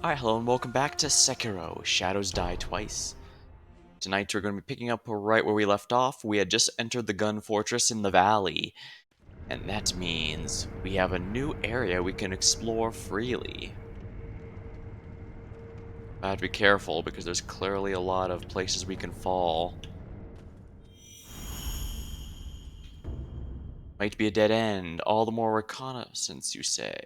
Hi, hello, and welcome back to Sekiro, Shadows Die Twice. Tonight we're going to be picking up right where we left off. We had just entered the gun fortress in the valley, and that means we have a new area we can explore freely. I have to be careful because there's clearly a lot of places we can fall. Might be a dead end, all the more reconnaissance, you say.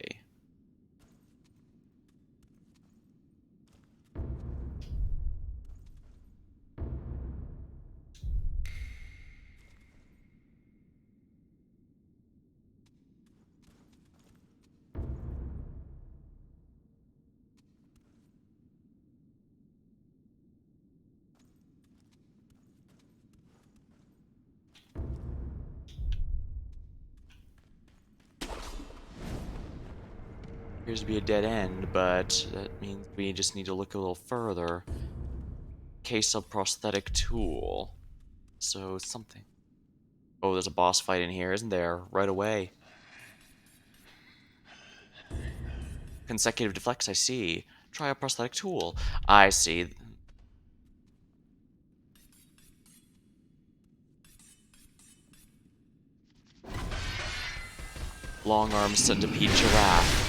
Appears to be a dead end, but that means we just need to look a little further. Case of prosthetic tool. So something. Oh, there's a boss fight in here, isn't there? Right away. Consecutive deflects, I see. Try a prosthetic tool. I see. Long arm centipede giraffe.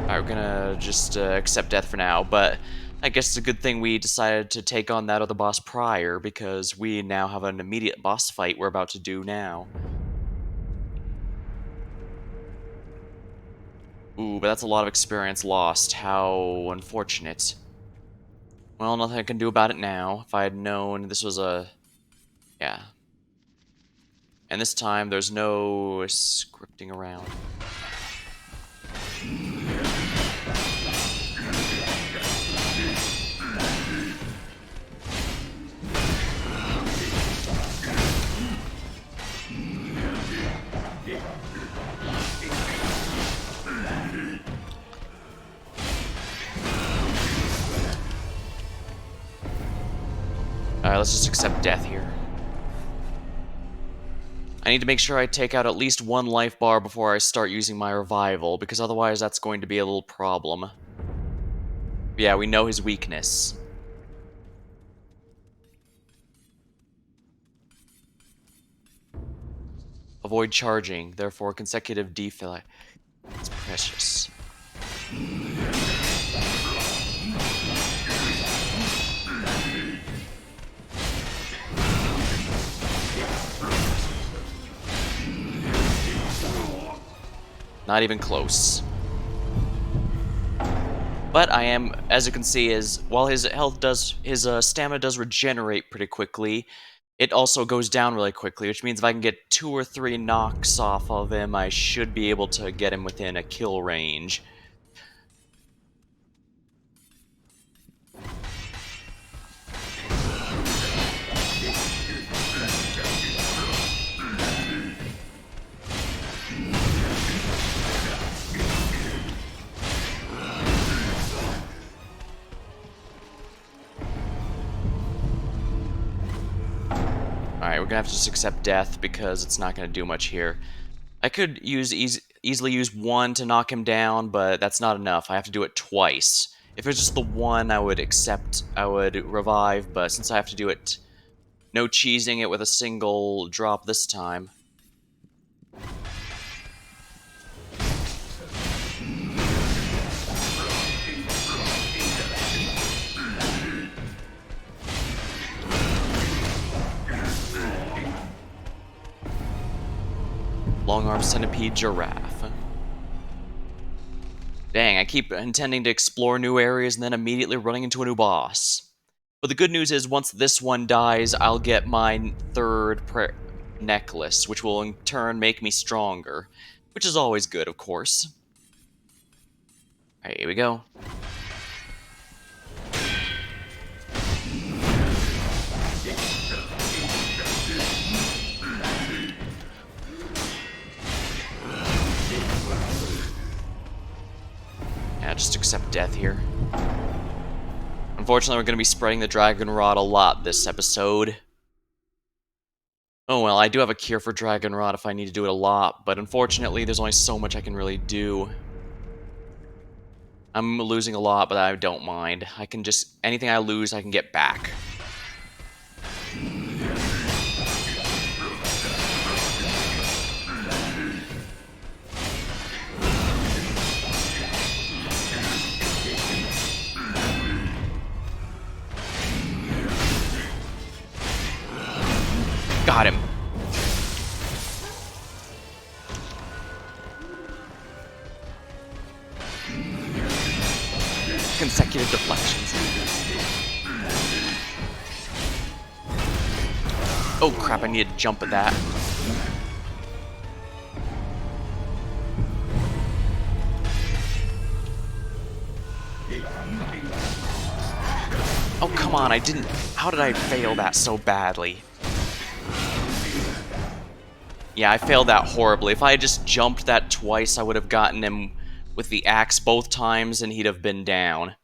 Alright, we're gonna just accept death for now, but I guess it's a good thing we decided to take on that other boss prior, because we now have an immediate boss fight we're about to do now. Ooh, but that's a lot of experience lost. How unfortunate. Well, nothing I can do about it now. If I had known this was a... yeah. And this time, there's no scripting around. Alright, let's just accept death here. I need to make sure I take out at least one life bar before I start using my revival, because otherwise that's going to be a little problem. Yeah, we know his weakness. Avoid charging, therefore consecutive defill. It's precious. Not even close. But I am, as you can see, while his stamina does regenerate pretty quickly, it also goes down really quickly, which means if I can get 2 or 3 knocks off of him, I should be able to get him within a kill range. Alright, we're gonna have to just accept death because it's not gonna do much here. I could easily use one to knock him down, but that's not enough. I have to do it twice. If it's just the one, I would revive, but since I have to do it, no cheesing it with a single drop this time. Long arm centipede giraffe. Dang, I keep intending to explore new areas and then immediately running into a new boss. But the good news is, once this one dies, I'll get my third necklace, which will in turn make me stronger. Which is always good, of course. Alright, here we go. Yeah, just accept death here. Unfortunately, we're going to be spreading the Dragon Rod a lot this episode. Oh well, I do have a cure for Dragon Rod if I need to do it a lot, but unfortunately, there's only so much I can really do. I'm losing a lot, but I don't mind. I can just... anything I lose, I can get back. Got him. Consecutive deflections. Oh crap, I need to jump at that. Oh come on, I didn't... how did I fail that so badly? Yeah, I failed that horribly. If I had just jumped that twice, I would have gotten him with the axe both times and he'd have been down.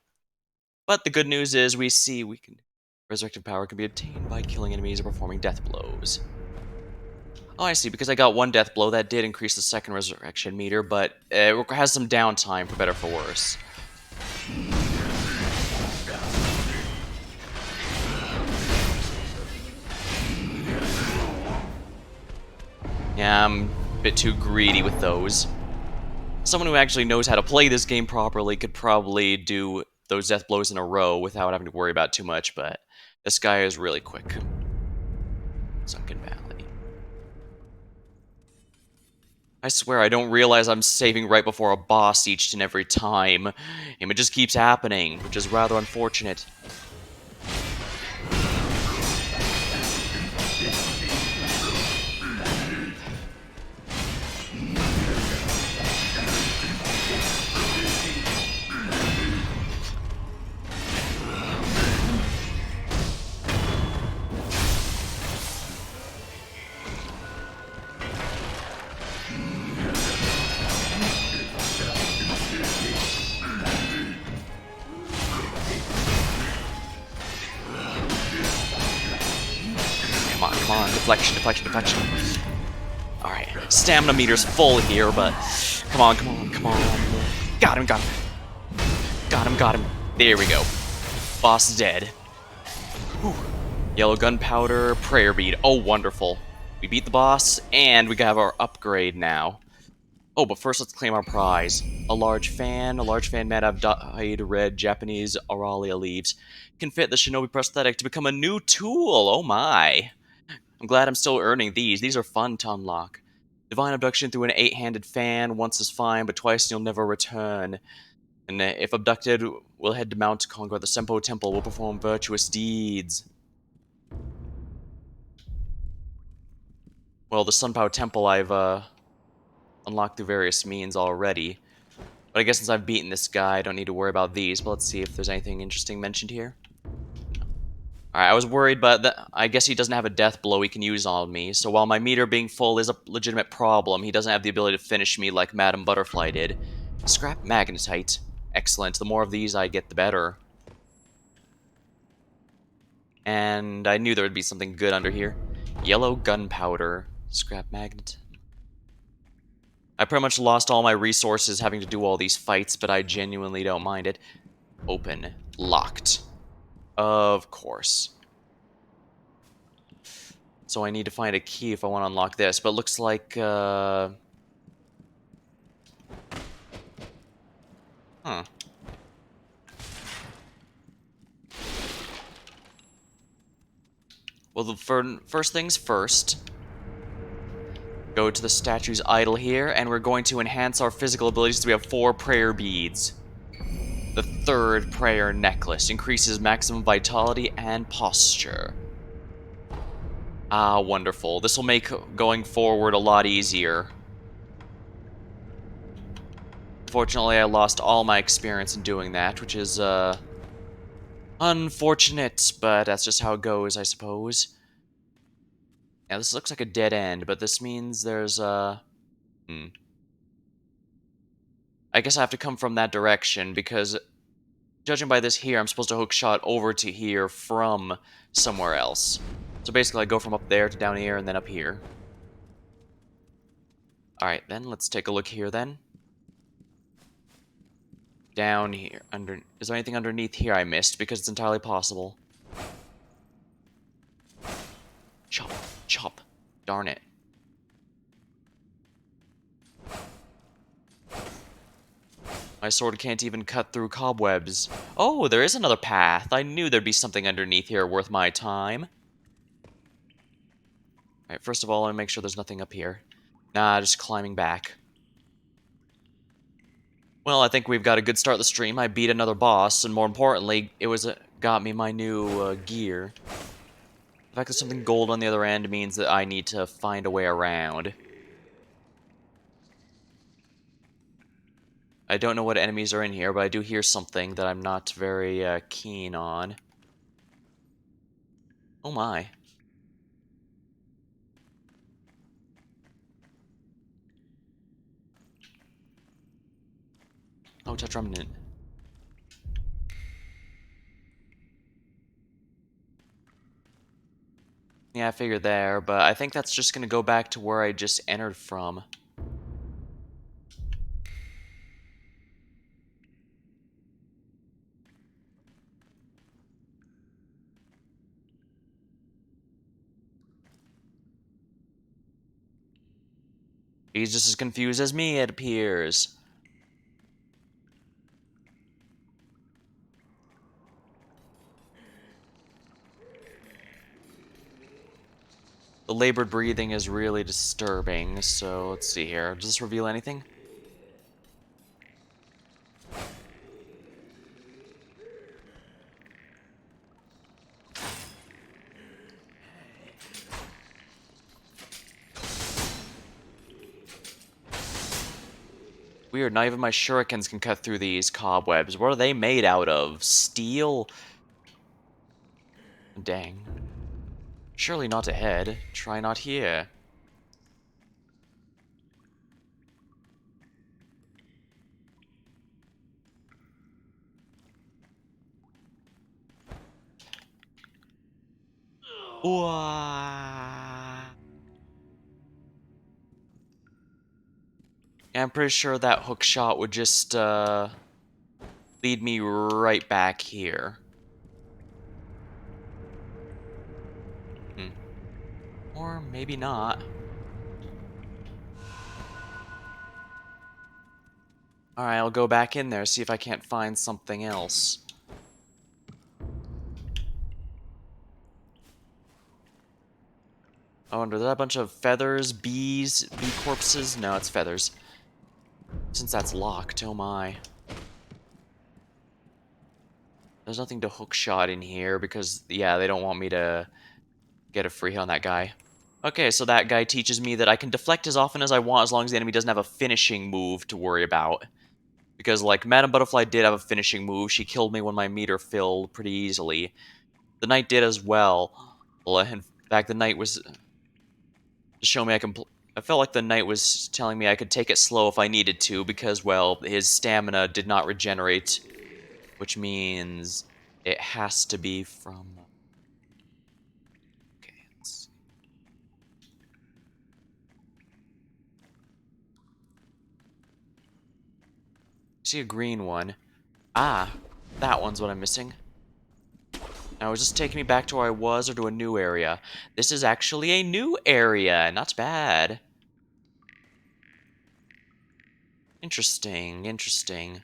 But the good news is we can... resurrected power can be obtained by killing enemies or performing death blows. Oh, I see, because I got one death blow, that did increase the second resurrection meter, but it has some downtime, for better or for worse. Yeah, I'm a bit too greedy with those. Someone who actually knows how to play this game properly could probably do those death blows in a row without having to worry about too much, but this guy is really quick. Sunken Valley. I swear I don't realize I'm saving right before a boss each and every time, and it just keeps happening, which is rather unfortunate. Come on, deflection, deflection, deflection. Alright, stamina meter's full here, but come on, come on, come on. Got him, got him. Got him, got him. There we go. Boss dead. Whew. Yellow gunpowder, prayer bead. Oh, wonderful. We beat the boss, and we have our upgrade now. Oh, but first let's claim our prize. A large fan made out of dyed red Japanese Aralia leaves. Can fit the Shinobi prosthetic to become a new tool. Oh my. I'm glad I'm still earning these. These are fun to unlock. Divine abduction through an 8-handed fan. Once is fine, but twice you'll never return. And if abducted, we'll head to Mount Congo at the Senpo Temple. We'll perform virtuous deeds. Well, the Sunpow Temple I've unlocked through various means already. But I guess since I've beaten this guy, I don't need to worry about these. But let's see if there's anything interesting mentioned here. Alright, I was worried, but I guess he doesn't have a death blow he can use on me. So while my meter being full is a legitimate problem, he doesn't have the ability to finish me like Madame Butterfly did. Scrap magnetite. Excellent. The more of these I get, the better. And I knew there would be something good under here. Yellow gunpowder. Scrap magnet. I pretty much lost all my resources having to do all these fights, but I genuinely don't mind it. Open. Locked. Of course. So I need to find a key if I want to unlock this, but it looks like, Huh. Well, the first things first. Go to the statue's idol here, and we're going to enhance our physical abilities so we have 4 prayer beads. The third prayer necklace increases maximum vitality and posture. Ah, wonderful. This will make going forward a lot easier. Fortunately, I lost all my experience in doing that, which is, unfortunate, but that's just how it goes, I suppose. Yeah, this looks like a dead end, but this means there's, I guess I have to come from that direction, because Judging by this here, I'm supposed to hook shot over to here from somewhere else. So basically, I go from up there to down here and then up here. Alright, then, let's take a look here, then. Down here. Is there anything underneath here I missed? Because it's entirely possible. Chop. Chop. Darn it. My sword can't even cut through cobwebs. Oh, there is another path. I knew there'd be something underneath here worth my time. Alright, first of all, I want to make sure there's nothing up here. Nah, just climbing back. Well, I think we've got a good start to the stream. I beat another boss, and more importantly, it got me my new gear. The fact that something gold on the other end means that I need to find a way around. I don't know what enemies are in here, but I do hear something that I'm not very keen on. Oh my. Oh, touch remnant. Yeah, I figured there, but I think that's just gonna go back to where I just entered from. He's just as confused as me, it appears. The labored breathing is really disturbing, so let's see here. Does this reveal anything? Weird, not even my shurikens can cut through these cobwebs. What are they made out of? Steel? Dang. Surely not ahead. Try not here. Wah. I'm pretty sure that hook shot would just lead me right back here. Or maybe not. Alright, I'll go back in there, see if I can't find something else. Oh, and are there a bunch of feathers, bees, bee corpses? No, it's feathers. Since that's locked, oh my. There's nothing to hook shot in here because, yeah, they don't want me to get a free hit on that guy. Okay, so that guy teaches me that I can deflect as often as I want as long as the enemy doesn't have a finishing move to worry about. Because, like, Madame Butterfly did have a finishing move. She killed me when my meter filled pretty easily. The Knight did as well. Well, in fact, the Knight was... to show me I can... I felt like the Knight was telling me I could take it slow if I needed to because, well, his stamina did not regenerate. Which means it has to be from... Okay, let's see a green one. Ah, that one's what I'm missing. Now, is this taking me back to where I was or to a new area? This is actually a new area. Not bad. Interesting, interesting.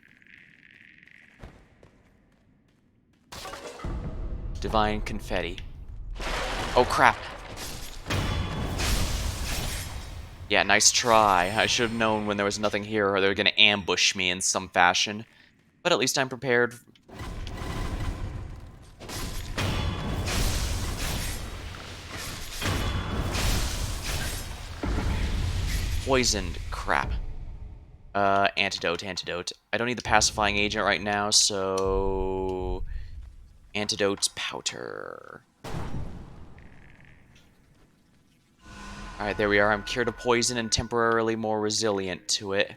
Divine confetti. Oh, crap. Yeah, nice try. I should have known when there was nothing here or they were going to ambush me in some fashion. But at least I'm prepared. Poisoned. Crap. Antidote. I don't need the pacifying agent right now, so... Antidote Powder. Alright, there we are. I'm cured of poison and temporarily more resilient to it.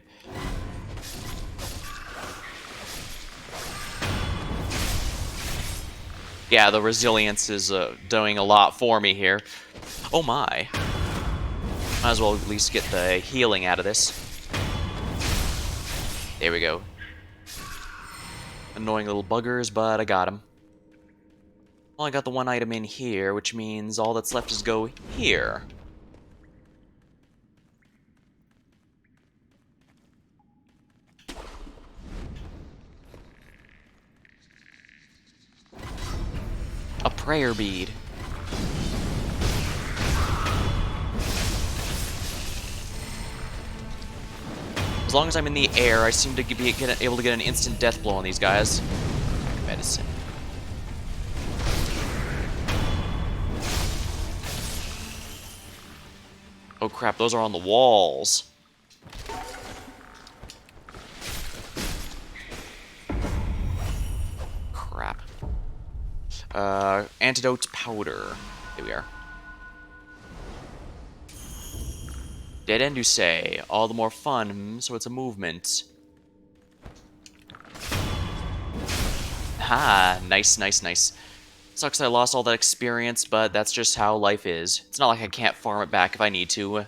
Yeah, the resilience is doing a lot for me here. Oh my. Might as well at least get the healing out of this. There we go. Annoying little buggers, but I got them. Well, I got the one item in here, which means all that's left is go here. A prayer bead. As long as I'm in the air, I seem to be able to get an instant death blow on these guys. Medicine. Oh crap, those are on the walls. Crap. Antidote Powder. Here we are. Dead end, you say. All the more fun, so it's a movement. Ha! Nice, nice, nice. Sucks I lost all that experience, but that's just how life is. It's not like I can't farm it back if I need to.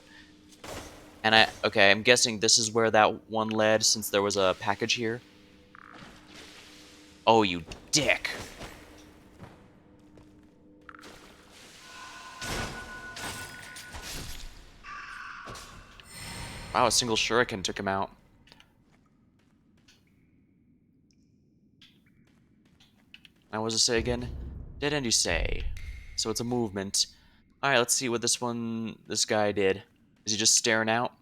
And okay, I'm guessing this is where that one led, since there was a package here. Oh, you dick! Wow, a single shuriken took him out. Now, what does it say again? Dead end, you say. So it's a movement. Alright, let's see what this guy did. Is he just staring out?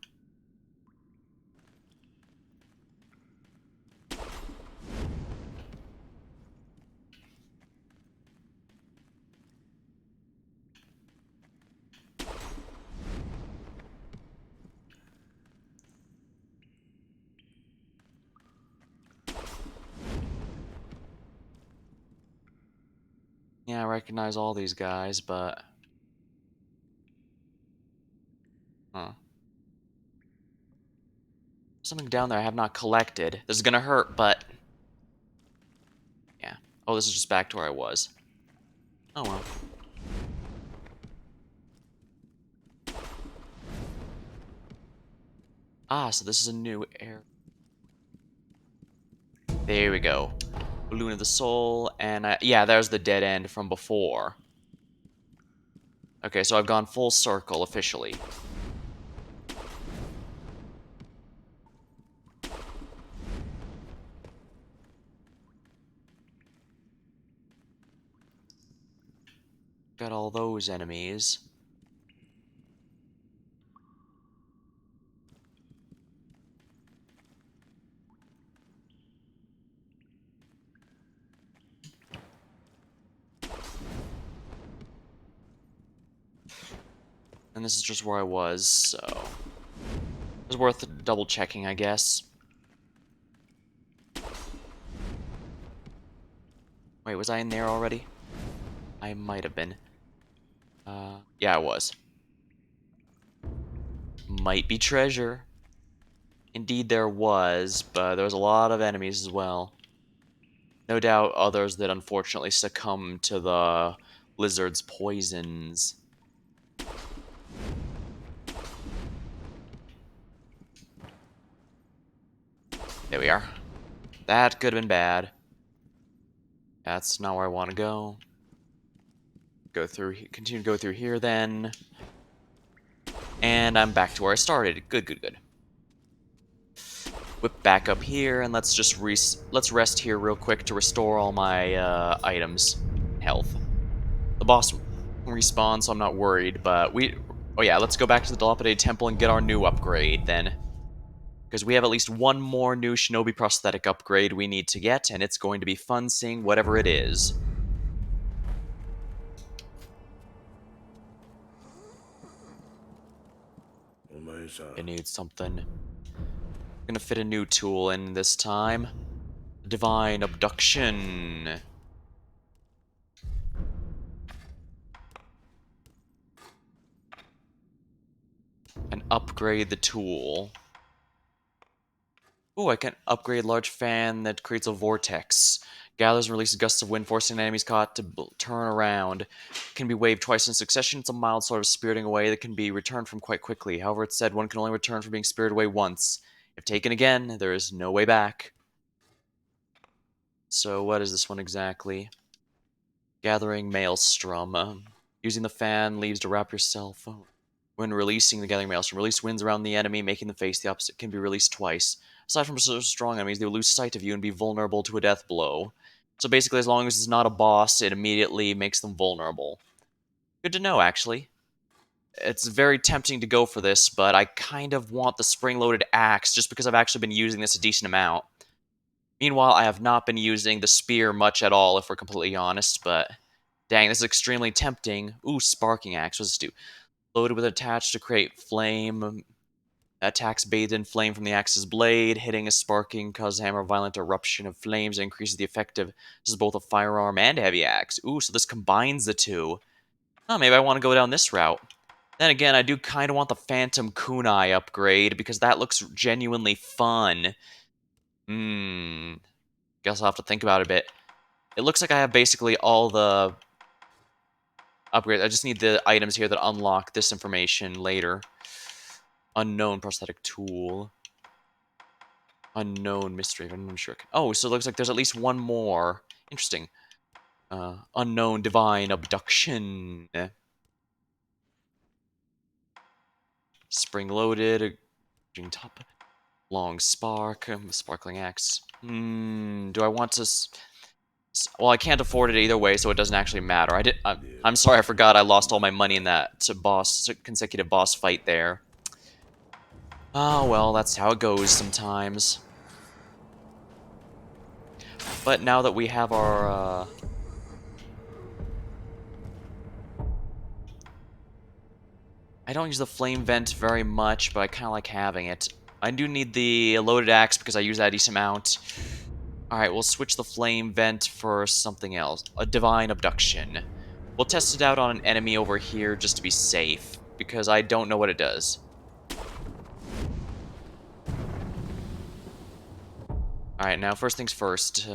Yeah, I recognize all these guys, but... Huh. Something down there I have not collected. This is gonna hurt, but... Yeah. Oh, this is just back to where I was. Oh well. Ah, so this is a new air. There we go. Balloon of the Soul, and yeah, there's the dead end from before. Okay, so I've gone full circle officially. Got all those enemies. And this is just where I was, so... It was worth double checking, I guess. Wait, was I in there already? I might have been. Yeah, I was. Might be treasure. Indeed there was, but there was a lot of enemies as well. No doubt others that unfortunately succumbed to the lizard's poisons. There we are. That could have been bad. That's not where I want to go. Go through, continue to go through here then. And I'm back to where I started. Good, good, good. Whip back up here, and let's just let's rest here real quick to restore all my items, health. The boss respawns, so I'm not worried. But oh yeah, let's go back to the dilapidated temple and get our new upgrade then, because we have at least one more new Shinobi prosthetic upgrade we need to get, and it's going to be fun seeing whatever it is. I need something. I'm gonna fit a new tool in this time. Divine Abduction. And upgrade the tool. Ooh, I can upgrade large fan that creates a vortex. Gathers and releases gusts of wind, forcing enemies caught to turn around. Can be waved twice in succession. It's a mild sort of spiriting away that can be returned from quite quickly. However, it's said one can only return from being spirited away once. If taken again, there is no way back. So what is this one exactly? Gathering Maelstrom. Using the fan leaves to wrap yourself. When releasing the Gathering Maelstrom, release winds around the enemy, making them face the opposite. Can be released twice. Aside from so strong enemies, they will lose sight of you and be vulnerable to a death blow. So basically, as long as it's not a boss, it immediately makes them vulnerable. Good to know, actually. It's very tempting to go for this, but I kind of want the spring-loaded axe just because I've actually been using this a decent amount. Meanwhile, I have not been using the spear much at all, if we're completely honest, but dang, this is extremely tempting. Ooh, sparking axe. What does this do? Loaded with attached to create flame. Attacks bathed in flame from the axe's blade. Hitting a sparking causes hammer a violent eruption of flames and increases the effective. This is both a firearm and a heavy axe. Ooh, so this combines the two. Oh, maybe I want to go down this route. Then again, I do kind of want the Phantom Kunai upgrade because that looks genuinely fun. Guess I'll have to think about it a bit. It looks like I have basically all the upgrades. I just need the items here that unlock this information later. Unknown prosthetic tool. Unknown mystery. Unknown shuriken. Oh, so it looks like there's at least one more. Interesting. Unknown divine abduction. Spring loaded. Top. Long spark. Sparkling axe. Do I want to... Well, I can't afford it either way, so it doesn't actually matter. I'm sorry, I forgot I lost all my money in that consecutive boss fight there. Oh, well, that's how it goes sometimes. But now that we have our, I don't use the flame vent very much, but I kind of like having it. I do need the loaded axe because I use that a decent amount. Alright, we'll switch the flame vent for something else. A divine abduction. We'll test it out on an enemy over here just to be safe, because I don't know what it does. Alright, now first things first.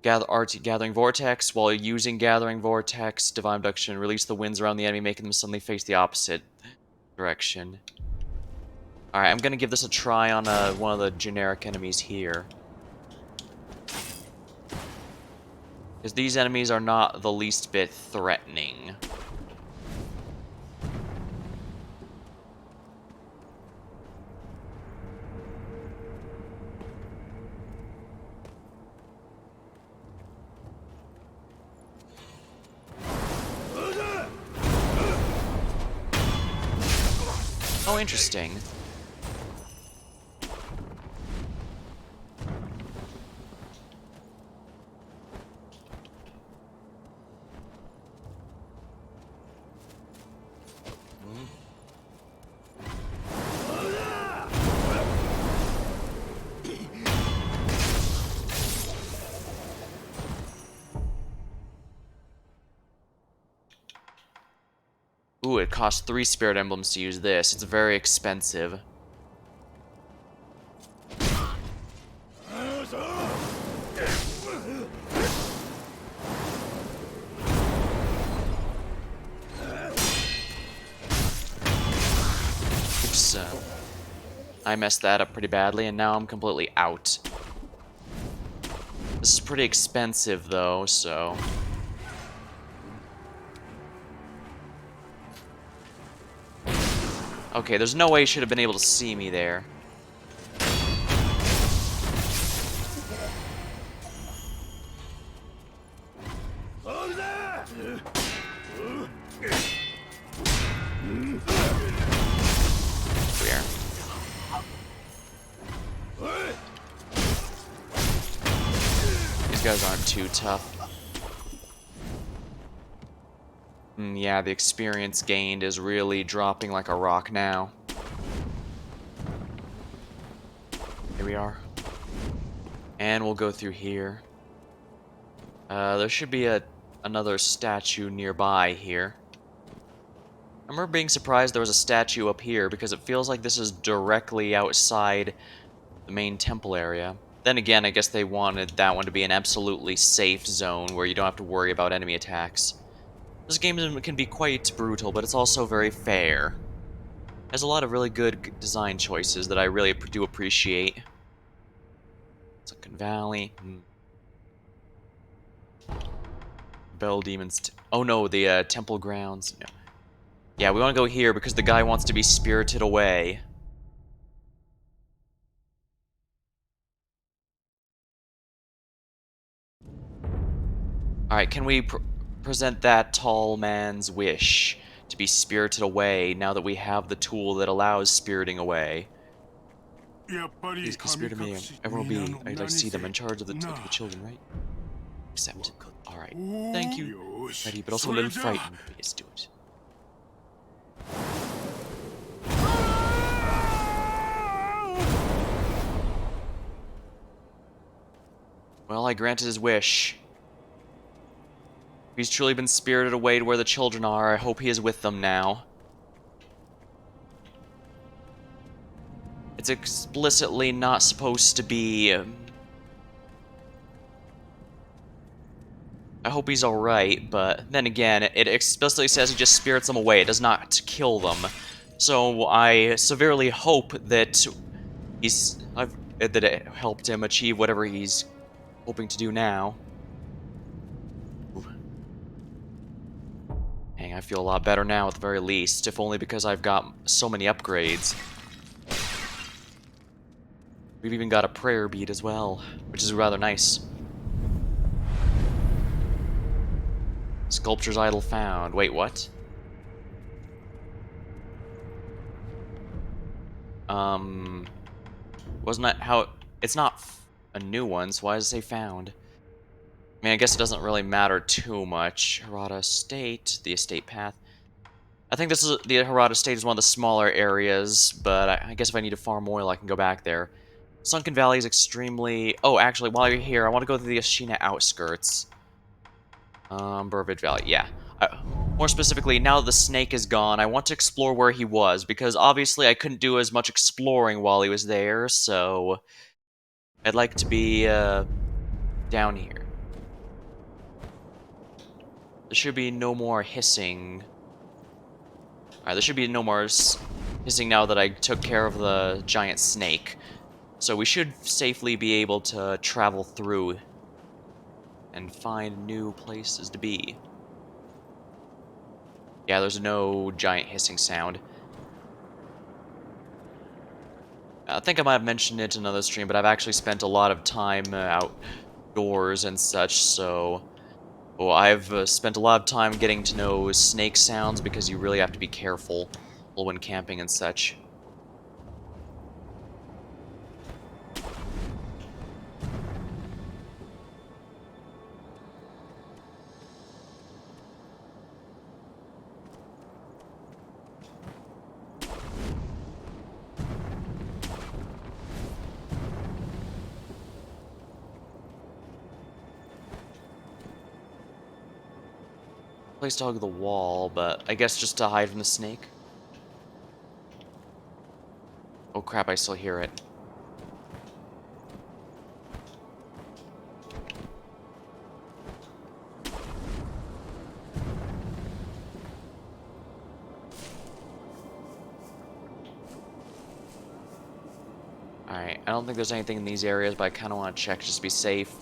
Gathering Vortex. While using Gathering Vortex, Divine Abduction, release the winds around the enemy, making them suddenly face the opposite direction. Alright, I'm gonna give this a try on one of the generic enemies here. Because these enemies are not the least bit threatening. Oh, interesting. Ooh, it costs 3 spirit emblems to use this. It's very expensive. Oops, I messed that up pretty badly, and now I'm completely out. This is pretty expensive, though, so... Okay, there's no way he should have been able to see me there. Weird. These guys aren't too tough. Yeah, the experience gained is really dropping like a rock now. Here we are. And we'll go through here. There should be another statue nearby here. I remember being surprised there was a statue up here because it feels like this is directly outside the main temple area. Then again, I guess they wanted that one to be an absolutely safe zone where you don't have to worry about enemy attacks. This game can be quite brutal, but it's also very fair. Has a lot of really good design choices that I really do appreciate. Sunken Valley. Bell Demons. Oh no, the Temple Grounds. No. Yeah, we want to go here because the guy wants to be spirited away. Alright, can we present that tall man's wish to be spirited away now that we have the tool that allows spiriting away? Please be spirited me. Everyone will be. I'd like to see them in charge of the children, right? Accept. Alright. Thank you, Ready, but also a little frightened. But yes, do it. Well, I granted his wish. If he's truly been spirited away to where the children are, I hope he is with them now. It's explicitly not supposed to be... I hope he's alright, but then again, it explicitly says he just spirits them away. It does not kill them. So I severely hope that that it helped him achieve whatever he's hoping to do now. Dang, I feel a lot better now at the very least, if only because I've got so many upgrades. We've even got a prayer bead as well, which is rather nice. Sculpture's idol found. Wait, what? Wasn't that how... It's not a new one, so why does it say found? I mean, I guess it doesn't really matter too much. Harada Estate, the estate path. I think this is the Harada Estate is one of the smaller areas, but I guess if I need to farm oil, I can go back there. Sunken Valley is extremely... Oh, actually, while you're here, I want to go to the Ashina Outskirts. Burbage Valley, yeah. More specifically, now that the snake is gone, I want to explore where he was, because obviously I couldn't do as much exploring while he was there, so... I'd like to be, down here. There should be no more hissing. Alright, there should be no more hissing now that I took care of the giant snake. So we should safely be able to travel through and find new places to be. Yeah, there's no giant hissing sound. I think I might have mentioned it in another stream, but I've actually spent a lot of time outdoors and such, so... Well, I've spent a lot of time getting to know snake sounds because you really have to be careful when camping and such. Place to hug the wall, but I guess just to hide from the snake. Oh crap, I still hear it. Alright, I don't think there's anything in these areas, but I kind of want to check just to be safe.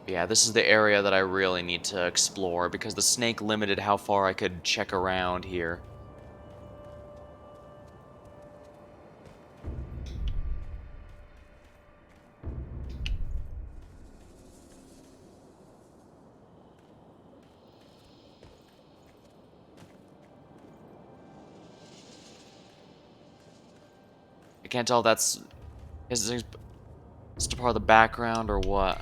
Yeah, this is the area that I really need to explore, because the snake limited how far I could check around here. I can't tell if that's... Is this just a part of the background, or what?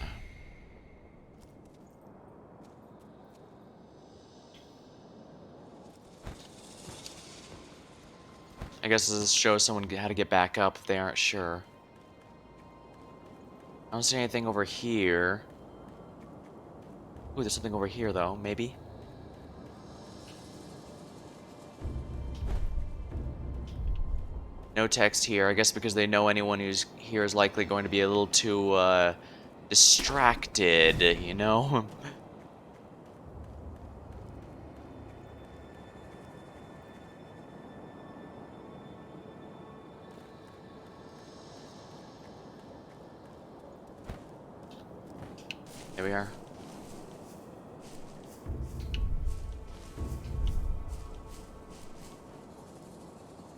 I guess this shows someone how to get back up if they aren't sure. I don't see anything over here. Ooh, there's something over here, though. Maybe? No text here. I guess because they know anyone who's here is likely going to be a little too, distracted, you know? There we are.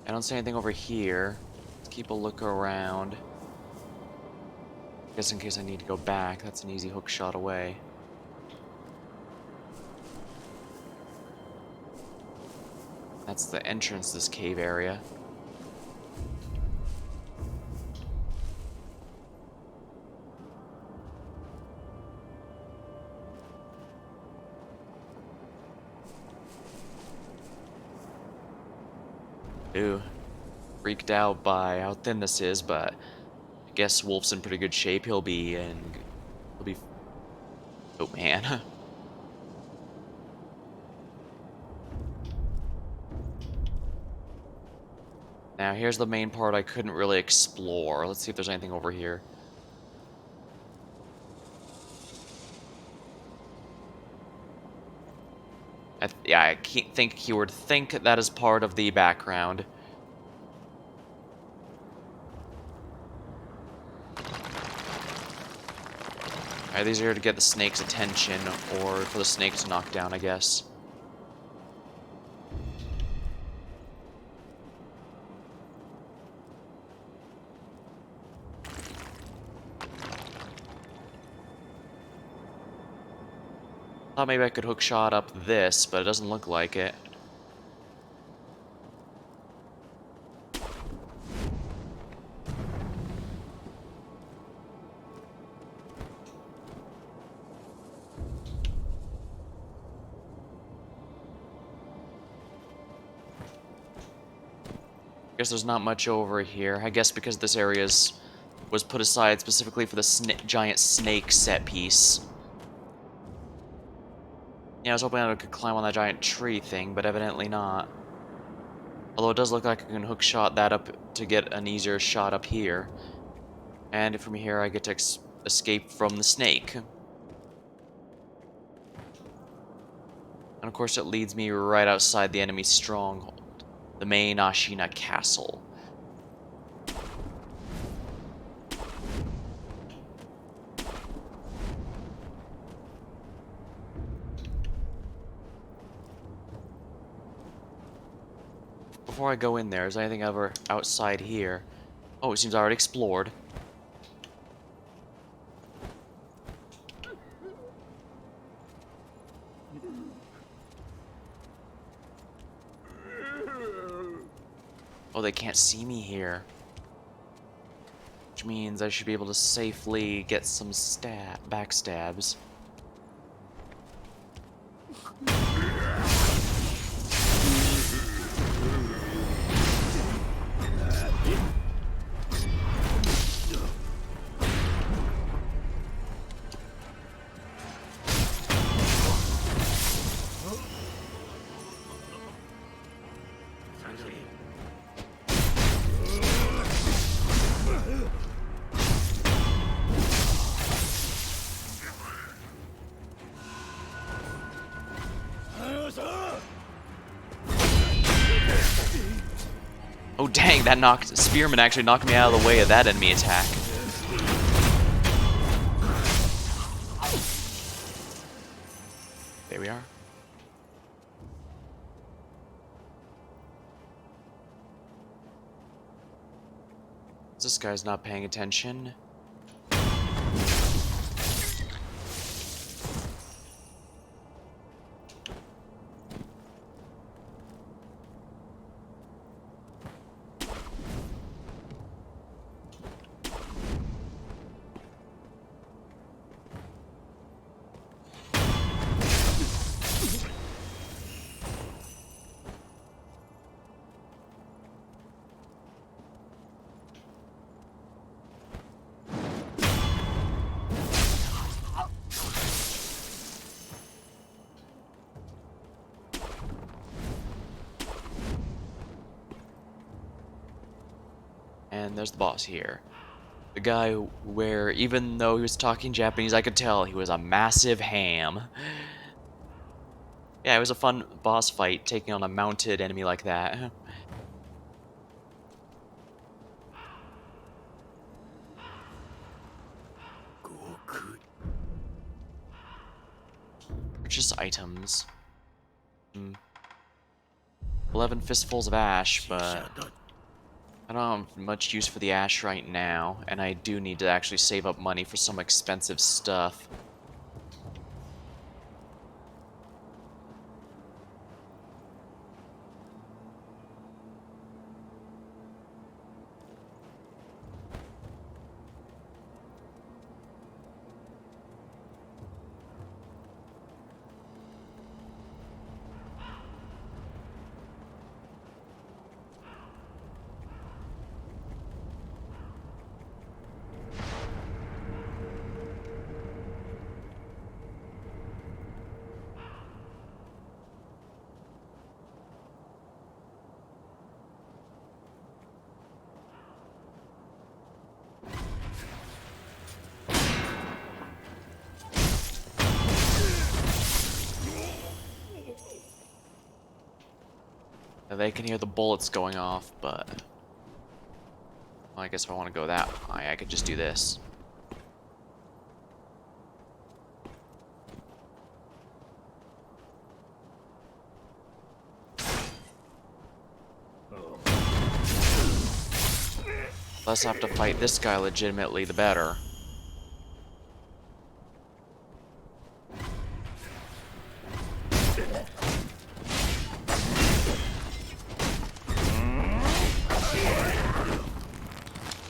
I don't see anything over here. Let's keep a look around. Just in case I need to go back. That's an easy hook shot away. That's the entrance to this cave area. Ooh. Freaked out by how thin this is, but I guess Wolf's in pretty good shape. He'll be. Oh man. Now here's the main part I couldn't really explore. Let's see if there's anything over here. Yeah, I think he would think that is part of the background. Alright, these are here to get the snake's attention, or for the snake to knock down, I guess. Thought maybe I could hookshot up this, but it doesn't look like it. Guess there's not much over here. I guess because this area was put aside specifically for the giant snake set piece. Yeah, I was hoping I could climb on that giant tree thing, but evidently not. Although it does look like I can hookshot that up to get an easier shot up here. And from here I get to escape from the snake. And of course it leads me right outside the enemy's stronghold, the main Ashina castle. Before I go in there, is there anything ever outside here? Oh, it seems I already explored. Oh, they can't see me here. Which means I should be able to safely get some backstabs. Oh dang, that spearman actually knocked me out of the way of that enemy attack. There we are. This guy's not paying attention. there's the boss here. The guy where, even though he was talking Japanese, I could tell he was a massive ham. Yeah, it was a fun boss fight, taking on a mounted enemy like that. Purchase items. 11 fistfuls of ash, but I don't have much use for the ash right now, and I do need to actually save up money for some expensive stuff. They can hear the bullets going off, but well, I guess if I want to go that high, I could just do this. Less I have to fight this guy legitimately, the better.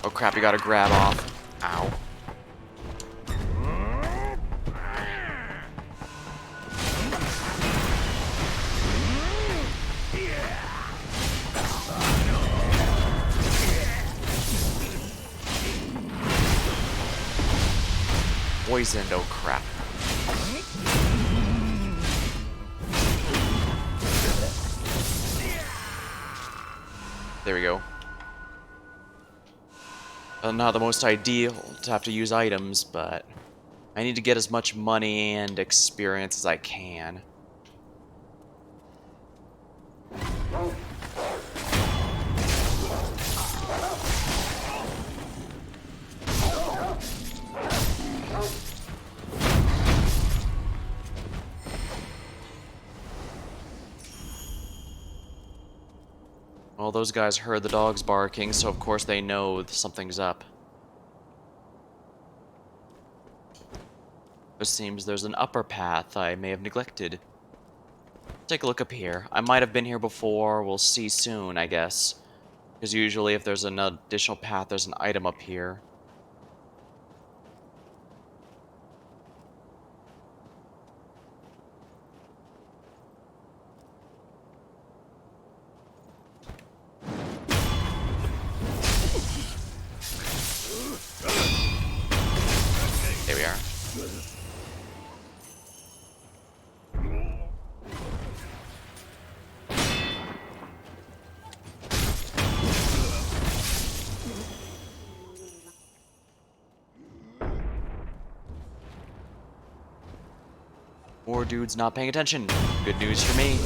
Oh crap, you gotta grab off. Ow. Poisoned, oh crap. There we go. Not the most ideal to have to use items, but I need to get as much money and experience as I can. Well, those guys heard the dogs barking, so of course they know something's up. It seems there's an upper path I may have neglected. Take a look up here. I might have been here before. We'll see soon, I guess. Because usually if there's an additional path, there's an item up here. There we are. More dudes not paying attention. Good news for me.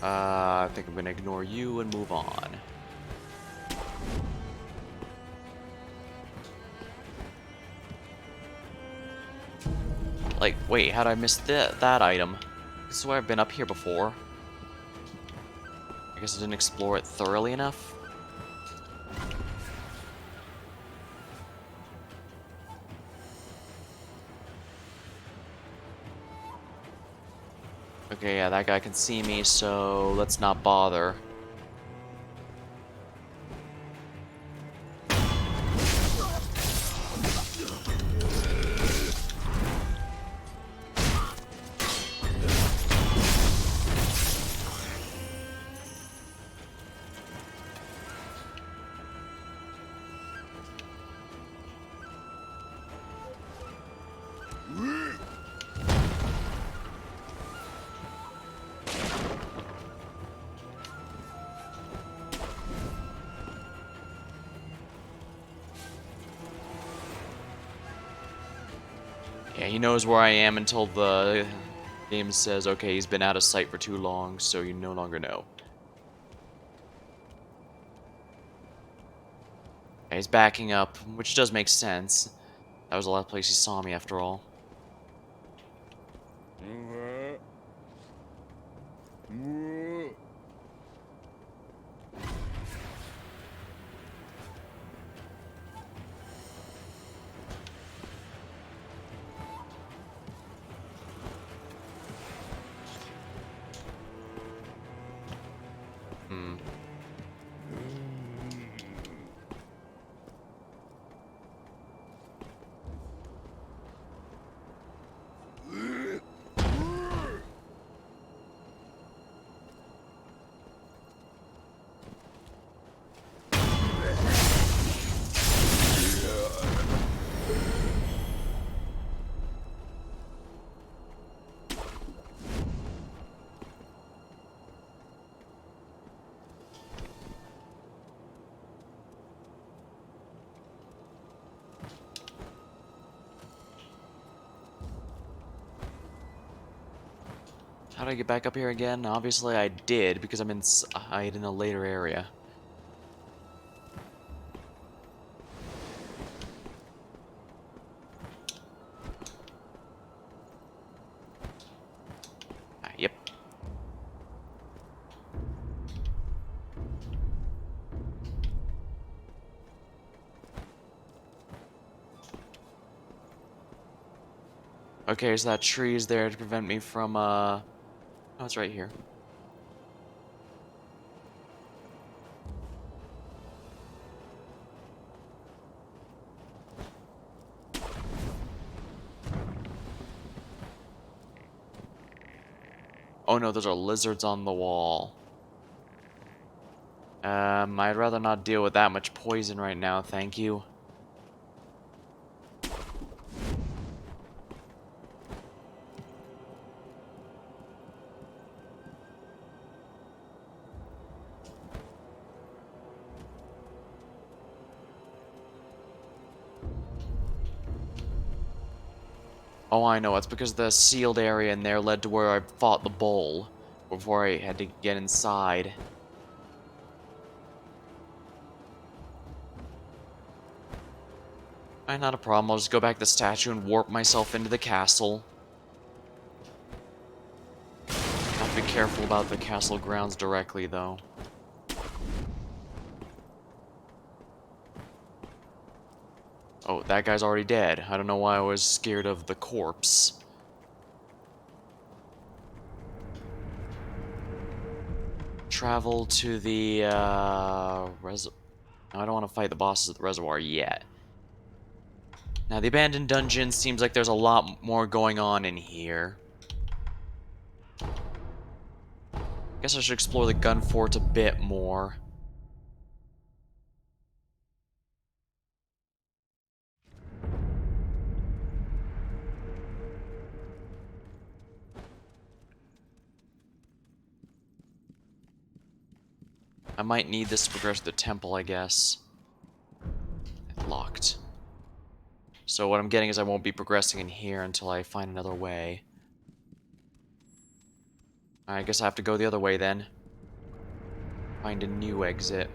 I think I'm gonna ignore you and move on. Like, wait, how'd I miss that item? This is where I've been up here before. I guess I didn't explore it thoroughly enough. Okay, yeah, that guy can see me, so let's not bother. Yeah, he knows where I am until the game says, okay, he's been out of sight for too long, so you no longer know. Yeah, he's backing up, which does make sense. That was the last place he saw me, after all. Hmm. How did I get back up here again? Obviously I did, because I'm inside in a later area. Yep. Okay, so that tree is there to prevent me from, Oh, it's right here. Oh no, those are lizards on the wall. I'd rather not deal with that much poison right now, thank you. Oh, I know, it's because the sealed area in there led to where I fought the bull before I had to get inside. Alright, not a problem. I'll just go back to the statue and warp myself into the castle. Have to be careful about the castle grounds directly, though. Oh, that guy's already dead. I don't know why I was scared of the corpse. Travel to the, No, I don't want to fight the bosses at the reservoir yet. Now, the abandoned dungeon seems like there's a lot more going on in here. Guess I should explore the gun fort a bit more. I might need this to progress to the temple, I guess. It's locked. So what I'm getting is I won't be progressing in here until I find another way. I guess I have to go the other way then. Find a new exit.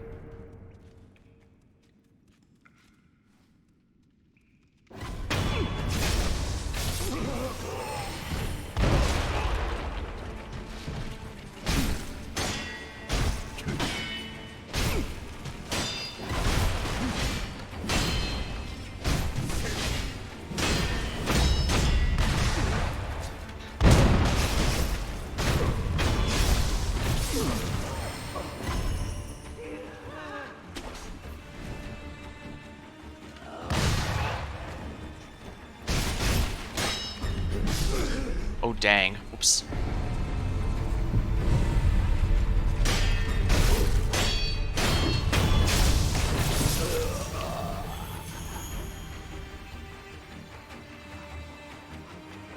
Oh dang. Oops.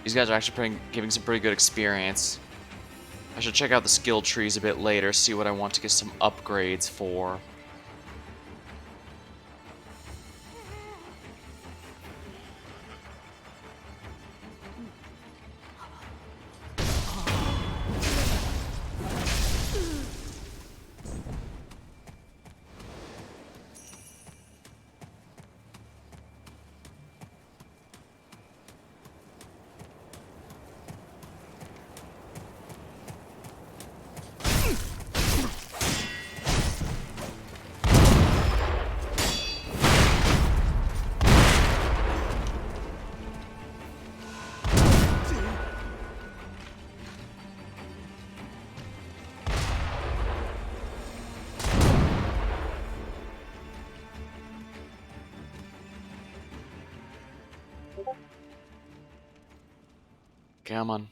These guys are actually giving some pretty good experience. I should check out the skill trees a bit later, see what I want to get some upgrades for. Come on.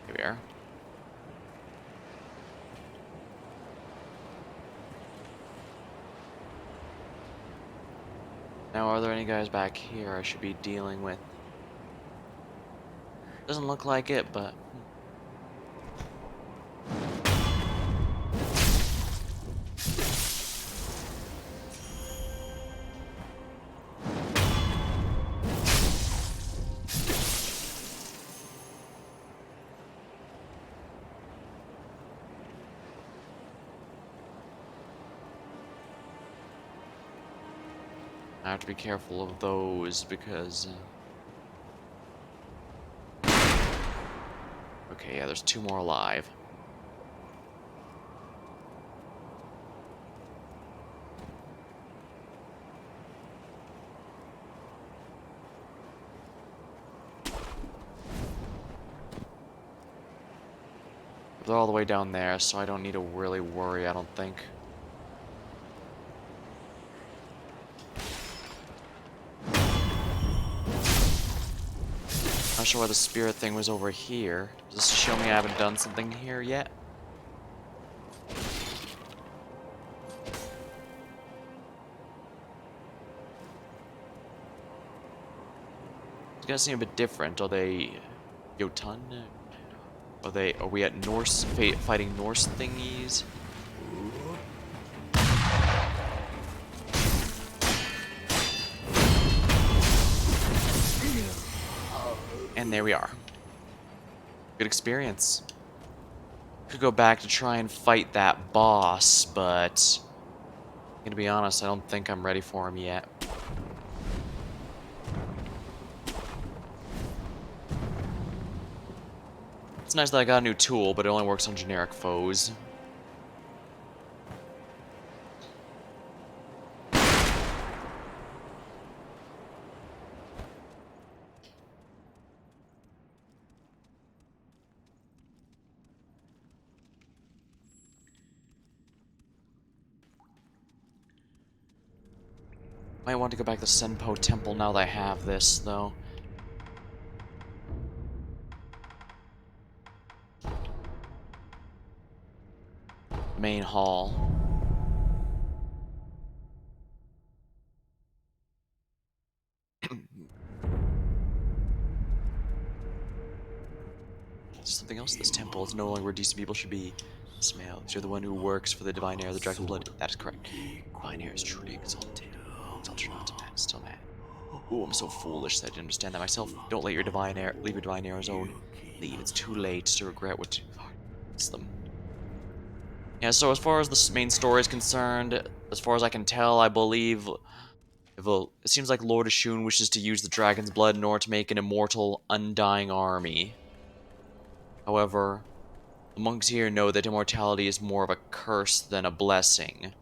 Here we are. Now, are there any guys back here I should be dealing with? Doesn't look like it, but... I have to be careful of those because... Okay, yeah, there's 2 more alive. They're all the way down there, so I don't need to really worry, I don't think. Not sure why the spirit thing was over here. Does this show me I haven't done something here yet? It's gonna seem a bit different. Are they Jotun? Are we at Norse fighting Norse thingies? And there we are. Good experience. Could go back to try and fight that boss, but I'm gonna be honest, I don't think I'm ready for him yet. It's nice that I got a new tool, but it only works on generic foes. Might want to go back to Senpo Temple now that I have this, though. Main hall. Something else. This temple is no longer where decent people should be. Smell. You're the one who works for the divine air, the dragon blood. That is correct. Divine air is truly exalted. Exalted not to man, still man. Ooh, I'm so foolish that I didn't understand that myself. Don't let your divine air leave your divine air's own. Leave. It's too late to regret what it's them. Yeah, so as far as the main story is concerned, as far as I can tell, I believe it seems like Lord Ashun wishes to use the dragon's blood in order to make an immortal, undying army. However, the monks here know that immortality is more of a curse than a blessing.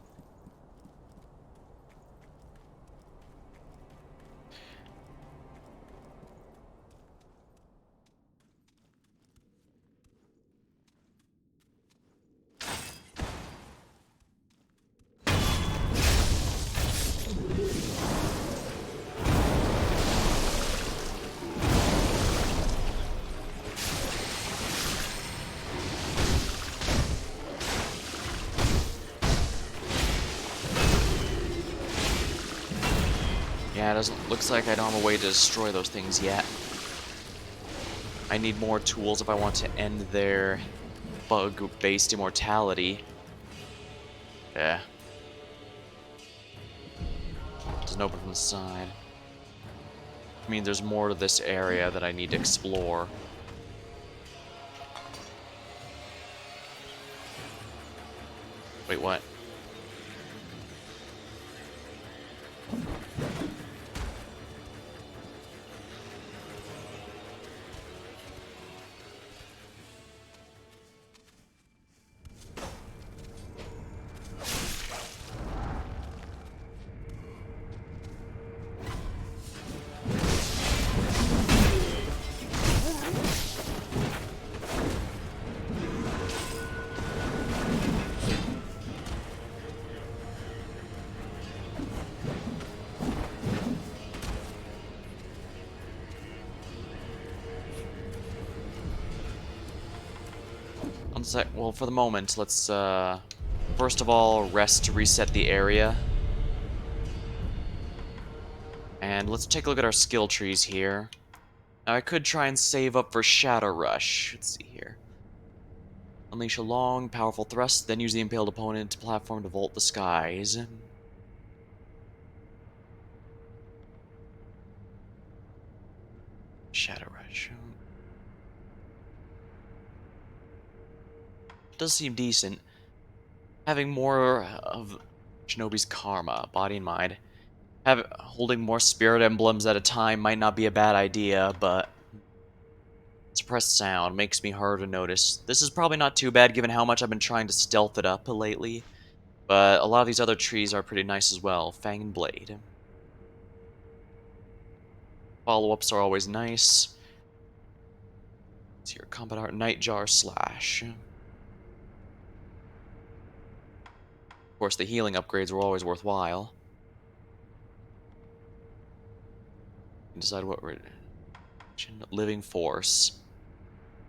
Yeah, looks like I don't have a way to destroy those things yet. I need more tools if I want to end their bug-based immortality. Yeah. doesn't open from the side. I mean, there's more to this area that I need to explore. Wait, what? Well, for the moment, let's, first of all, rest to reset the area. And let's take a look at our skill trees here. Now, I could try and save up for Shadow Rush. Let's see here. Unleash a long, powerful thrust, then use the impaled opponent to platform to vault the skies. Shadow Rush. Does seem decent. Having more of Shinobi's karma, body and mind. Holding more spirit emblems at a time might not be a bad idea, but suppressed sound makes me hard to notice. This is probably not too bad given how much I've been trying to stealth it up lately, but a lot of these other trees are pretty nice as well. Fang and Blade. Follow-ups are always nice. Let's see your combat art, Nightjar Slash. Of course, the healing upgrades were always worthwhile. You can decide what we're... Living Force.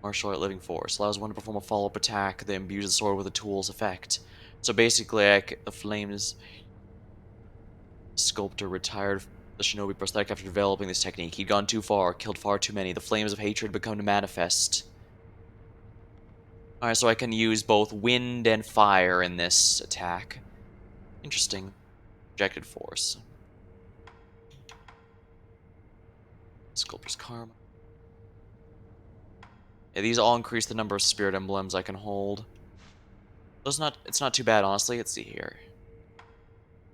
Martial Art Living Force. Allows one to perform a follow-up attack that imbues the sword with a tool's effect. So basically, the Flames sculptor retired the Shinobi prosthetic after developing this technique. He'd gone too far, killed far too many. The flames of hatred become to manifest. Alright, so I can use both wind and fire in this attack. Interesting. Projected force. Sculptor's Karma. Yeah, these all increase the number of spirit emblems I can hold. It's not too bad, honestly. Let's see here.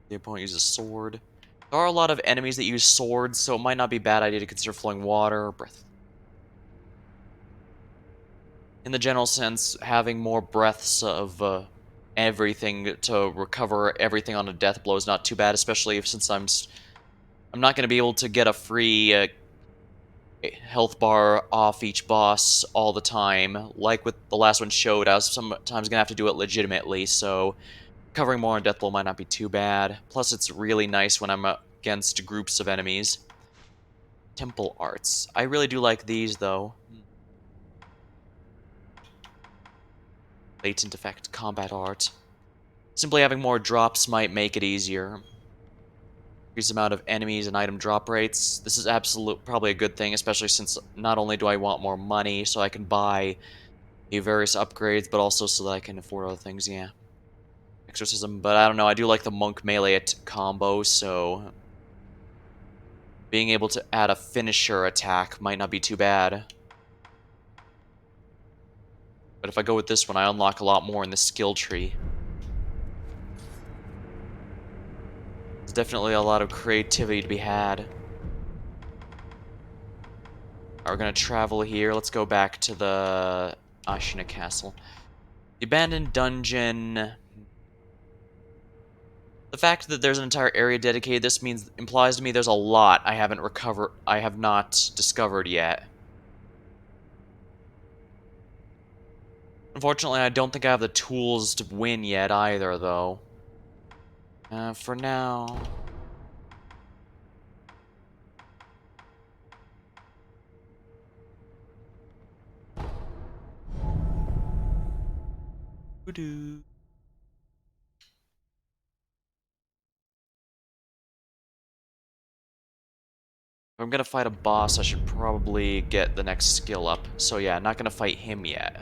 The opponent uses a sword. There are a lot of enemies that use swords, so it might not be a bad idea to consider flowing water or breath. In the general sense, having more breaths of everything to recover everything on a death blow is not too bad, especially since I'm not going to be able to get a free health bar off each boss all the time. Like with the last one showed, I was sometimes going to have to do it legitimately, so covering more on death blow might not be too bad. Plus, it's really nice when I'm against groups of enemies. Temple Arts. I really do like these, though. Latent Effect, Combat Art. Simply having more drops might make it easier. Increase the amount of enemies and item drop rates. This is probably a good thing, especially since not only do I want more money so I can buy various upgrades, but also so that I can afford other things, yeah. Exorcism, but I don't know, I do like the Monk melee combo, so being able to add a finisher attack might not be too bad. But if I go with this one, I unlock a lot more in the skill tree. There's definitely a lot of creativity to be had. Alright, we're gonna travel here. Let's go back to the Ashina Castle. The abandoned dungeon. The fact that there's an entire area dedicated to this implies to me there's a lot I have not discovered yet. Unfortunately, I don't think I have the tools to win yet either, though. For now... Doo-doo. If I'm gonna fight a boss, I should probably get the next skill up. So yeah, not gonna fight him yet.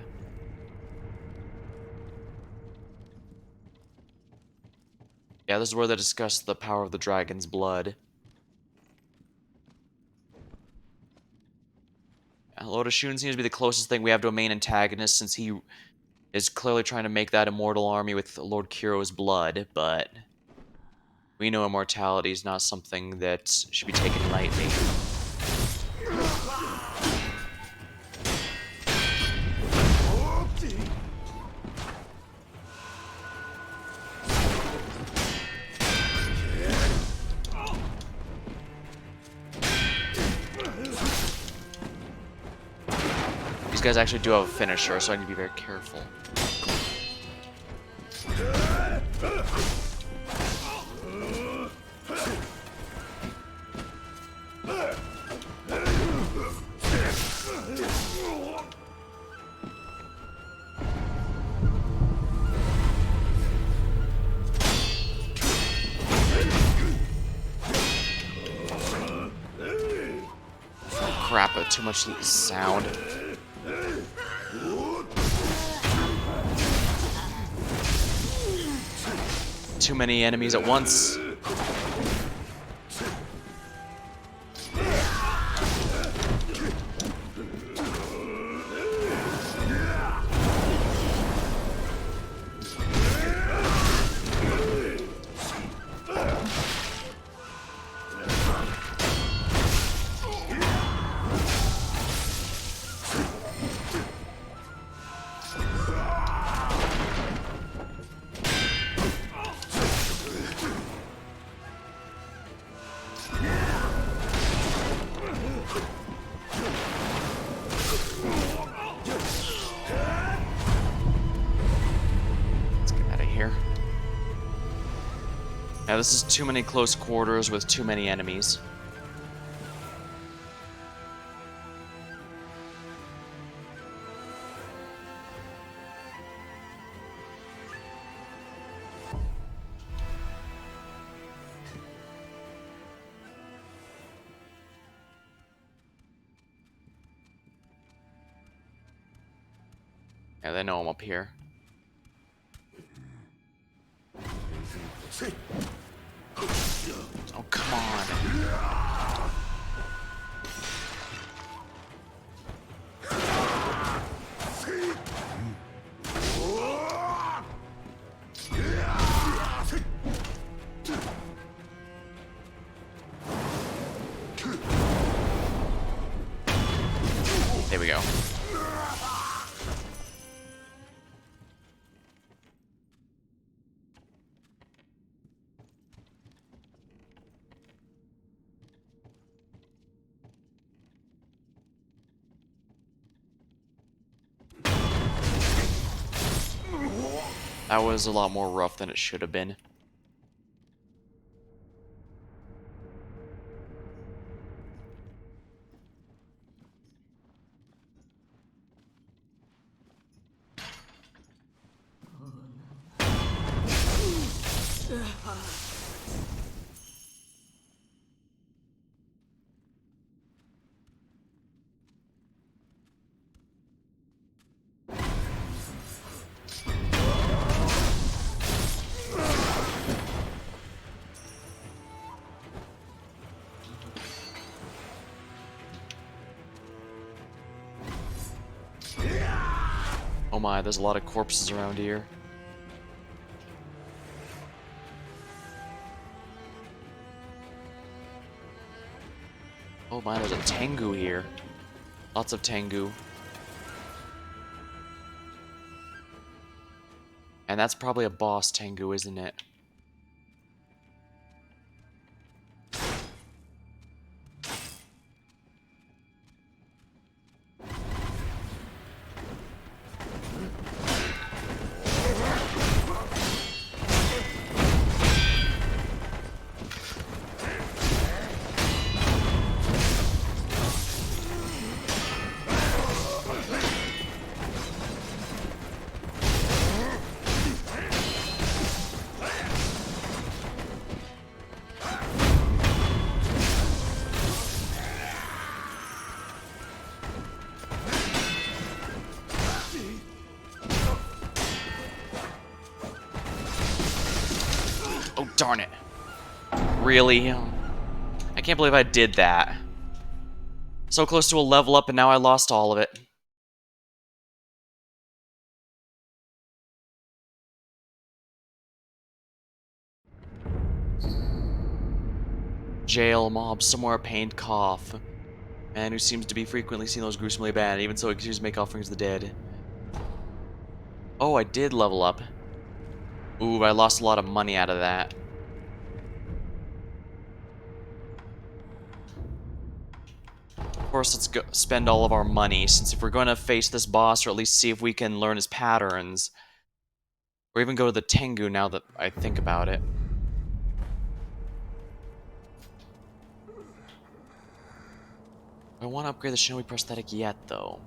Yeah, this is where they discuss the power of the dragon's blood. Lord Ashun seems to be the closest thing we have to a main antagonist, since he is clearly trying to make that immortal army with Lord Kiro's blood, but we know immortality is not something that should be taken lightly. These guys actually do have a finisher, so I need to be very careful. Crap, too much sound. Too many enemies at once. Now this is too many close quarters with too many enemies. Yeah, they know I'm up here. Oh, come on. There we go. That was a lot more rough than it should have been. Oh my, there's a lot of corpses around here. Oh my, there's a Tengu here. Lots of Tengu. And that's probably a boss Tengu, isn't it? darn it. Really? I can't believe I did that. So close to a level up and now I lost all of it. Jail, mob, somewhere, pained cough. Man who seems to be frequently seen those gruesomely abandoned, even so he continues to make offerings to the dead. Oh, I did level up. Ooh, I lost a lot of money out of that. Of course, let's go spend all of our money, since if we're going to face this boss, or at least see if we can learn his patterns, or even go to the Tengu now that I think about it. I want to upgrade the Shinobi prosthetic yet, though.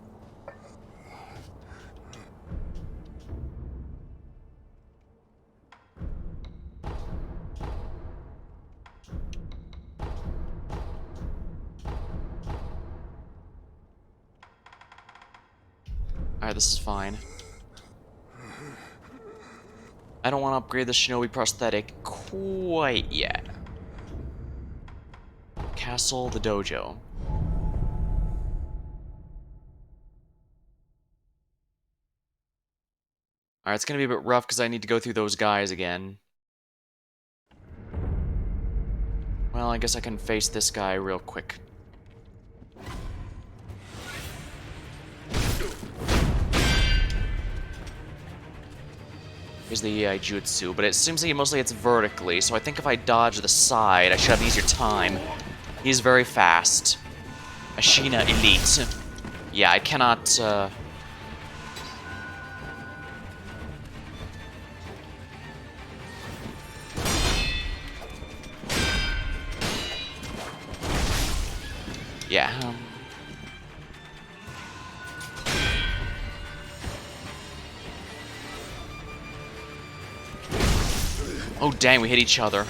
Alright, this is fine. I don't want to upgrade the Shinobi prosthetic quite yet. Castle, the dojo. Alright, it's gonna be a bit rough because I need to go through those guys again. Well, I guess I can face this guy real quick. Here's the jutsu, but it seems like mostly it's vertically, so I think if I dodge the side, I should have an easier time. He's very fast. Ashina Elite. Yeah, I cannot, Yeah, Oh, dang, we hit each other.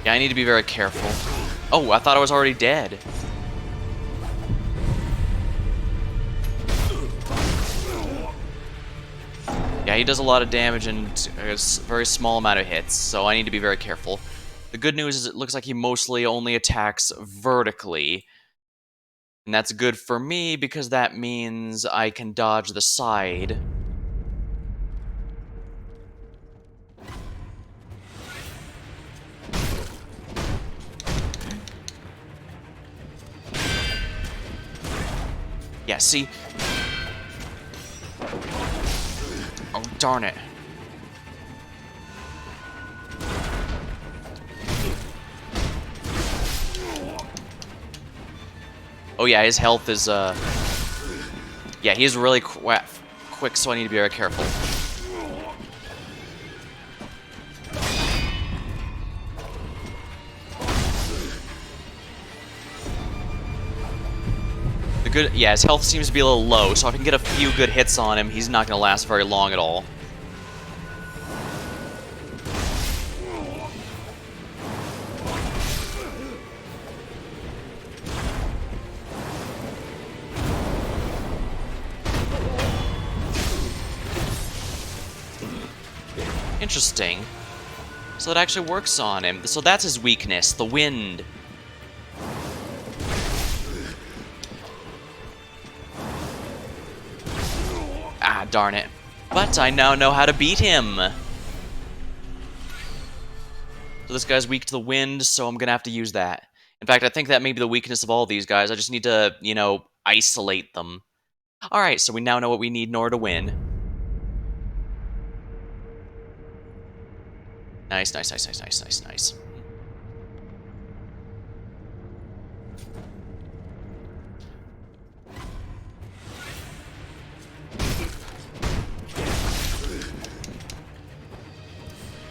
Yeah, I need to be very careful. Oh, I thought I was already dead. Yeah, he does a lot of damage and a very small amount of hits, so I need to be very careful. The good news is it looks like he mostly only attacks vertically. And that's good for me because that means I can dodge the side. Yeah, see? Oh, darn it. Oh yeah, his health is, yeah, he's really quick, so I need to be very careful. Yeah, his health seems to be a little low, so if I can get a few good hits on him, he's not going to last very long at all. Interesting. So it actually works on him. So that's his weakness, the wind. Ah, darn it. But I now know how to beat him. So this guy's weak to the wind, so I'm gonna have to use that. In fact, I think that may be the weakness of all these guys. I just need to, you know, isolate them. Alright, so we now know what we need in order to win. Nice, nice, nice, nice, nice, nice, nice.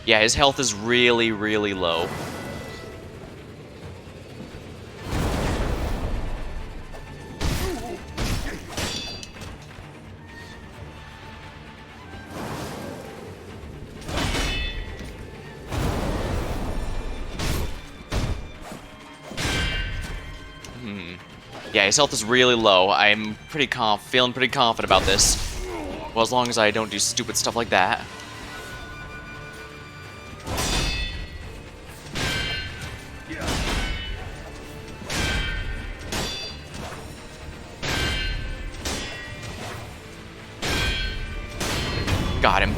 Yeah, his health is really, really low. Yeah, his health is really low. I'm feeling pretty confident about this. Well, as long as I don't do stupid stuff like that. Got him.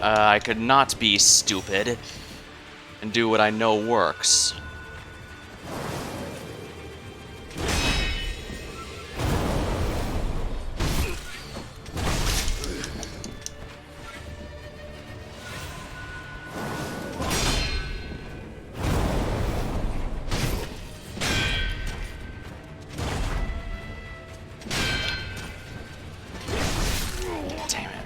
I could not be stupid and do what I know works. Damn it.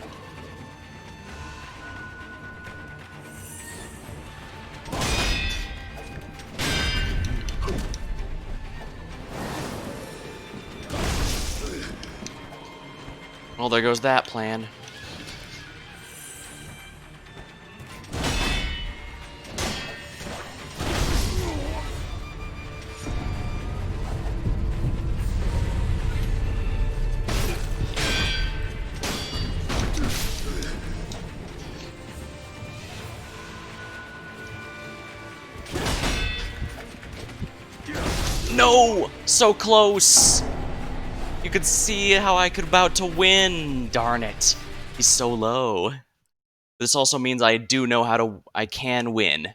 Well, there goes that plan. No! So close! You could see how I could about to win. Darn it. He's so low. This also means I do know I can win.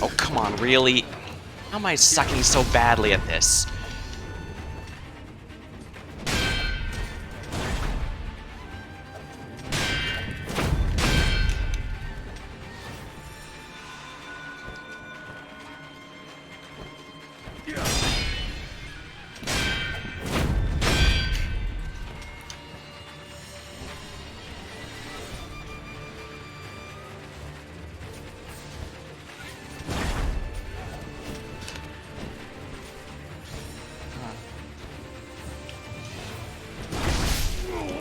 Oh, come on, really? How am I sucking so badly at this?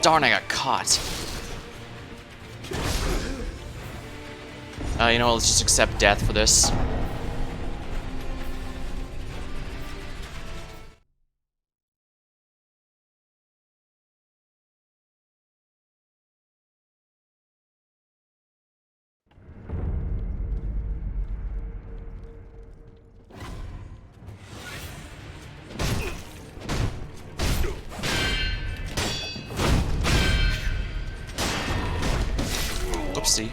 Darn, I got caught. You know what, let's just accept death for this. Oopsie.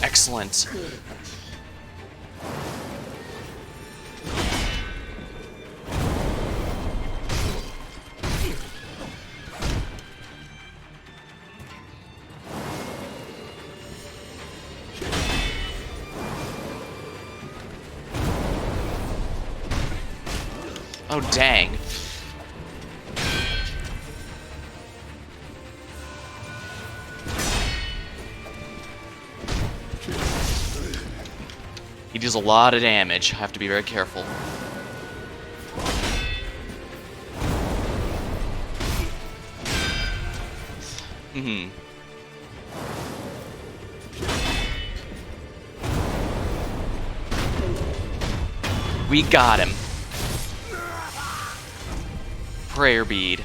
Excellent. Oh, dang. He deals a lot of damage. I have to be very careful. We got him. Prayer bead.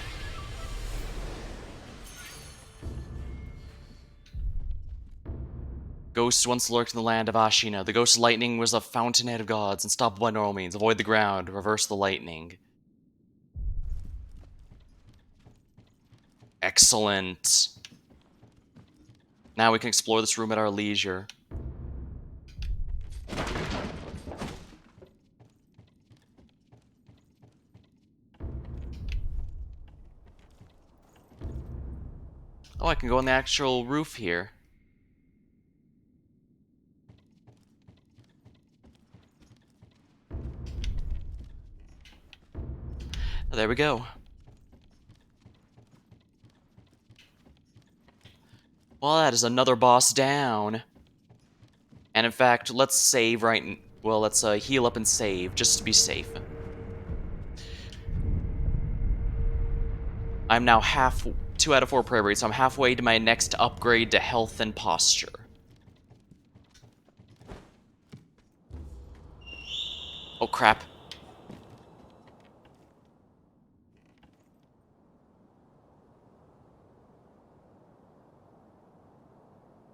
Ghosts once lurked in the land of Ashina. The ghost lightning was a fountainhead of gods, unstoppable by normal means. Avoid the ground, reverse the lightning. Excellent. Now we can explore this room at our leisure. Oh, I can go on the actual roof here. Oh, there we go. Well, that is another boss down. And in fact, let's save well, let's heal up and save, just to be safe. I'm now 2 out of 4 prayer beads, so I'm halfway to my next upgrade to health and posture. Oh crap.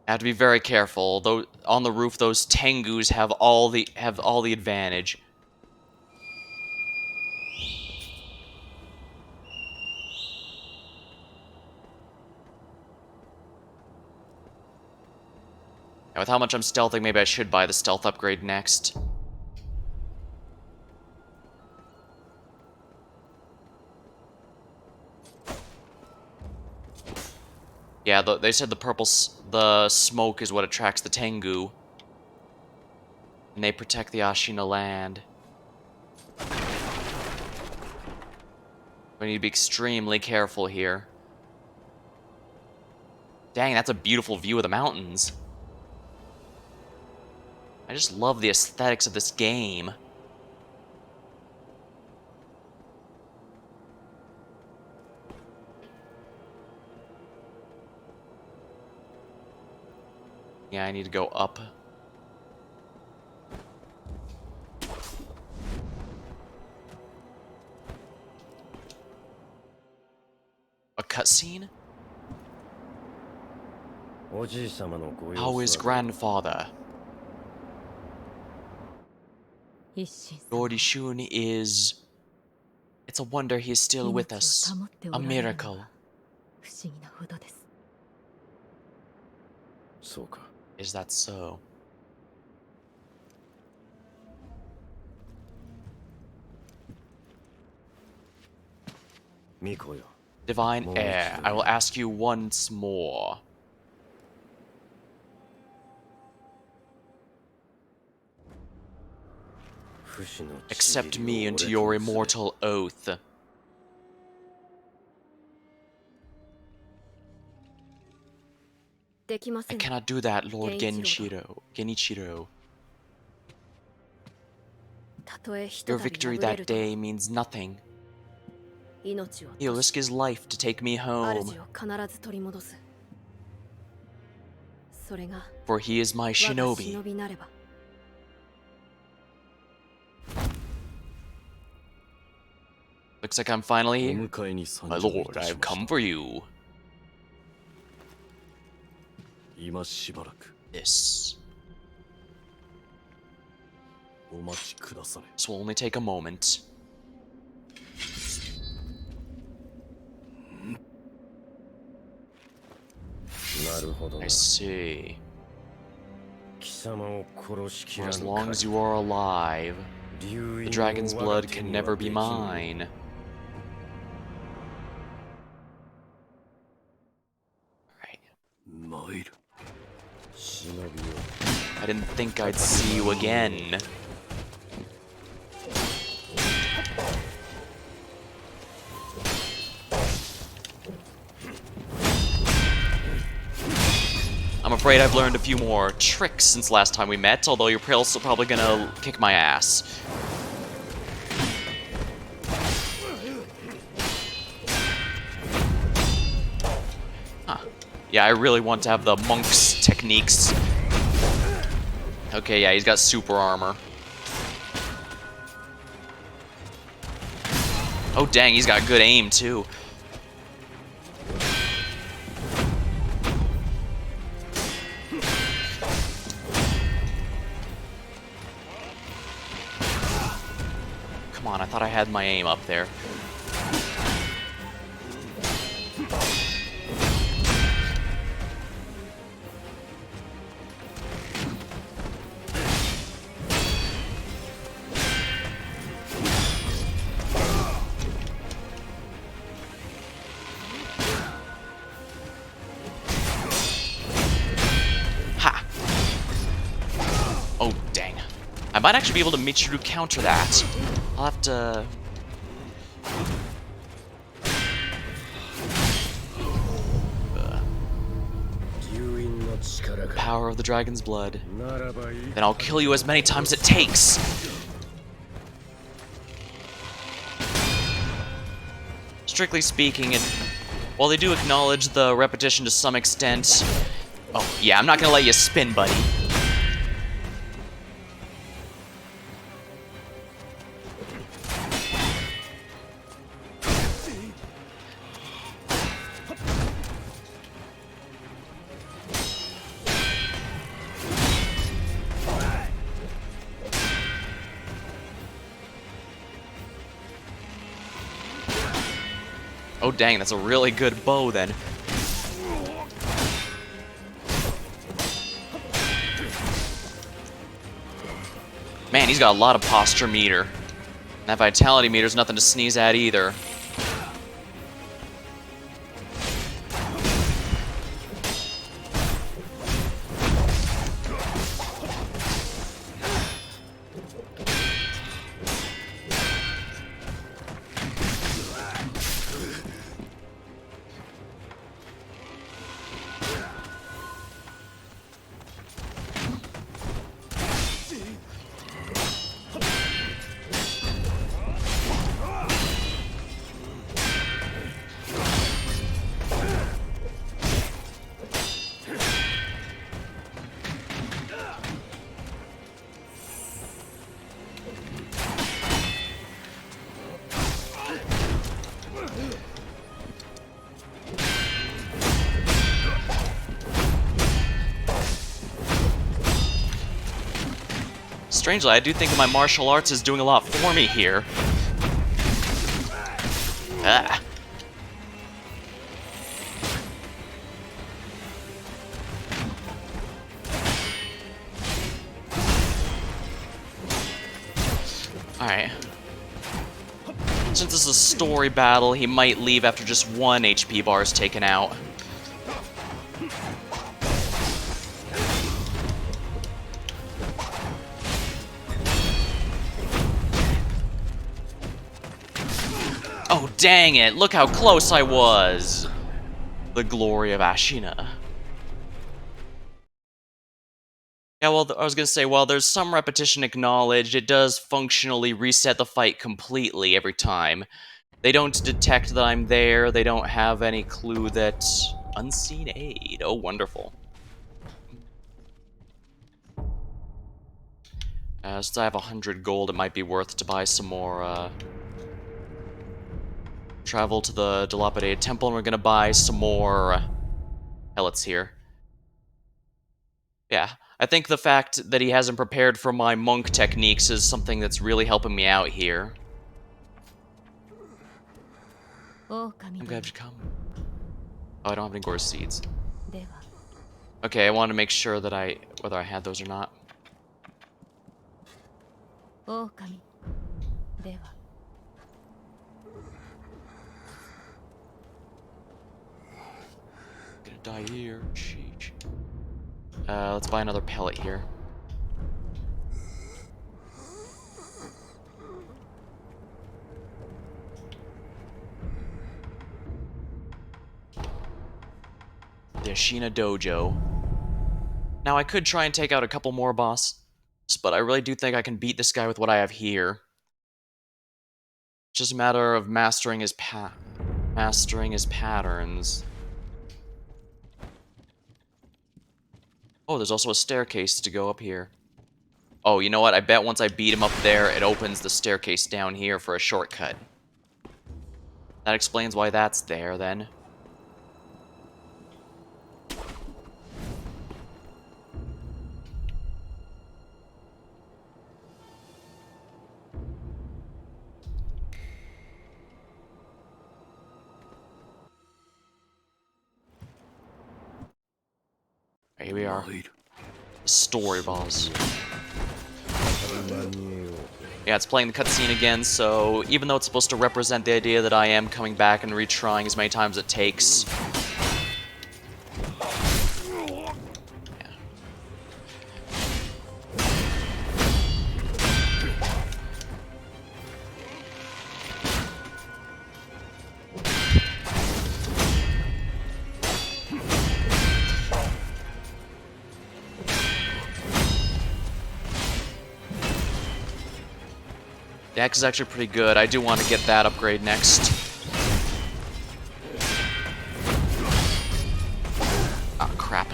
I have to be very careful. Though on the roof, those Tengus have all the advantage. And with how much I'm stealthing, maybe I should buy the stealth upgrade next. Yeah, they said the smoke is what attracts the Tengu. And they protect the Ashina land. We need to be extremely careful here. Dang, that's a beautiful view of the mountains. I just love the aesthetics of this game. Yeah, I need to go up. A cutscene? How is grandfather? Lord Ishun is... It's a wonder he is still with us. A miracle. Is that so? Divine heir, I will ask you once more. Accept me into your immortal oath. I cannot do that, Lord Genichiro. Your victory that day means nothing. He'll risk his life to take me home. For he is my Shinobi. Looks like I'm finally here. My lord, I have come for you. This. This will only take a moment. I see. For as long as you are alive, the dragon's blood can never be mine. Alright. I didn't think I'd see you again. I'm afraid I've learned a few more tricks since last time we met, although you're also probably gonna kick my ass. Huh. Yeah, I really want to have the monk's techniques. Okay, yeah, he's got super armor. Oh dang, he's got good aim too. Come on, I thought I had my aim up there. I might actually be able to Michiru counter that. I'll have to... Power of the dragon's blood. Then I'll kill you as many times as it takes. Strictly speaking, while they do acknowledge the repetition to some extent... Oh, yeah, I'm not gonna let you spin, buddy. Oh dang, that's a really good bow then. Man, he's got a lot of posture meter. That vitality meter's nothing to sneeze at either. Strangely, I do think my martial arts is doing a lot for me here. Ah. Alright. Since this is a story battle, he might leave after just 1 HP bar is taken out. Oh, dang it! Look how close I was! The glory of Ashina. Yeah, well, I was gonna say, while there's some repetition acknowledged, it does functionally reset the fight completely every time. They don't detect that I'm there, they don't have any clue that... Unseen aid. Oh, wonderful. Since I have 100 gold, it might be worth to buy some more, travel to the Dilapidated Temple, and we're gonna buy some more pellets here. Yeah, I think the fact that he hasn't prepared for my monk techniques is something that's really helping me out here. I'm glad you come. Oh, I don't have any Gore seeds. Okay, I wanted to make sure that whether I had those or not. Gonna die here. Sheesh. Let's buy another pellet here. The Ashina Dojo. Now, I could try and take out a couple more bosses, but I really do think I can beat this guy with what I have here. It's just a matter of mastering his patterns. Oh, there's also a staircase to go up here. Oh, you know what? I bet once I beat him up there, it opens the staircase down here for a shortcut. That explains why that's there, then. Here we are. Story boss. Yeah, it's playing the cutscene again, so even though it's supposed to represent the idea that I am coming back and retrying as many times as it takes... Yeah. The axe is actually pretty good. I do want to get that upgrade next. Ah, crap.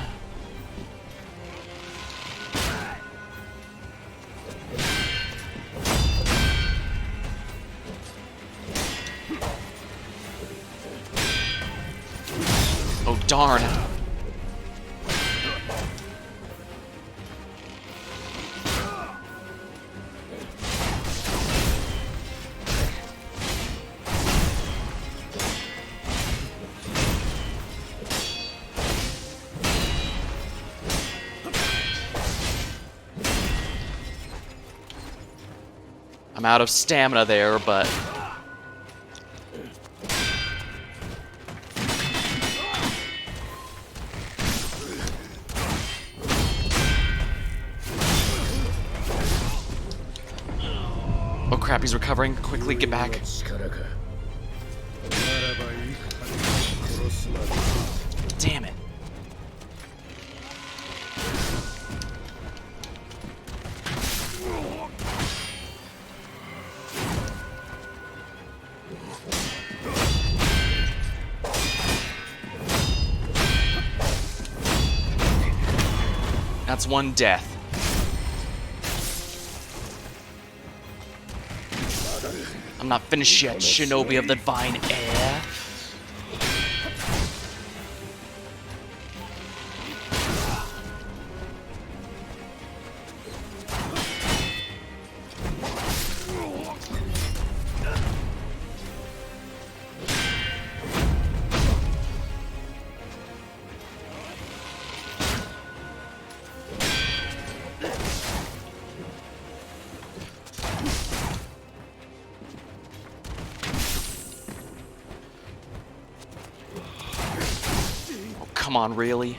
Oh, darn. I'm out of stamina there, but... Oh crap, he's recovering. Quickly, get back. Damn it. That's one death. I'm not finished yet, Shinobi of the Divine Air. Come on, really?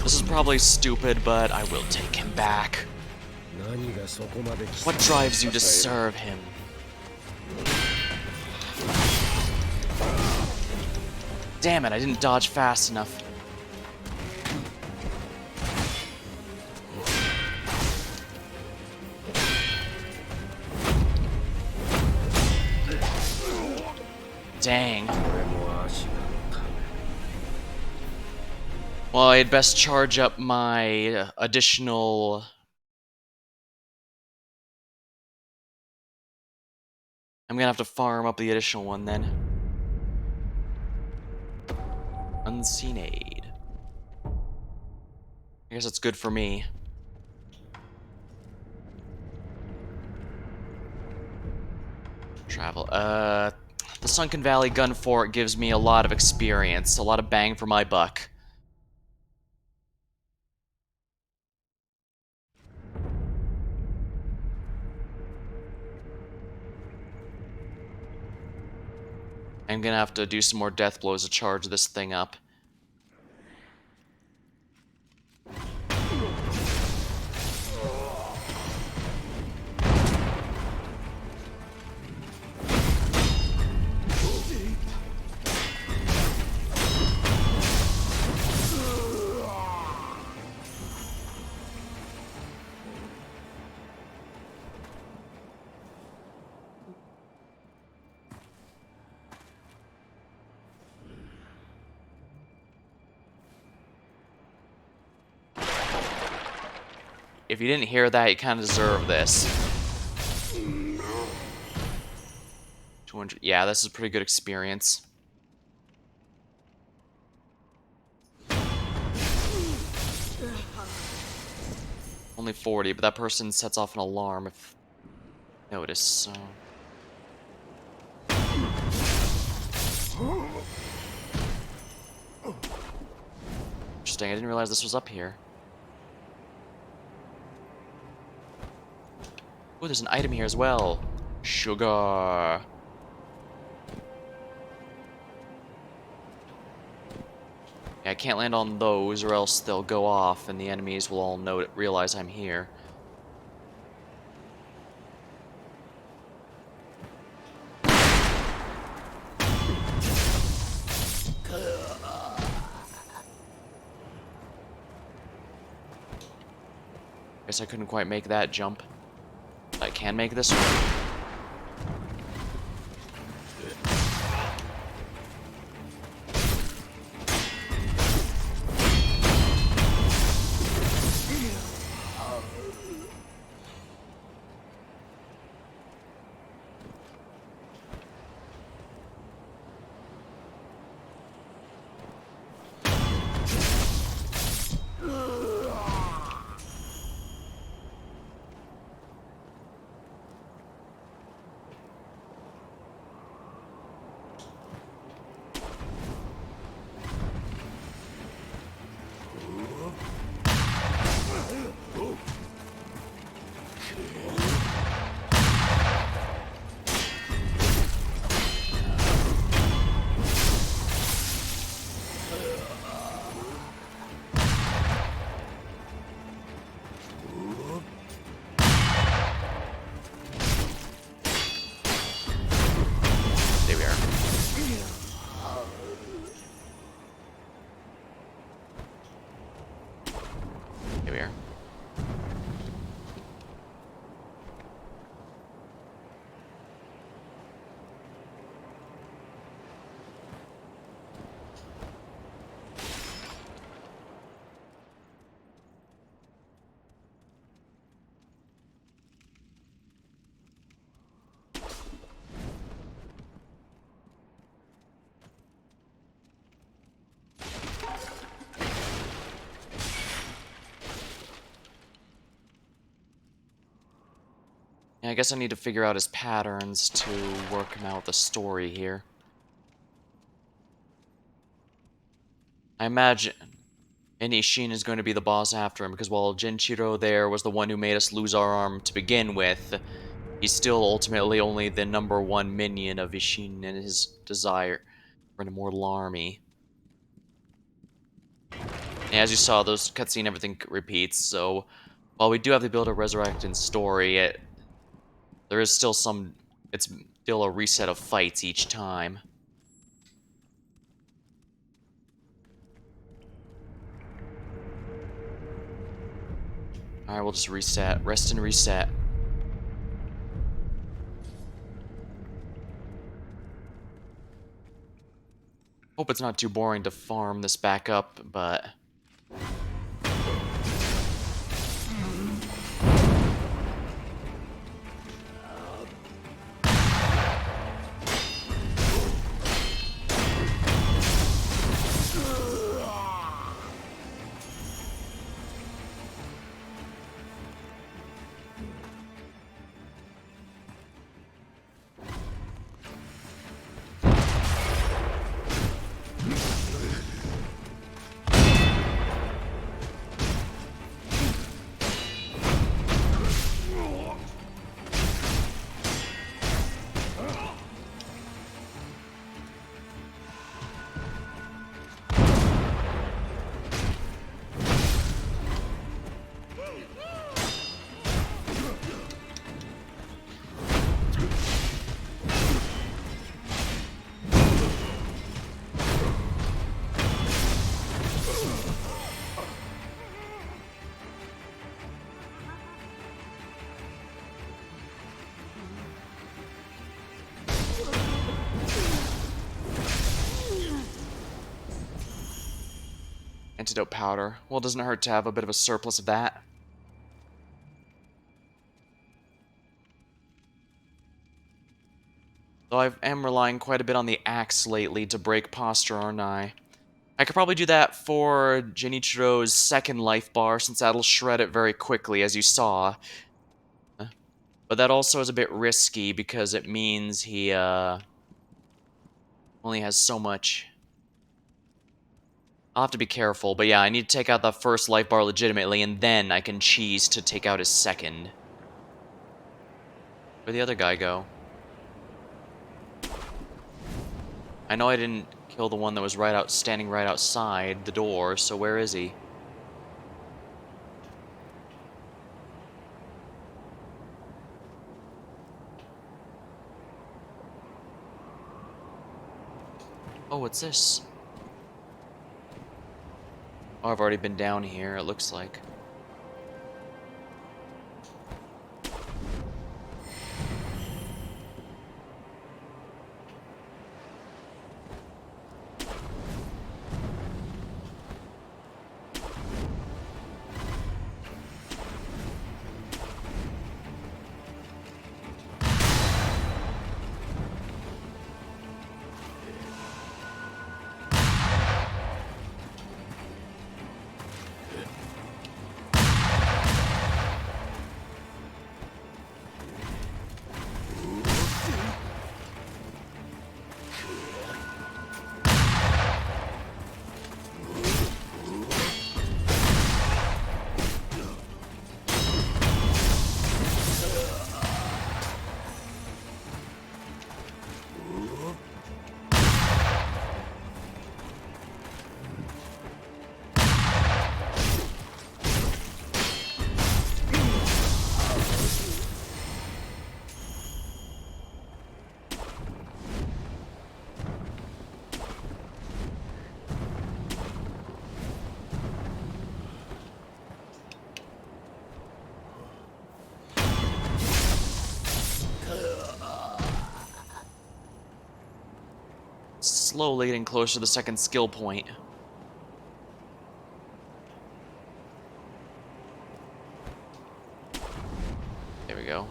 This is probably stupid, but I will take him back. What drives you to serve him? Damn it, I didn't dodge fast enough. Dang. Well, I'd best charge up my additional... I'm gonna have to farm up the additional one then. Unseen aid. I guess it's good for me. Travel. The Sunken Valley Gun Fort gives me a lot of experience, a lot of bang for my buck. I'm gonna have to do some more death blows to charge this thing up. If you didn't hear that, you kind of deserve this. 200. Yeah, this is a pretty good experience. Only 40, but that person sets off an alarm if notice, so... Interesting, I didn't realize this was up here. there's an item here as well. Sugar. Yeah, I can't land on those or else they'll go off and the enemies will all realize I'm here. Guess I couldn't quite make that jump. I can make this one. There we are. Here we are. Yeah, I guess I need to figure out his patterns to work him out the story here. I imagine Ishina is going to be the boss after him, because while Genshiro there was the one who made us lose our arm to begin with, he's still ultimately only the #1 minion of Ishin and his desire for an immortal army. And as you saw, those cutscene everything repeats, so while we do have the ability to resurrect in story, there is still it's still a reset of fights each time. Alright, we'll just reset. Rest and reset. Hope it's not too boring to farm this back up, but... Antidote Powder. Well, it doesn't hurt to have a bit of a surplus of that. Though I am relying quite a bit on the axe lately to break posture, aren't I? I could probably do that for Genichiro's second life bar, since that'll shred it very quickly, as you saw. But that also is a bit risky, because it means he, only has so much. I'll have to be careful, but yeah, I need to take out the first life bar legitimately, and then I can cheese to take out his second. Where'd the other guy go? I know I didn't kill the one that was standing right outside the door, so where is he? Oh, what's this? Oh, I've already been down here, it looks like. Slowly getting closer to the second skill point. There we go.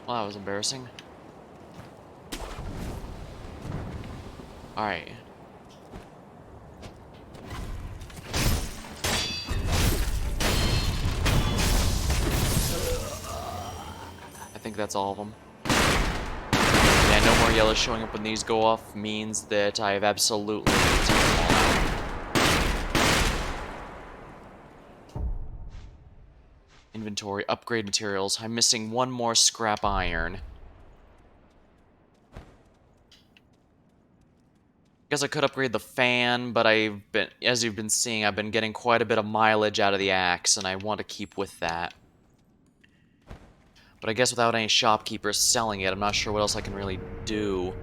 Well, that was embarrassing. Alright. I think that's all of them. Yeah, no more yellow showing up when these go off means that I have absolutely taken them all out. Inventory, upgrade materials. I'm missing one more scrap iron. Guess I could upgrade the fan, but as you've been seeing, I've been getting quite a bit of mileage out of the axe, and I want to keep with that. But I guess without any shopkeepers selling it, I'm not sure what else I can really do.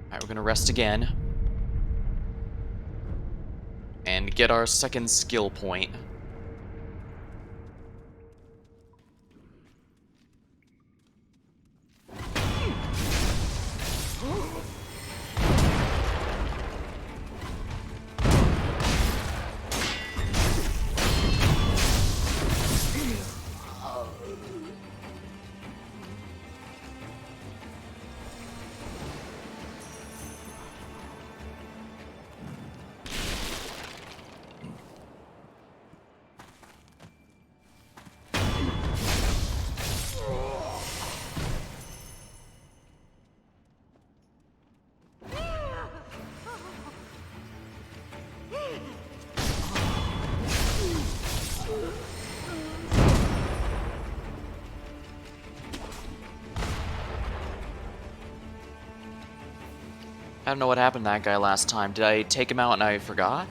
Alright, we're gonna rest again. And get our second skill point. I don't know what happened to that guy last time. Did I take him out and I forgot?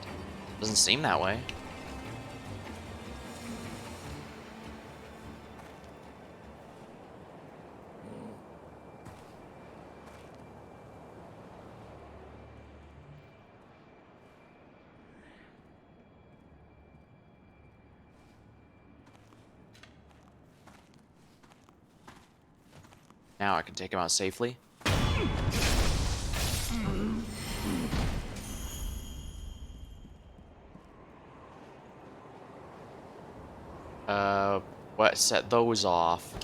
Doesn't seem that way. Now I can take him out safely. What? Set those off.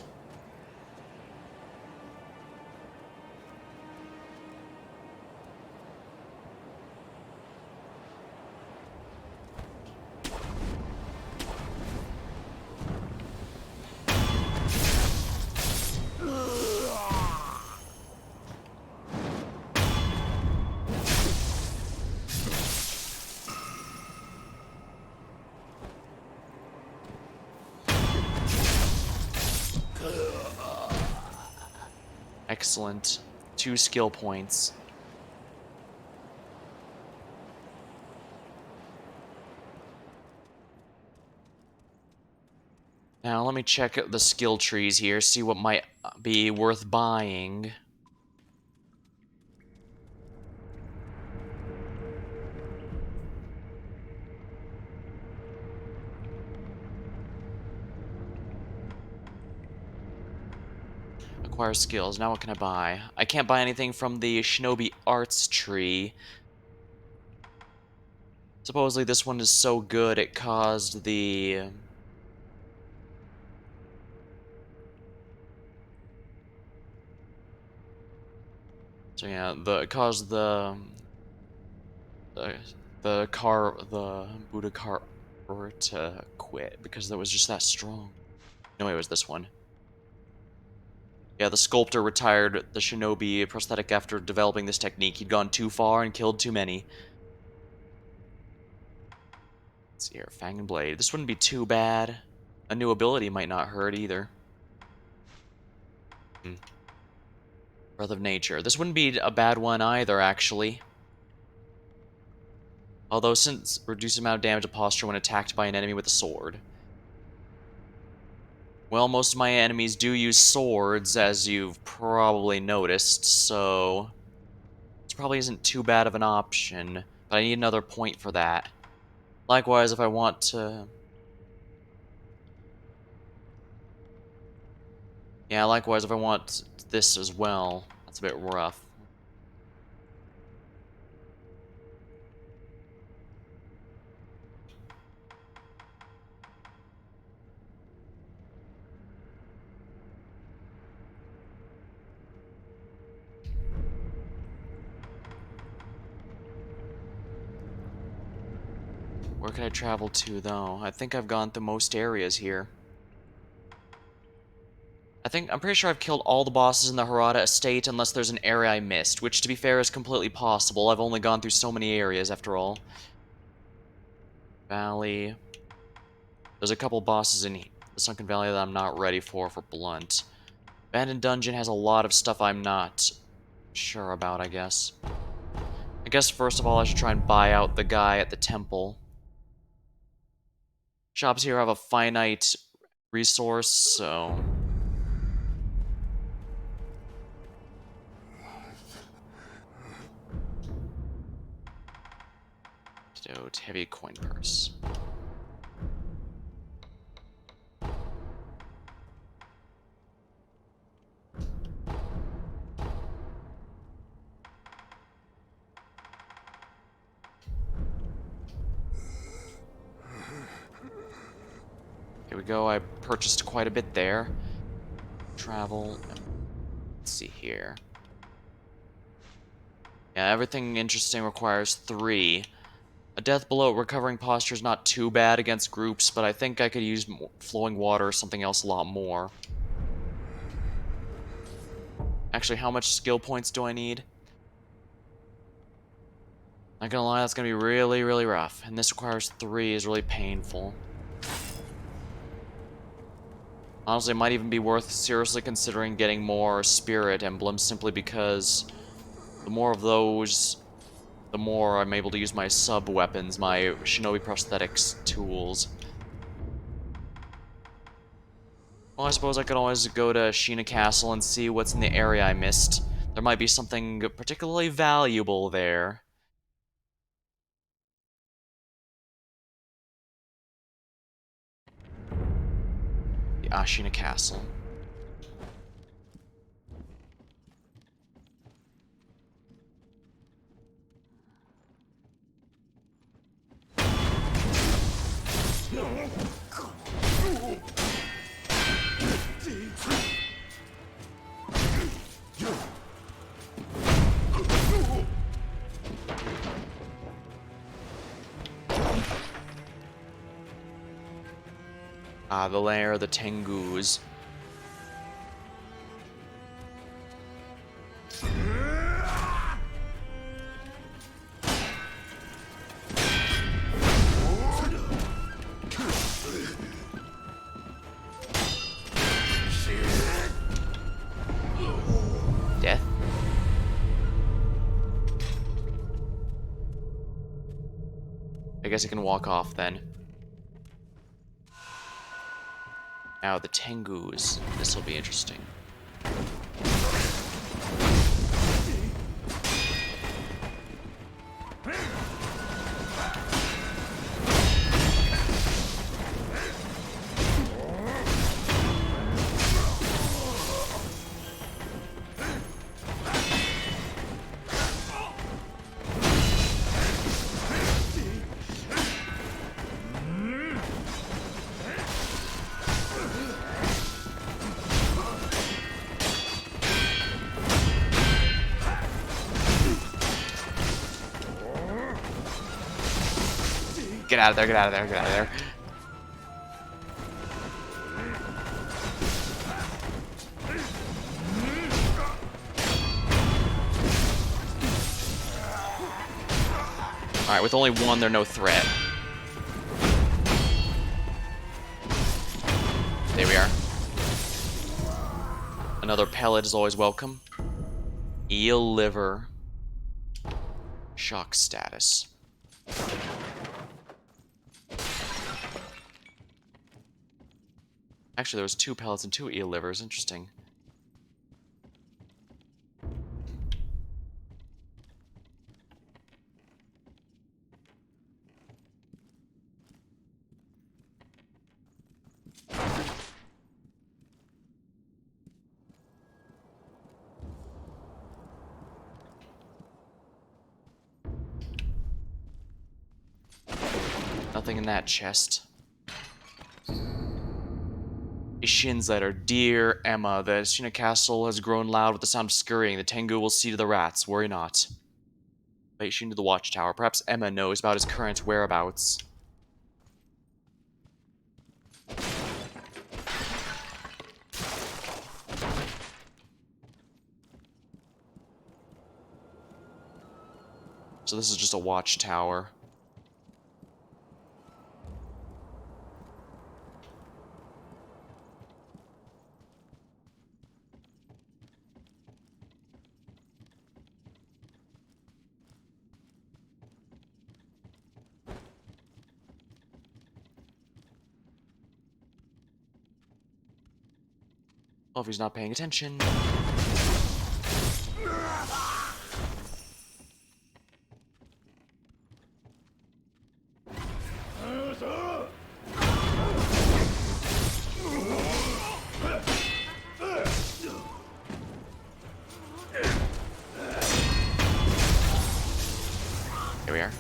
Excellent. 2 skill points. Now let me check out the skill trees here, see what might be worth buying. Acquire skills. Now what can I buy? I can't buy anything from the Shinobi Arts tree. Supposedly this one is so good it caused the... So yeah, it caused the Buddha car to quit because that was just that strong. No, it was this one. Yeah, the sculptor retired the Shinobi prosthetic after developing this technique. He'd gone too far and killed too many. Let's see here, Fang and Blade. This wouldn't be too bad. A new ability might not hurt either. Breath of Nature. This wouldn't be a bad one either, actually. Although, since reduces amount of damage to posture when attacked by an enemy with a sword. Well, most of my enemies do use swords, as you've probably noticed, so... This probably isn't too bad of an option, but I need another point for that. Likewise, if I want to... Yeah, likewise, if I want this as well. That's a bit rough. Where can I travel to, though? I think I've gone through most areas here. I'm pretty sure I've killed all the bosses in the Harada estate unless there's an area I missed, which to be fair is completely possible. I've only gone through so many areas after all. Valley. There's a couple bosses in the Sunken Valley that I'm not ready for Blunt. Abandoned Dungeon has a lot of stuff I'm not sure about, I guess. I guess first of all I should try and buy out the guy at the temple. Shops here have a finite resource, so... Antidote, heavy coin purse. Here we go, I purchased quite a bit there. Travel. Let's see here. Yeah, everything interesting requires 3. A death below recovering posture is not too bad against groups, but I think I could use flowing water or something else a lot more. Actually, how much skill points do I need? Not gonna lie, that's gonna be really, really rough. And this requires 3, is really painful. Honestly, it might even be worth seriously considering getting more spirit emblems, simply because the more of those, the more I'm able to use my sub-weapons, my Shinobi prosthetics tools. Well, I suppose I could always go to Ashina Castle and see what's in the area I missed. There might be something particularly valuable there. The Ashina Castle. Ah, the lair of the Tengus. I guess I can walk off then. Now the Tengus. This will be interesting. Get out of there, get out of there, get out of there. Alright, with only one, they're no threat. There we are. Another pellet is always welcome. Eel liver. Shock status. Actually, there was 2 pellets and 2 eel livers. Interesting. Nothing in that chest. Ishin's letter. Dear Emma, the Ashina castle has grown loud with the sound of scurrying. The Tengu will see to the rats. Worry not. Invite Ishin to the watchtower. Perhaps Emma knows about his current whereabouts. So this is just a watchtower. Oh, if he's not paying attention. Here we are.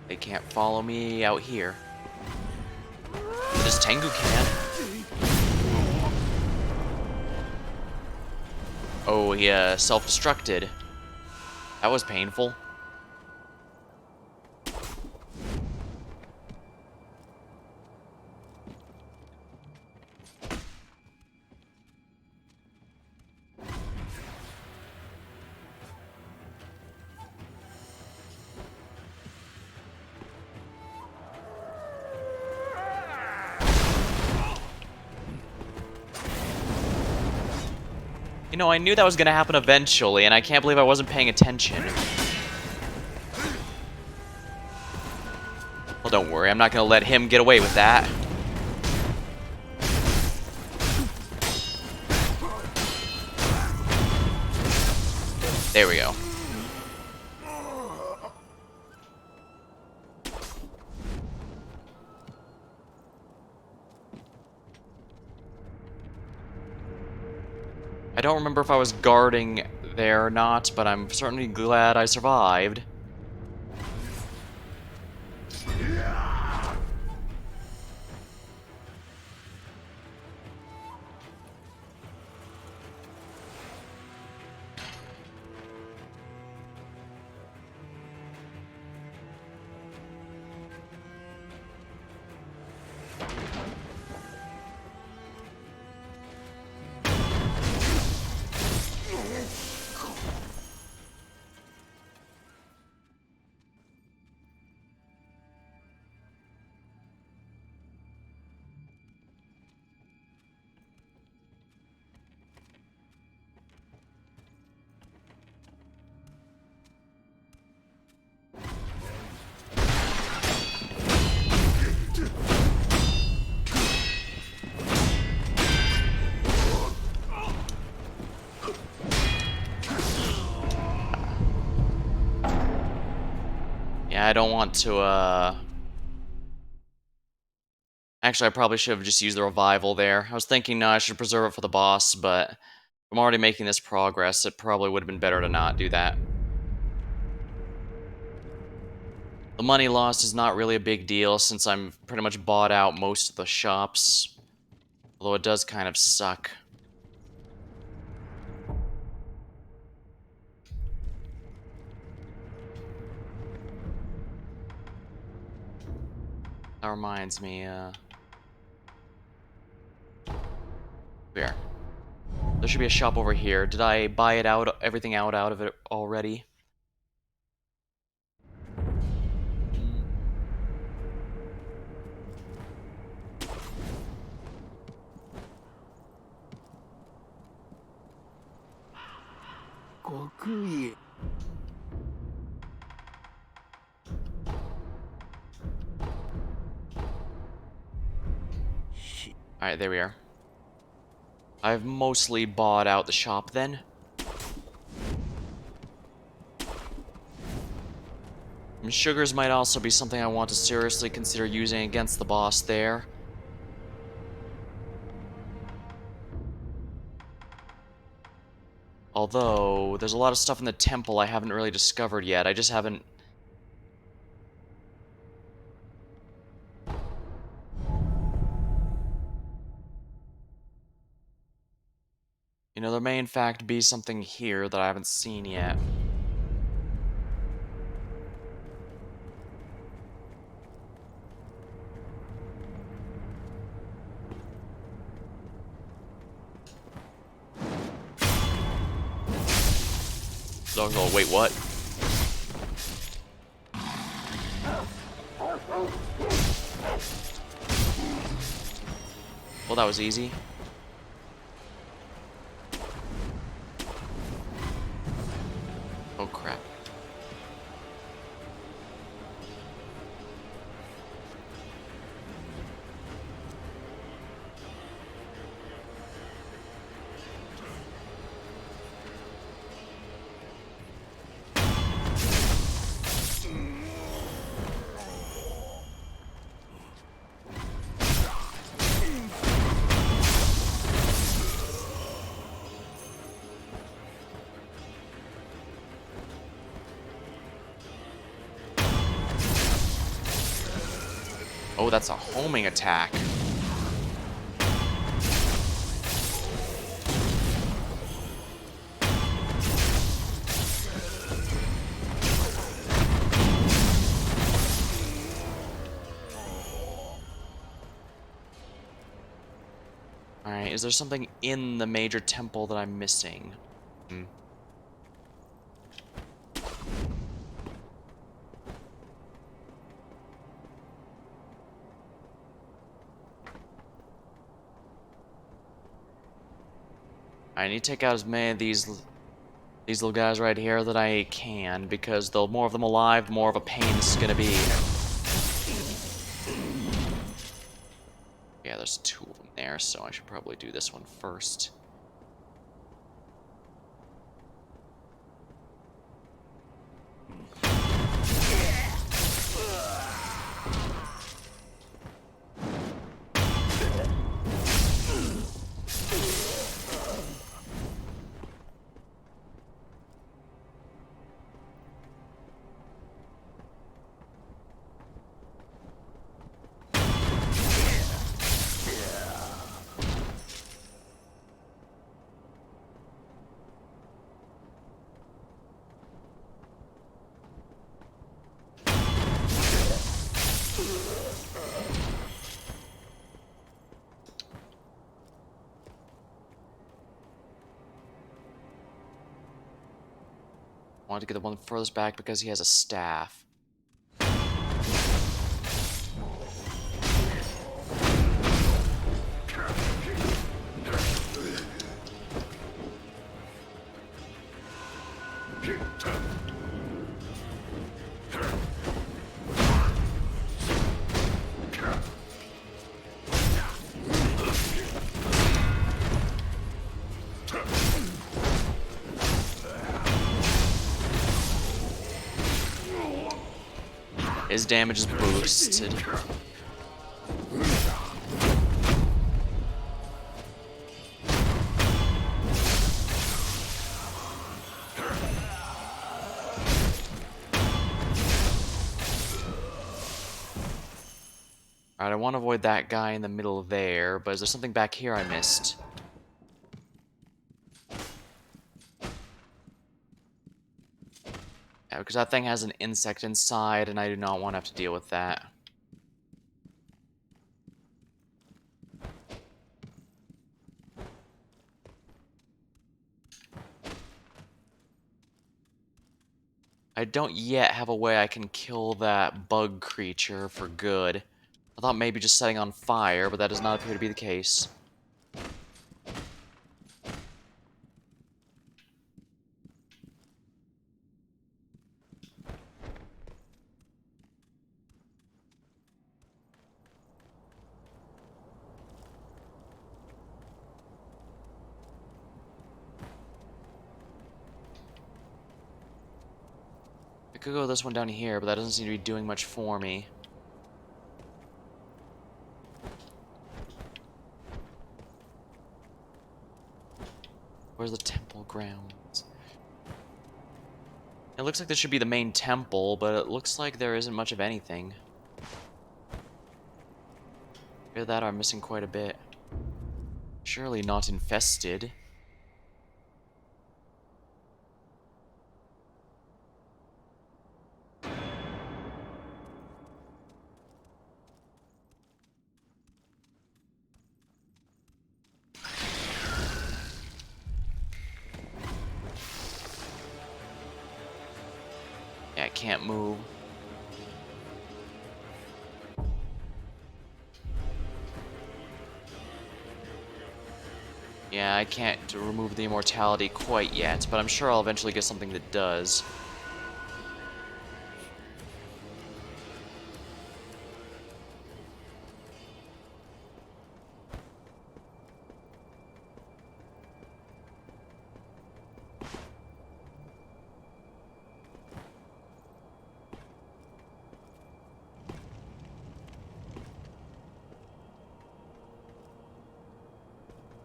They can't follow me out here. This Tengu can. Oh, he self-destructed. That was painful. You know, I knew that was gonna happen eventually, and I can't believe I wasn't paying attention. Well, don't worry, I'm not gonna let him get away with that. There we go. I don't remember if I was guarding there or not, but I'm certainly glad I survived. Yeah, I don't want to, Actually, I probably should have just used the revival there. I was thinking, no, I should preserve it for the boss, but if I'm already making this progress, it probably would have been better to not do that. The money lost is not really a big deal, since I'm pretty much bought out most of the shops. Although it does kind of suck. That reminds me, There should be a shop over here. Did I buy it out, everything out of it already? Alright, there we are. I've mostly bought out the shop then. And sugars might also be something I want to seriously consider using against the boss there. Although, there's a lot of stuff in the temple I haven't really discovered yet. I just haven't... You know, there may in fact be something here that I haven't seen yet. Oh, wait, what? Well, that was easy. Oh, crap. Oh, that's a homing attack. Alright, is there something in the major temple that I'm missing? I need to take out as many of these little guys right here that I can, because the more of them alive, the more of a pain this is gonna be. Yeah, there's 2 of them there, so I should probably do this one first. I wanted to get the one furthest back because he has a staff. His damage is boosted. Alright, I want to avoid that guy in the middle there, but is there something back here I missed? Yeah, because that thing has an insect inside, and I do not want to have to deal with that. I don't yet have a way I can kill that bug creature for good. I thought maybe just setting on fire, but that does not appear to be the case. I could go this one down here, but that doesn't seem to be doing much for me. Where's the temple grounds? It looks like this should be the main temple, but it looks like there isn't much of anything. Either that or I'm missing quite a bit. Surely not infested. Yeah, I can't move. Yeah, I can't remove the immortality quite yet, but I'm sure I'll eventually get something that does.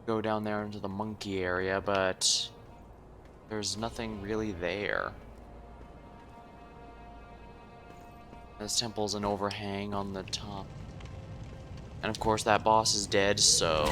Go down there into the monkey area, but there's nothing really there. This temple's an overhang on the top. And of course that boss is dead, so...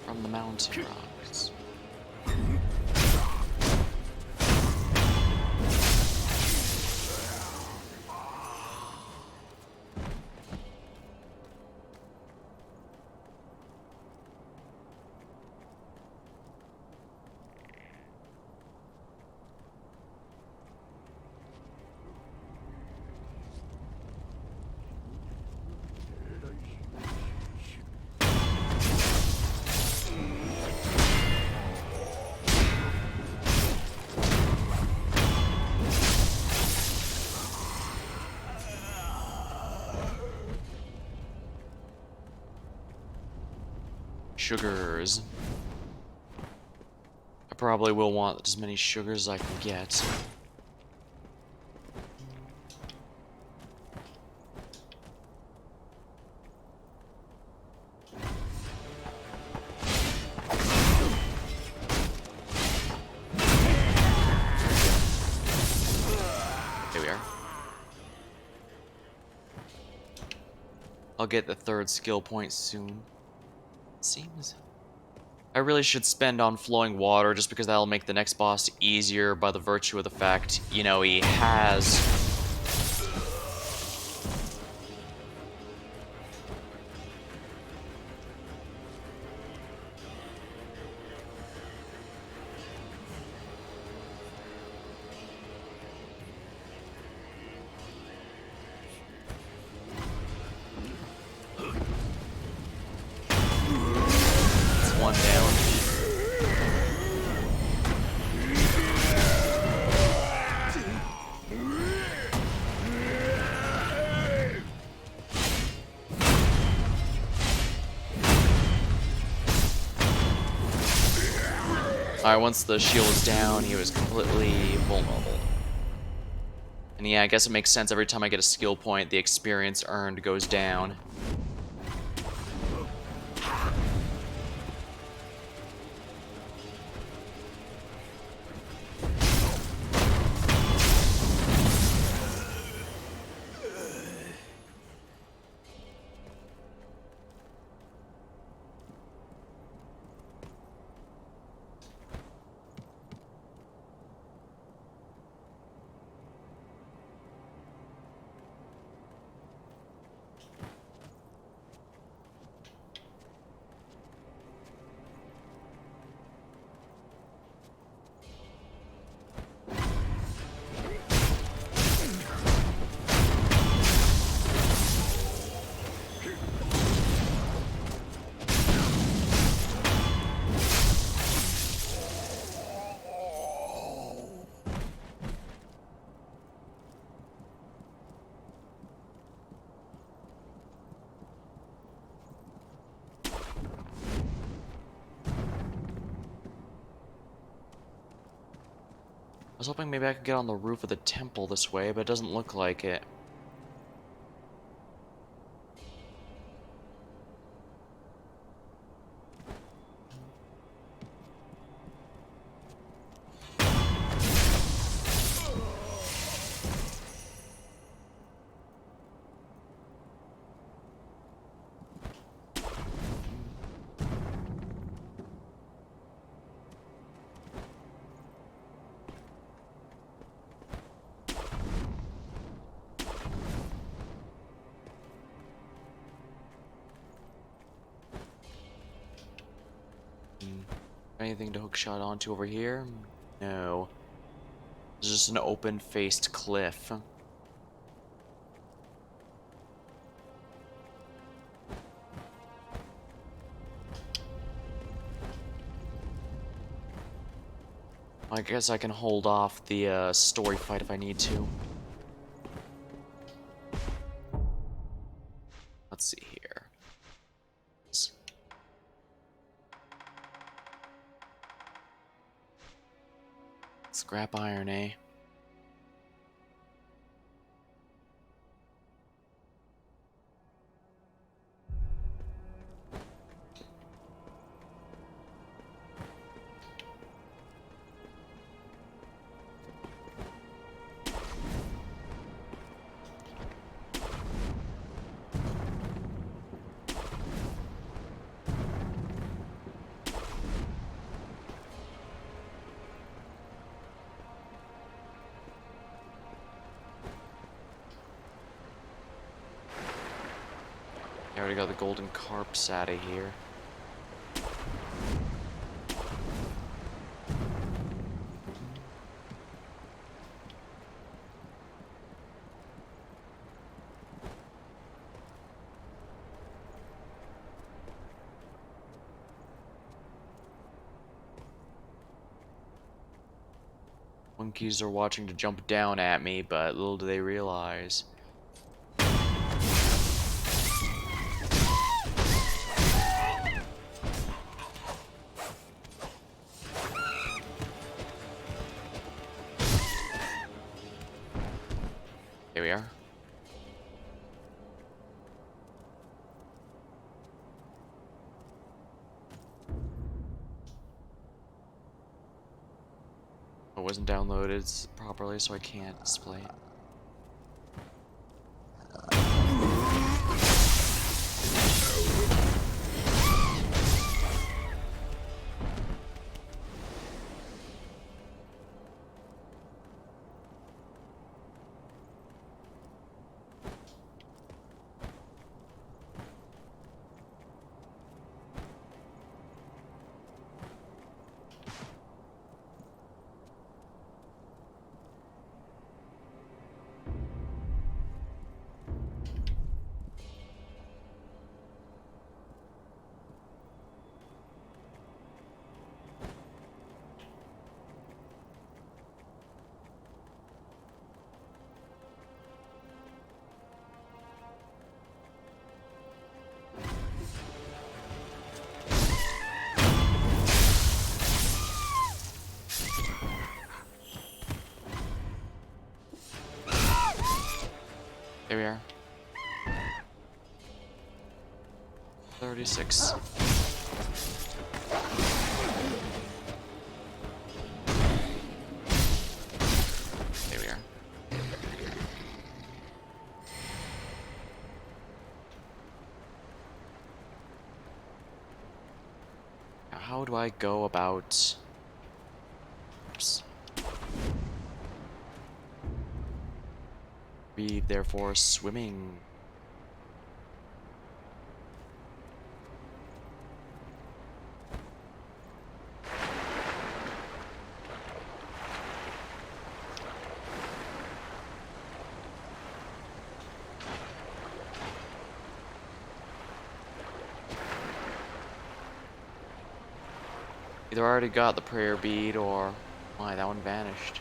From the mountain rocks. Sugars. I probably will want as many sugars as I can get. Here we are. I'll get the third skill point soon. It seems... I really should spend on flowing water just because that'll make the next boss easier by the virtue of the fact, you know, he has... one down. Alright, once the shield was down, he was completely vulnerable. And yeah, I guess it makes sense every time I get a skill point, the experience earned goes down. I was hoping maybe I could get on the roof of the temple this way, but it doesn't look like it. Anything to hookshot onto over here? No. It's just an open-faced cliff. I guess I can hold off the story fight if I need to. Let's see here. Scrap iron, eh? I already got the golden carps out of here. Monkeys are watching to jump down at me, but little do they realize. wasn't downloaded properly, so I can't display it. Here we are. 36. There we are. Now, how do I go about... Oops. Be therefore swimming. Either I already got the prayer bead or... Why, that one vanished.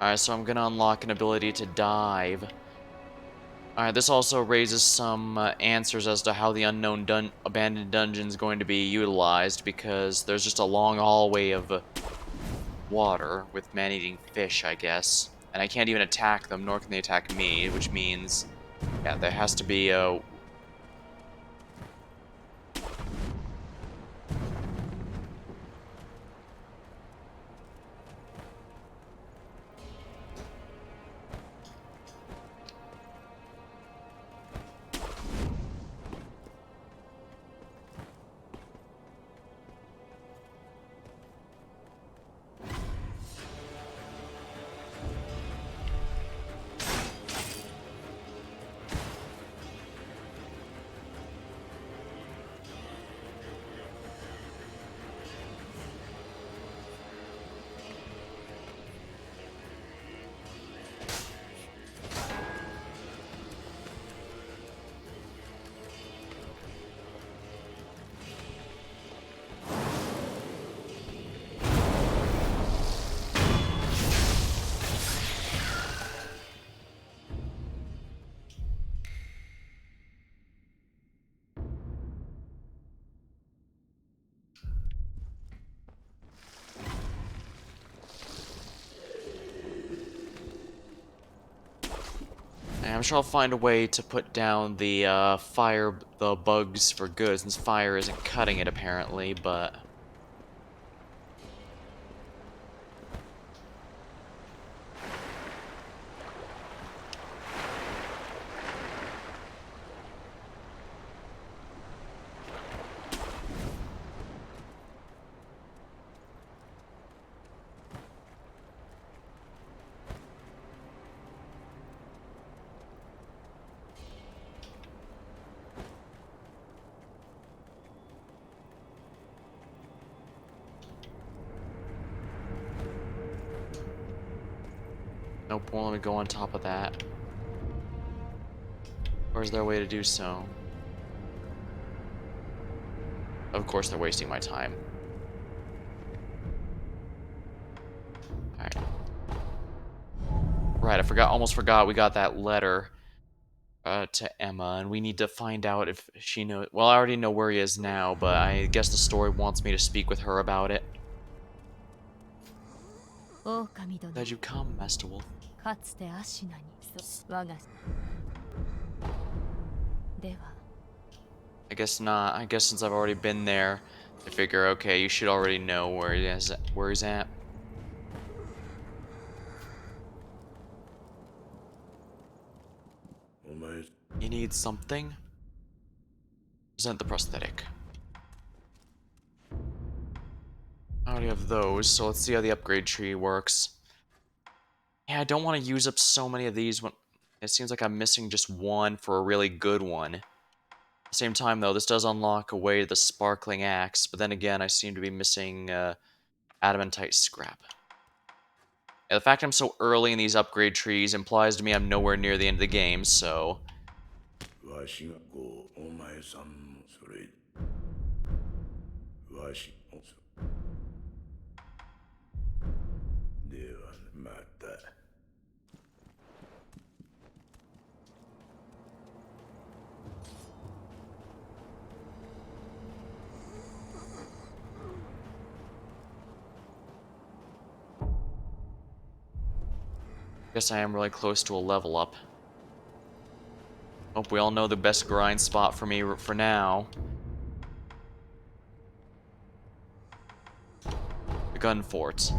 Alright, so I'm gonna unlock an ability to dive. Alright, this also raises some answers as to how the unknown abandoned dungeon is going to be utilized, because there's just a long hallway of water with man-eating fish, I guess. And I can't even attack them, nor can they attack me, which means, yeah, there has to be a... I'm sure I'll find a way to put down the the bugs for good, since fire isn't cutting it apparently, but... Nope, won't let me go on top of that. Or is there a way to do so? Of course they're wasting my time. Alright. Right, almost forgot we got that letter to Emma, and we need to find out if she knows... Well, I already know where he is now, but I guess the story wants me to speak with her about it. Glad you come, Master Wolf. かつてアシナに我がでは I guess not. I guess since I've already been there, I figure, okay, you should already know where he's at. You need something? Present the prosthetic. I already have those, so let's see how the upgrade tree works. Yeah, I don't want to use up so many of these when it seems like I'm missing just one for a really good one. At the same time, though, this does unlock away the sparkling axe, but then again, I seem to be missing adamantite scrap. Yeah, the fact I'm so early in these upgrade trees implies to me I'm nowhere near the end of the game, so... Guess I am really close to a level up. Hope we all know the best grind spot for me for now. The gun fort.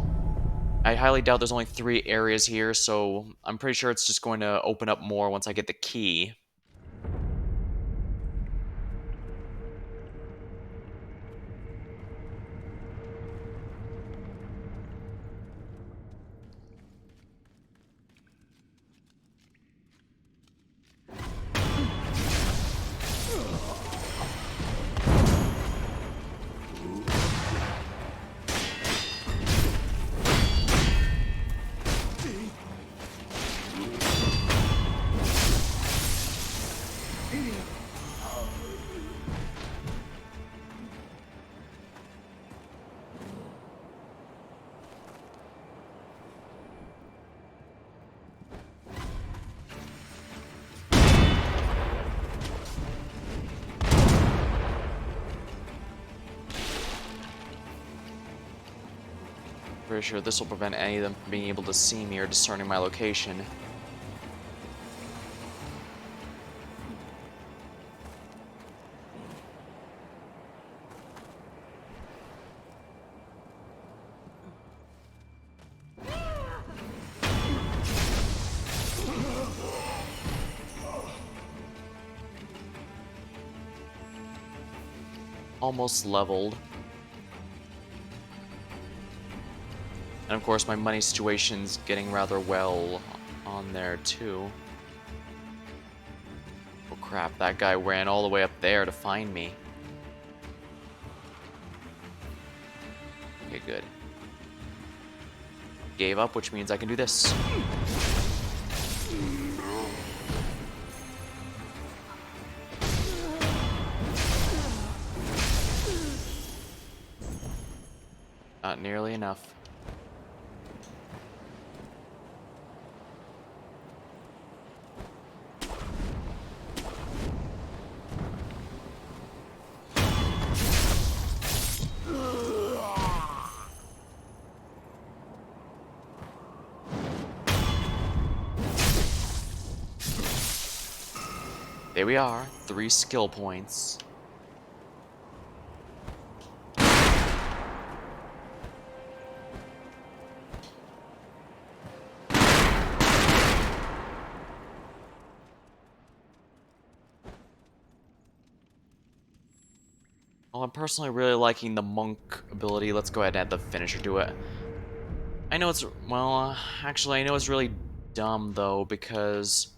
I highly doubt there's only 3 areas here, so I'm pretty sure it's just going to open up more once I get the key. Pretty sure this will prevent any of them from being able to see me or discerning my location. Almost leveled. And of course my money situation's getting rather well on there too. Oh crap, that guy ran all the way up there to find me. Okay, good. Gave up, which means I can do this. Not nearly enough. There we are, 3 skill points. Well, I'm personally really liking the monk ability. Let's go ahead and add the finisher to it. I know it's, well, actually I know it's really dumb though, because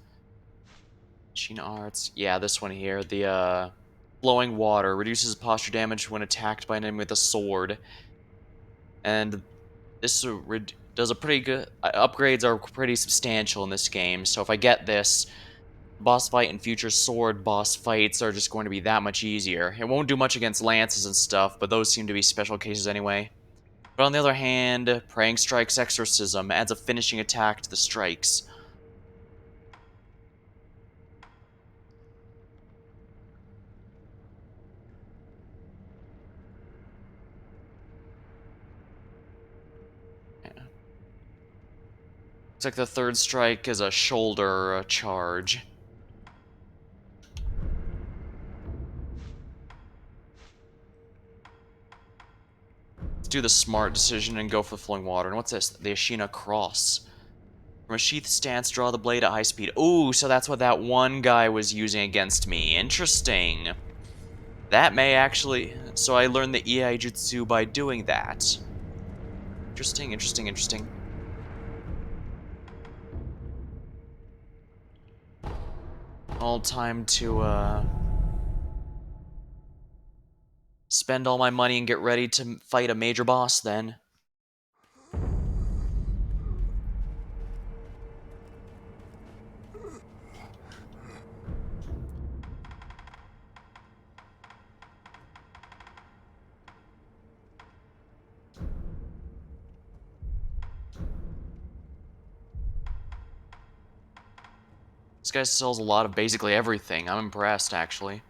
Ashina Arts, yeah, this one here, the flowing water reduces posture damage when attacked by an enemy with a sword, and this does a pretty good, upgrades are pretty substantial in this game, so if I get this, boss fight and future sword boss fights are just going to be that much easier. It won't do much against lances and stuff, but those seem to be special cases anyway. But on the other hand, Praying Strike's Exorcism adds a finishing attack to the strikes. Looks like the third strike is a shoulder charge. Let's do the smart decision and go for the flowing water. And what's this? The Ashina Cross. From a sheath stance, draw the blade at high speed. Ooh, so that's what that one guy was using against me. Interesting. That may actually... So I learned the Iai Jutsu by doing that. Interesting, interesting, interesting. All time to, spend all my money and get ready to fight a major boss then. This guy sells a lot of basically everything. I'm impressed, actually.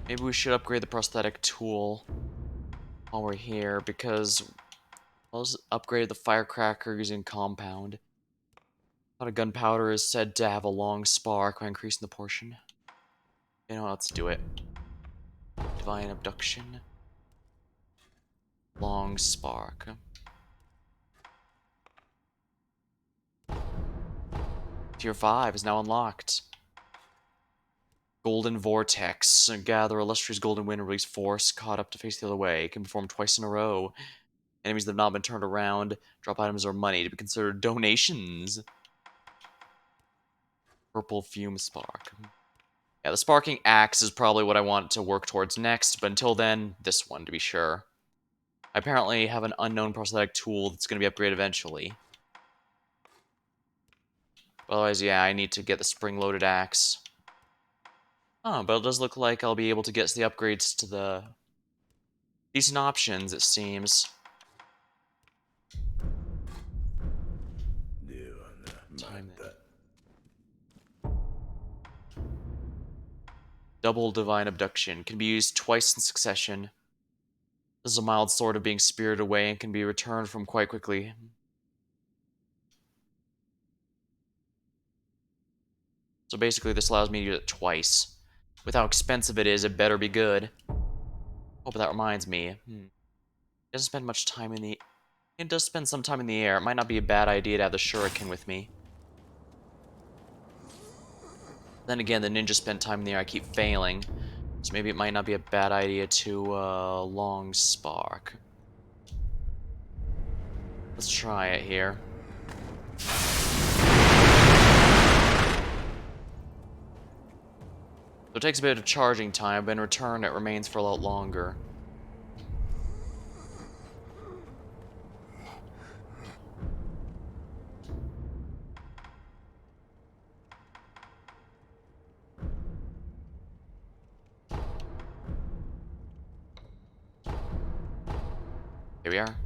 Maybe we should upgrade the prosthetic tool while we're here, because let's upgrade the firecracker using compound. Pot of gunpowder is said to have a long spark by increasing the portion. You know, let's do it. Divine abduction. Long spark. Tier 5 is now unlocked. Golden Vortex. Gather illustrious golden wind and release force caught up to face the other way. It can perform twice in a row. Enemies that have not been turned around drop items or money to be considered donations. Purple fume spark. Yeah, the sparking axe is probably what I want to work towards next, but until then, this one to be sure. I apparently have an unknown prosthetic tool that's going to be upgraded eventually. Otherwise, yeah, I need to get the spring-loaded axe. Oh, but it does look like I'll be able to get the upgrades to the decent options, it seems. Time it. Double Divine Abduction. Can be used twice in succession. This is a mild sort of being spirited away and can be returned from quite quickly. So basically this allows me to use it twice. With how expensive it is, it better be good. Oh, but that reminds me. It doesn't spend much time in the... It does spend some time in the air. It might not be a bad idea to have the shuriken with me. Then again, the ninja spent time in the air. I keep failing. So maybe it might not be a bad idea to, long spark. Let's try it here. So it takes a bit of charging time, but in return it remains for a lot longer. Here we are.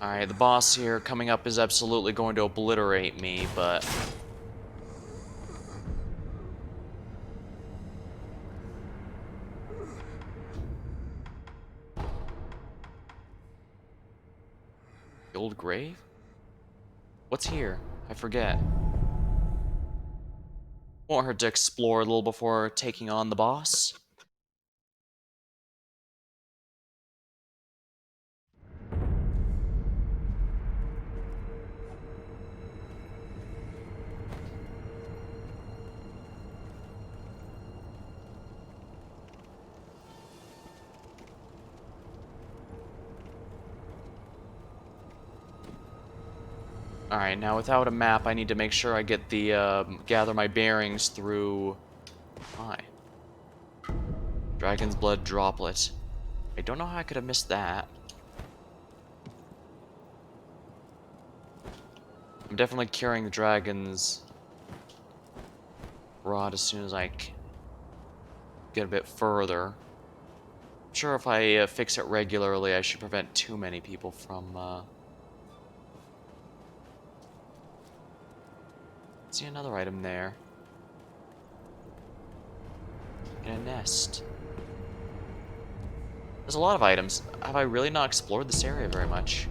Alright, the boss here coming up is absolutely going to obliterate me, but... The old grave? What's here? I forget. Won't hurt to explore a little before taking on the boss. Alright, now without a map, I need to make sure I get the, gather my bearings through... Hi. Dragon's Blood Droplet. I don't know how I could have missed that. I'm definitely curing the dragon's rod as soon as I get a bit further. I'm sure if I fix it regularly, I should prevent too many people from See another item there. In a nest. There's a lot of items. Have I really not explored this area very much?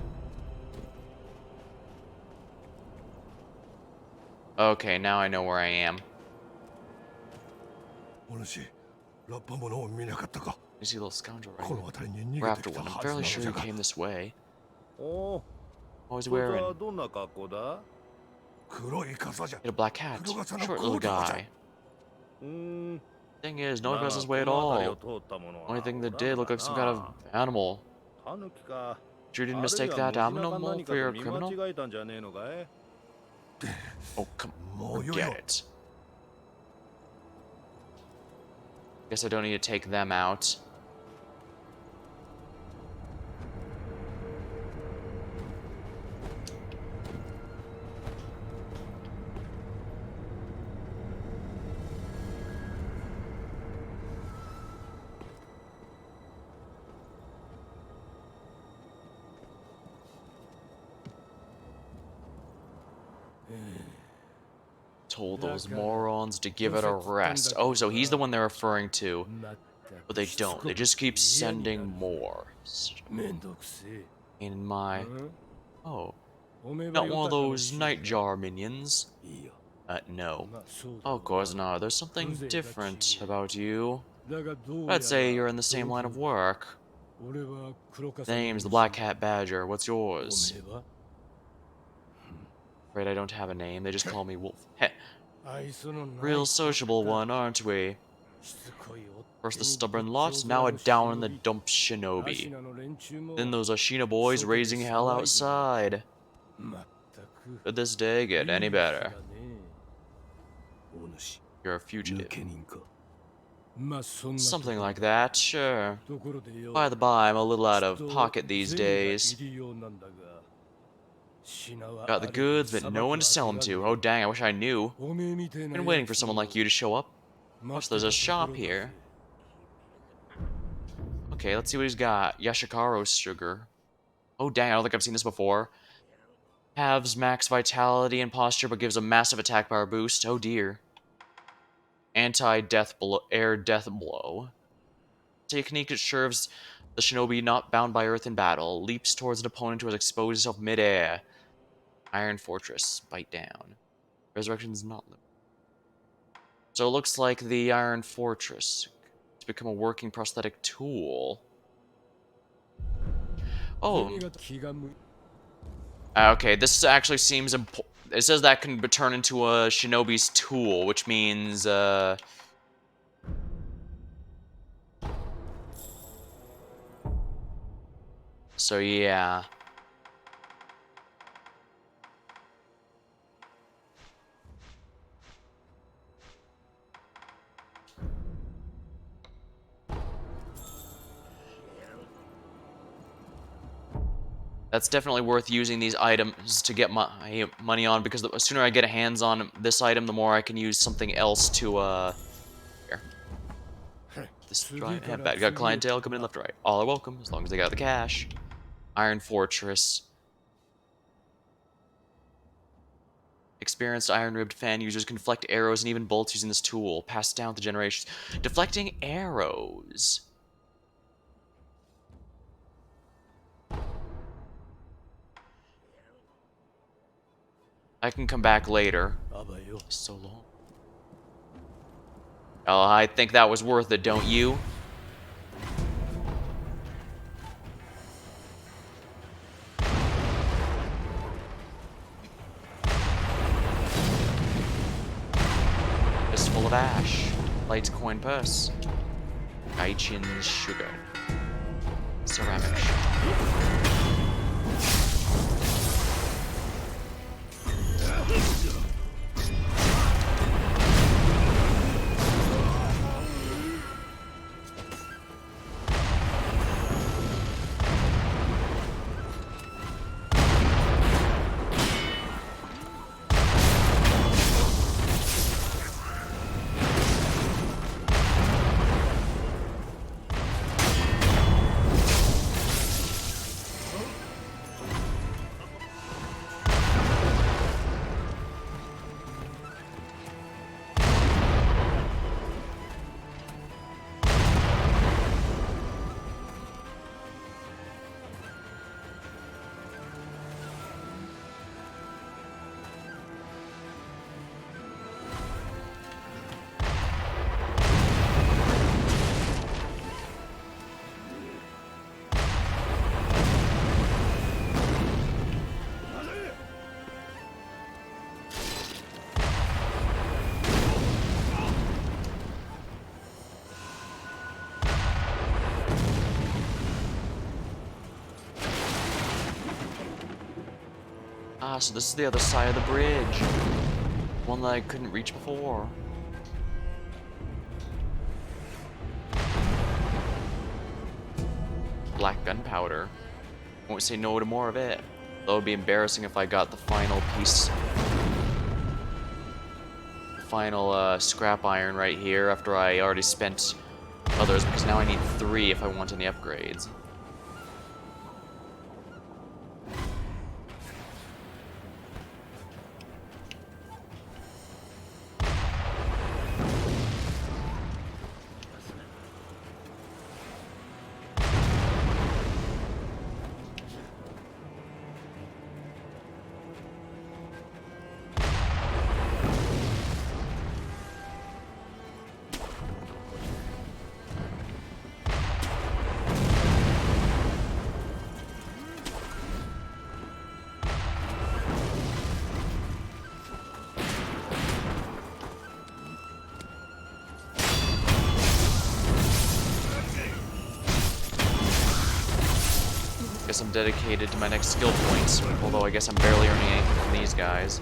Okay, now I know where I am. You see a little scoundrel right here. We're after one. I'm fairly sure you came this way. What was he wearing? He had a black hat. Short little guy. Thing is, no one passes this way at all. Only thing that did look like some kind of animal. Sure didn't mistake that animal for your criminal? Oh, come on, forget it. Guess I don't need to take them out. Told those morons to give it a rest. Oh, so he's the one they're referring to. But they don't. They just keep sending more. In my... Oh. Not one of those nightjar minions. No. Oh, of course not. There's something different about you. I'd say you're in the same line of work. The name's the Black Hat Badger. What's yours? Afraid I don't have a name. They just call me Wolf. Heh. Real sociable one, aren't we? First the stubborn lot, now a down in the dump shinobi. Then those Ashina boys raising hell outside. Could this day get any better? You're a fugitive. Something like that, sure. By the by, I'm a little out of pocket these days. Got the goods, but no one to sell them to. Oh dang, I wish I knew. Been waiting for someone like you to show up. Plus, there's a shop here. Okay, let's see what he's got. Yashikaro sugar. Oh dang, I don't think I've seen this before. Halves max vitality and posture, but gives a massive attack power boost. Oh dear. Anti-death blow, air death blow. Technique that serves the shinobi not bound by earth in battle. Leaps towards an opponent who has exposed himself mid-air. Iron Fortress. Bite down. Resurrection is not limited. So it looks like the Iron Fortress to become a working prosthetic tool. Oh. Okay, this actually seems important. It says that can turn into a shinobi's tool, which means, So yeah. That's definitely worth using these items to get my money on, because the sooner I get a hands on this item, the more I can use something else to, here. This bad got clientele coming in left or right. All are welcome, as long as they got the cash. Iron Fortress. Experienced iron-ribbed fan users can deflect arrows and even bolts using this tool. Passed down to generations. Deflecting arrows. I can come back later. So long. Oh, I think that was worth it, don't you? Fistful of ash. Light coin purse. Gaichin sugar. Ceramic. so this is the other side of the bridge. One that I couldn't reach before. Black gunpowder. Won't say no to more of it. Though it would be embarrassing if I got the final piece. The final scrap iron right here after I already spent others, because now I need 3 if I want any upgrades. Guess I'm dedicated to my next skill points, although I guess I'm barely earning anything from these guys.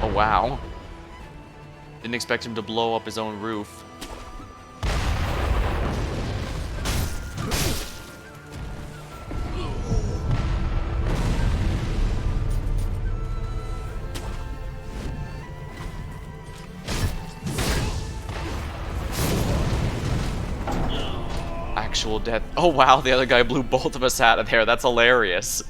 Oh wow. Didn't expect him to blow up his own roof. Actual death. Oh wow, the other guy blew both of us out of there. That's hilarious.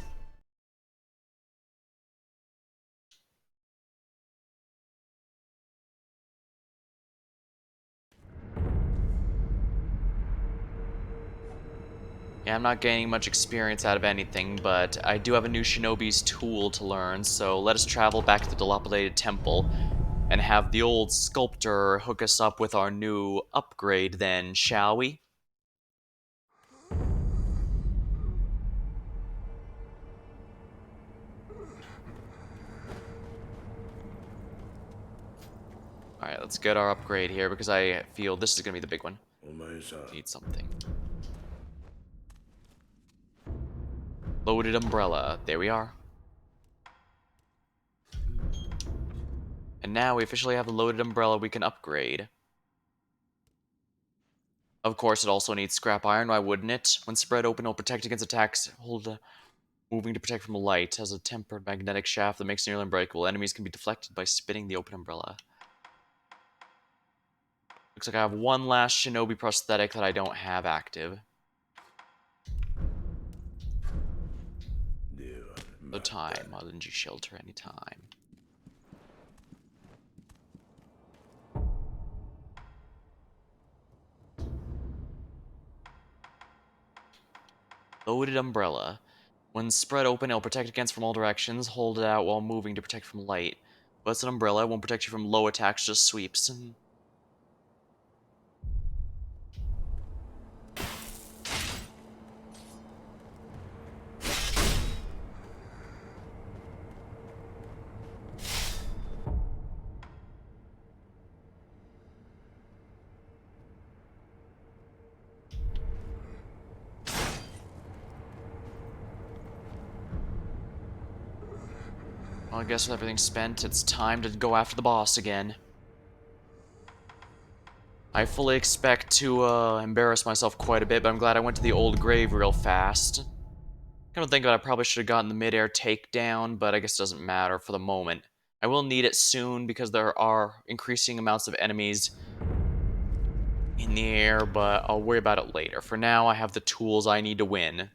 Yeah, I'm not gaining much experience out of anything, but I do have a new Shinobi's tool to learn, so let us travel back to the dilapidated temple and have the old sculptor hook us up with our new upgrade then, shall we? Alright, let's get our upgrade here because I feel this is gonna be the big one. Need something. Loaded umbrella. There we are. And now we officially have the loaded umbrella we can upgrade. Of course, it also needs scrap iron, why wouldn't it? When spread open, it'll protect against attacks. Hold moving to protect from light. Has a tempered magnetic shaft that makes it nearly unbreakable. Enemies can be deflected by spinning the open umbrella. Looks like I have one last Shinobi prosthetic that I don't have active. No time. RNG shelter anytime. Loaded umbrella. When spread open, it'll protect against from all directions. Hold it out while moving to protect from light. But it's an umbrella. It won't protect you from low attacks, just sweeps. Well, I guess with everything spent, it's time to go after the boss again. I fully expect to embarrass myself quite a bit, but I'm glad I went to the old grave real fast. Come to think of it, I probably should have gotten the mid-air takedown, but I guess it doesn't matter for the moment. I will need it soon because there are increasing amounts of enemies in the air, but I'll worry about it later. For now, I have the tools I need to win.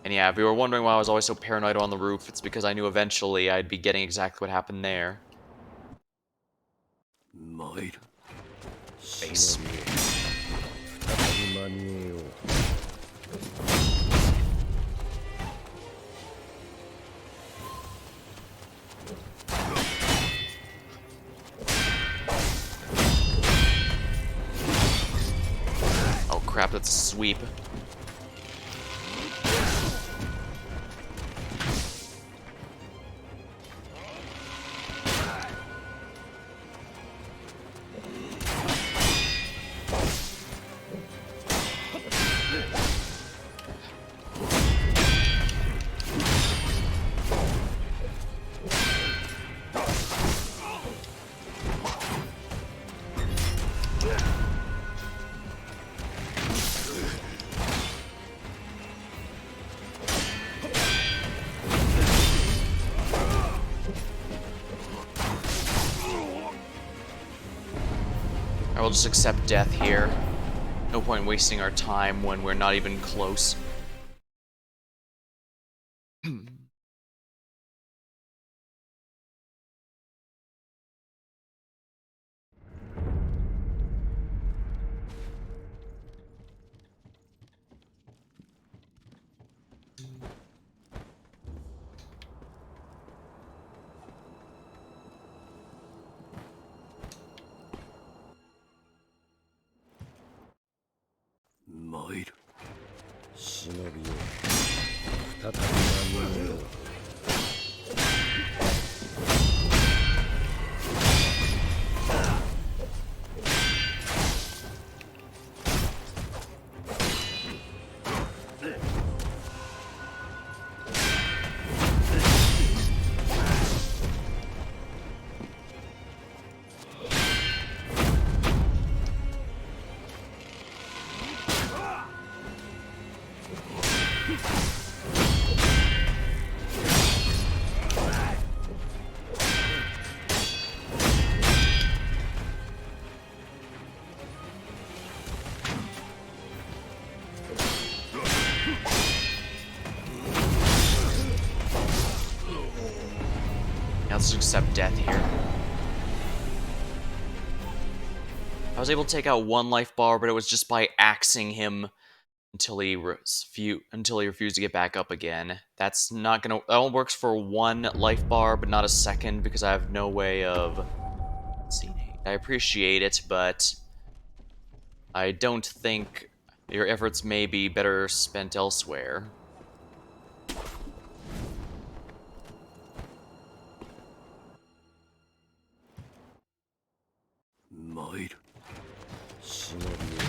And yeah, if you were wondering why I was always so paranoid on the roof, it's because I knew eventually I'd be getting exactly what happened there. Face me. Oh crap, that's a sweep. I will just accept death here. No point wasting our time when we're not even close. Shinobi を再び間に合う。Let's accept death here. I was able to take out one life bar, but it was just by axing him until he refused to get back up again. That's not gonna. That only works for one life bar, but not a second because I have no way of seeing it. I appreciate it, but I don't think your efforts may be better spent elsewhere. Shinobi を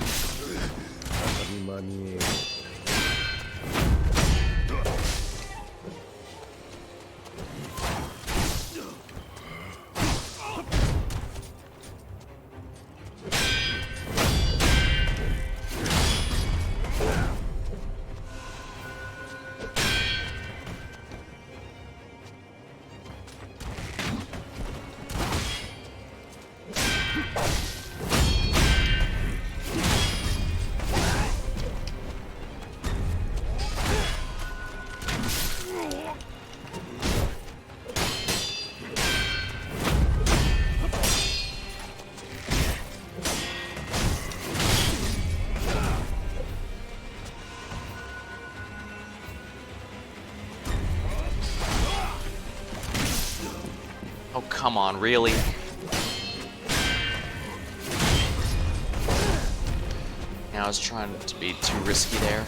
再び間に合う。Oh, come on, really? Yeah, I was trying to be too risky there.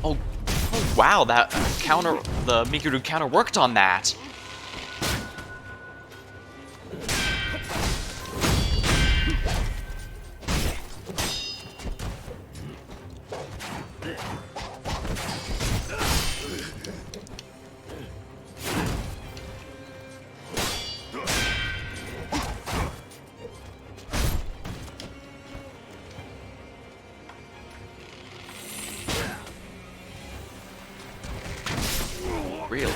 Oh, wow, that counter, the Mikuru counter worked on that. Really?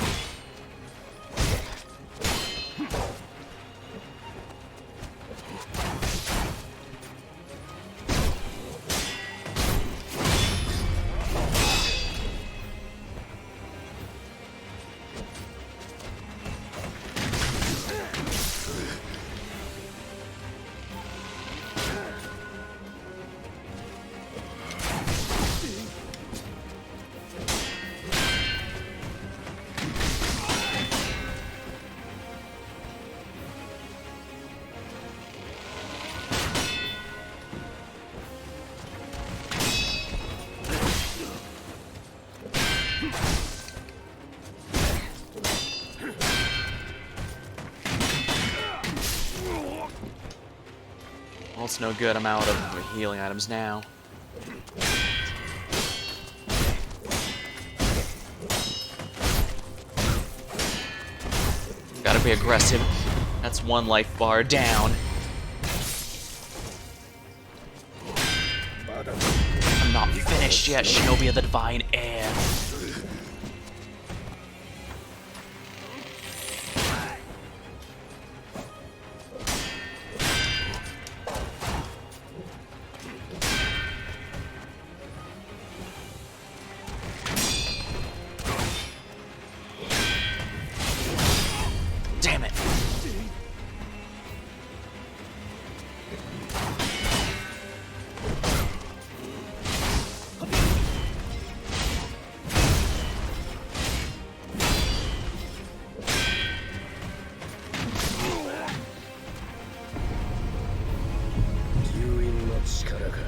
Well, it's no good. I'm out of healing items now. Gotta be aggressive. That's one life bar down. finished yet, Shinobi of the Divine Air. Damn it.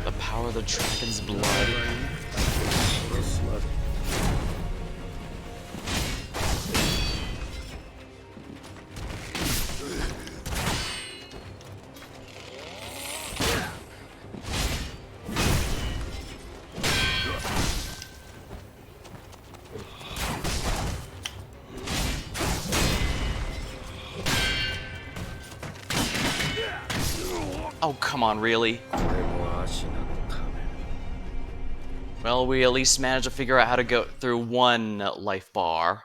The power of the dragon's blood. Oh, come on, really? Well, we at least managed to figure out how to go through one life bar.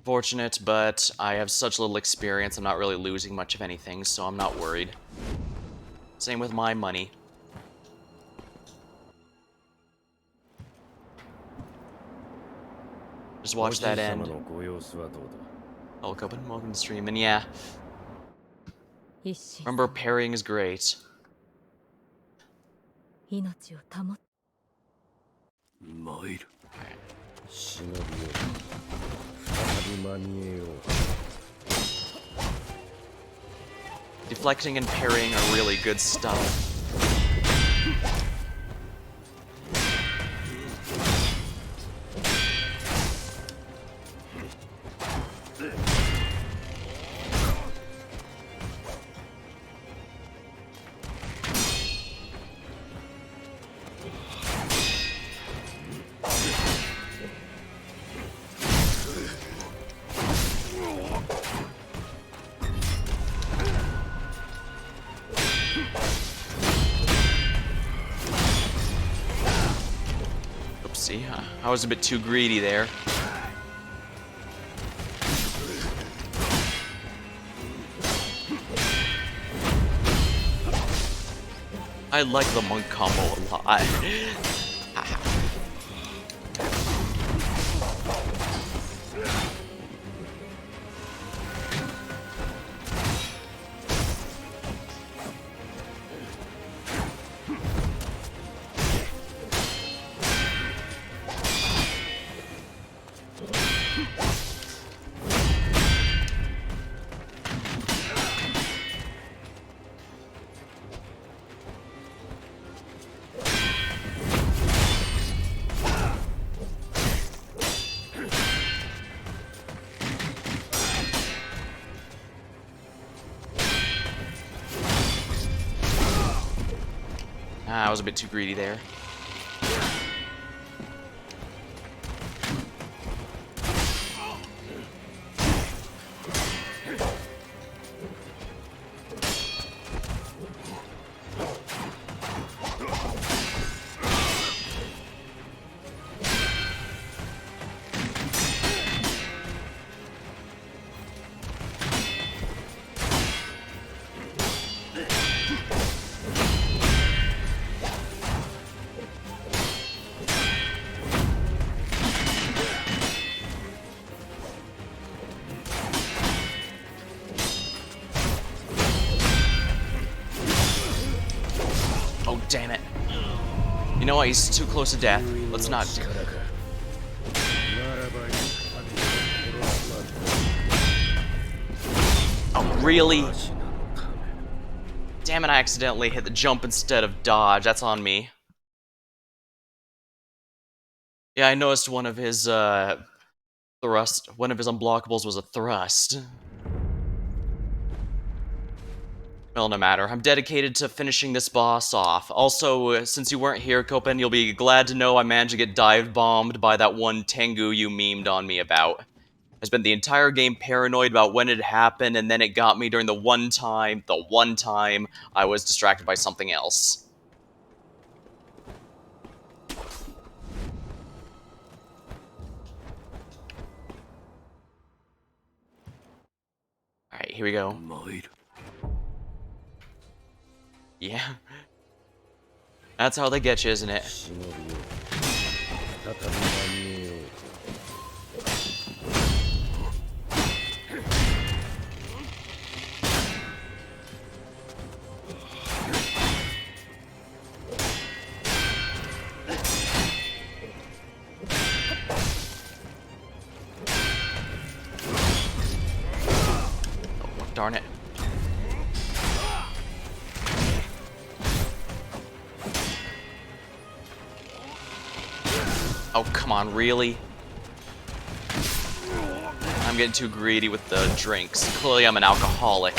Fortunate, but I have such little experience, I'm not really losing much of anything, so I'm not worried. Same with my money. Just watch that end. Oh, look open, welcome to stream, and yeah. Remember, parrying is great. 命を保っ参る忍びよ再び間に合えよう Deflecting and parrying are really good stuff. Oopsie, I was a bit too greedy there. I like the monk combo a lot. I was a bit too greedy there. Oh, damn it. You know what? He's too close to death. Let's not do it. Oh, really? Damn it, I accidentally hit the jump instead of dodge. That's on me. Yeah, I noticed one of his, one of his unblockables was a thrust. Well, no matter. I'm dedicated to finishing this boss off. Also, since you weren't here, Kopen, you'll be glad to know I managed to get dive-bombed by that one Tengu you memed on me about. I spent the entire game paranoid about when it happened, and then it got me during the one time I was distracted by something else. Alright, here we go. Yeah. That's how they get you, isn't it? Oh, darn it. Oh, come on, really? I'm getting too greedy with the drinks. Clearly I'm an alcoholic.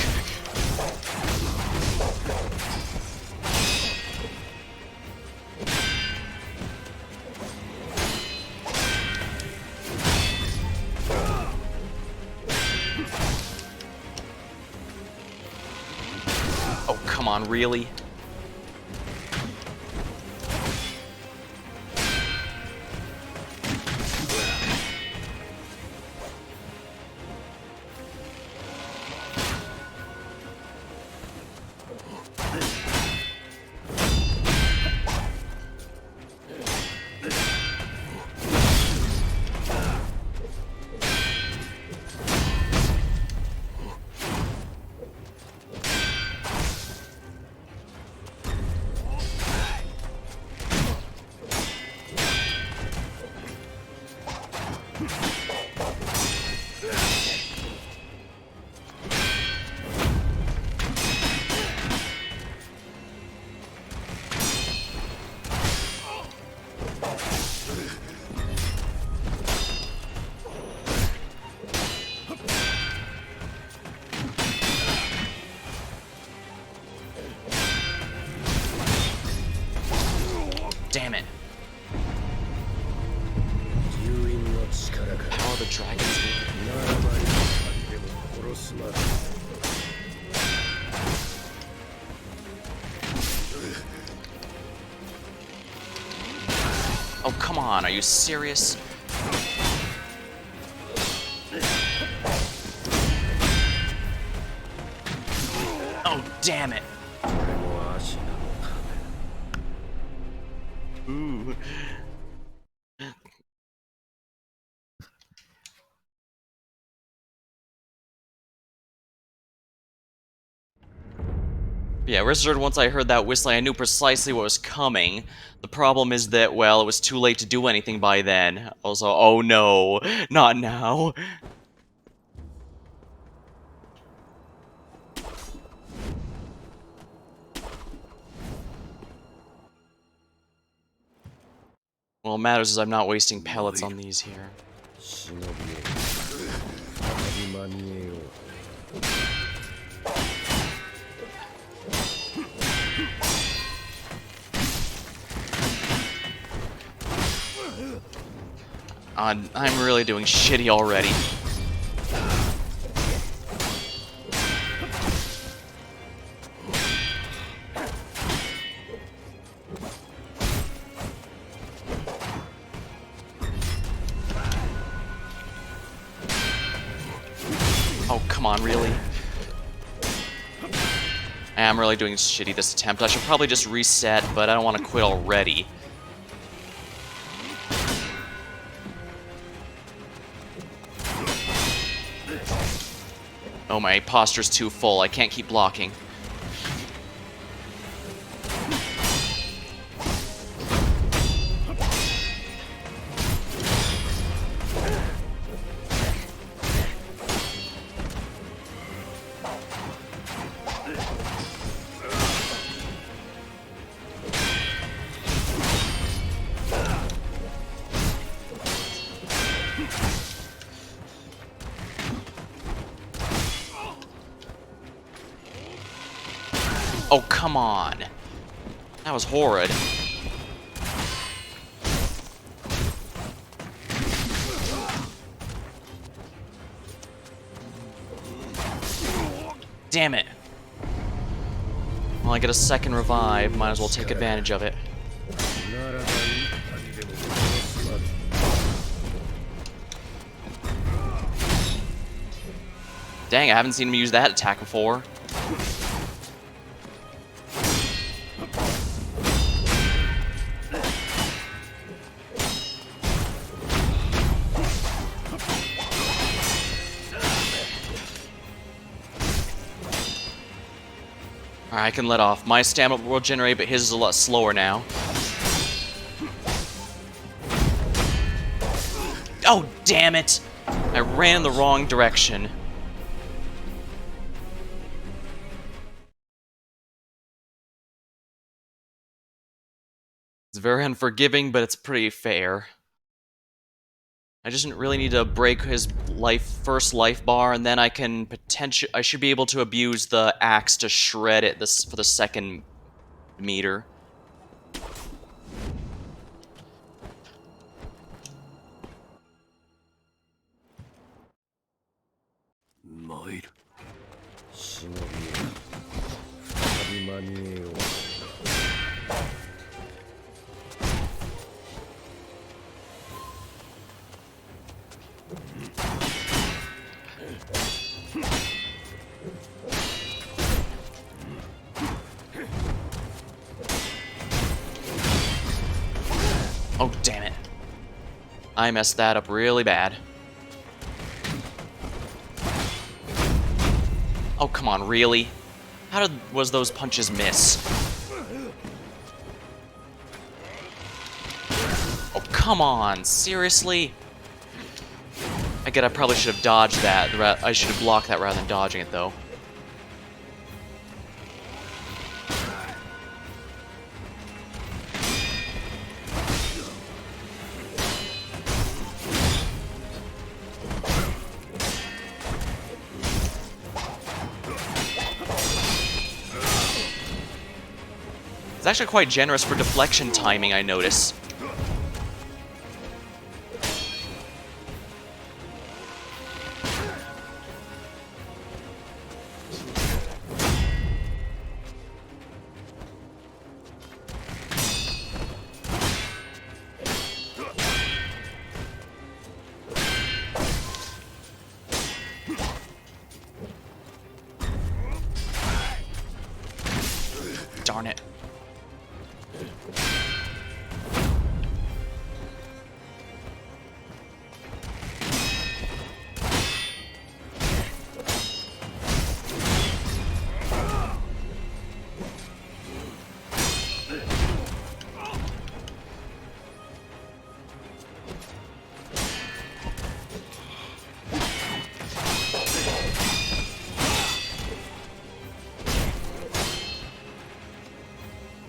Oh, come on, really? Damn it. Power of the Dragon's Blood. Oh, come on, are you serious? Oh, damn it. Ooh. Yeah, rest assured, once I heard that whistling, I knew precisely what was coming. The problem is that, well, it was too late to do anything by then. Also, oh no, not now. Well, what matters is I'm not wasting pellets on these here. I'm really doing shitty already. Oh, come on, really? I am really doing shitty this attempt. I should probably just reset, but I don't want to quit already. Oh, my posture's too full. I can't keep blocking. Oh, come on. That was horrid. Damn it. Well, I get a second revive. Might as well take advantage of it. Dang, I haven't seen him use that attack before. Alright, I can let off. My stamina will regenerate, but his is a lot slower now. Oh, damn it! I ran in the wrong direction. It's very unforgiving, but it's pretty fair. I just really need to break his first life bar, and then I can I should be able to abuse the axe to shred it for the second meter. Oh, damn it. I messed that up really bad. Oh, come on, really? How was those punches miss? Oh, come on, seriously? I probably should have dodged that. I should have blocked that rather than dodging it, though. It's actually quite generous for deflection timing, I notice. Darn it.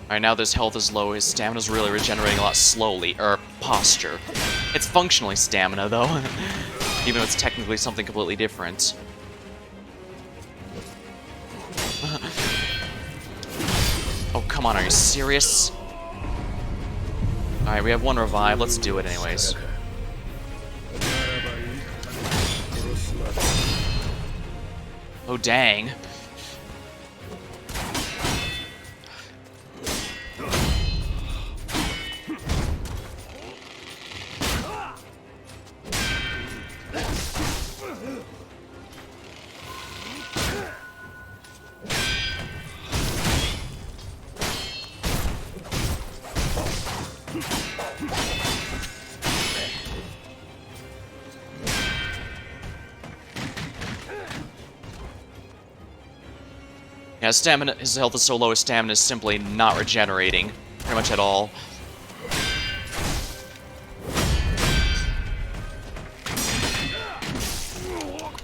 Alright, now his health is low, his stamina's really regenerating a lot slowly. Posture. It's functionally stamina, though. Even though it's technically something completely different. Oh, come on, are you serious? Alright, we have one revive, let's do it anyways. Oh, dang. Yeah, stamina, his health is so low, his stamina is simply not regenerating, pretty much at all.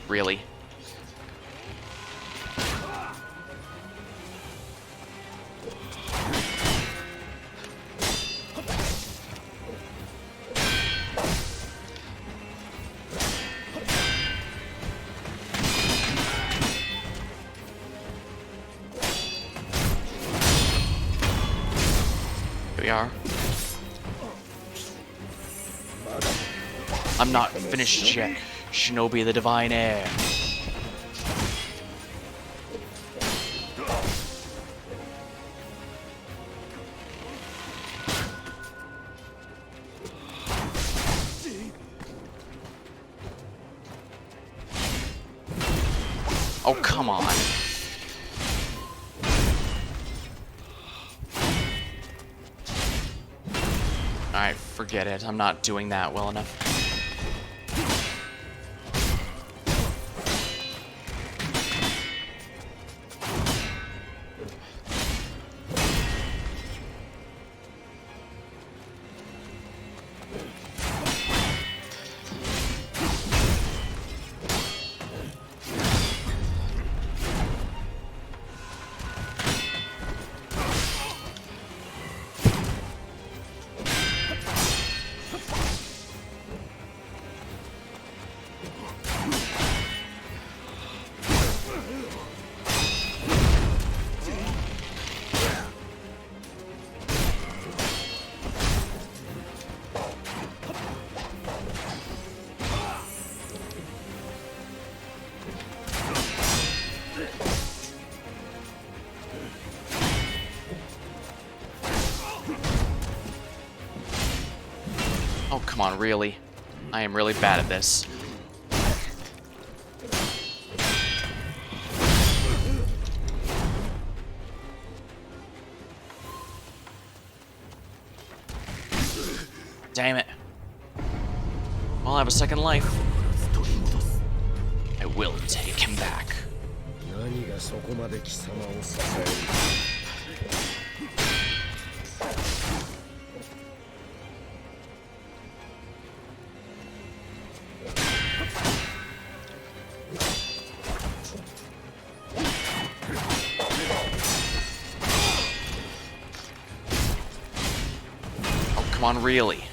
Really? we are. I'm not finished yet. Shinobi the Divine Heir. Oh, come on. Alright, forget it. I'm not doing that well enough. Oh, come on, really? I am really bad at this. Damn it. Well, I have a second life. I will take him back. 何がそこまで貴様を支える。Oh, come on, really?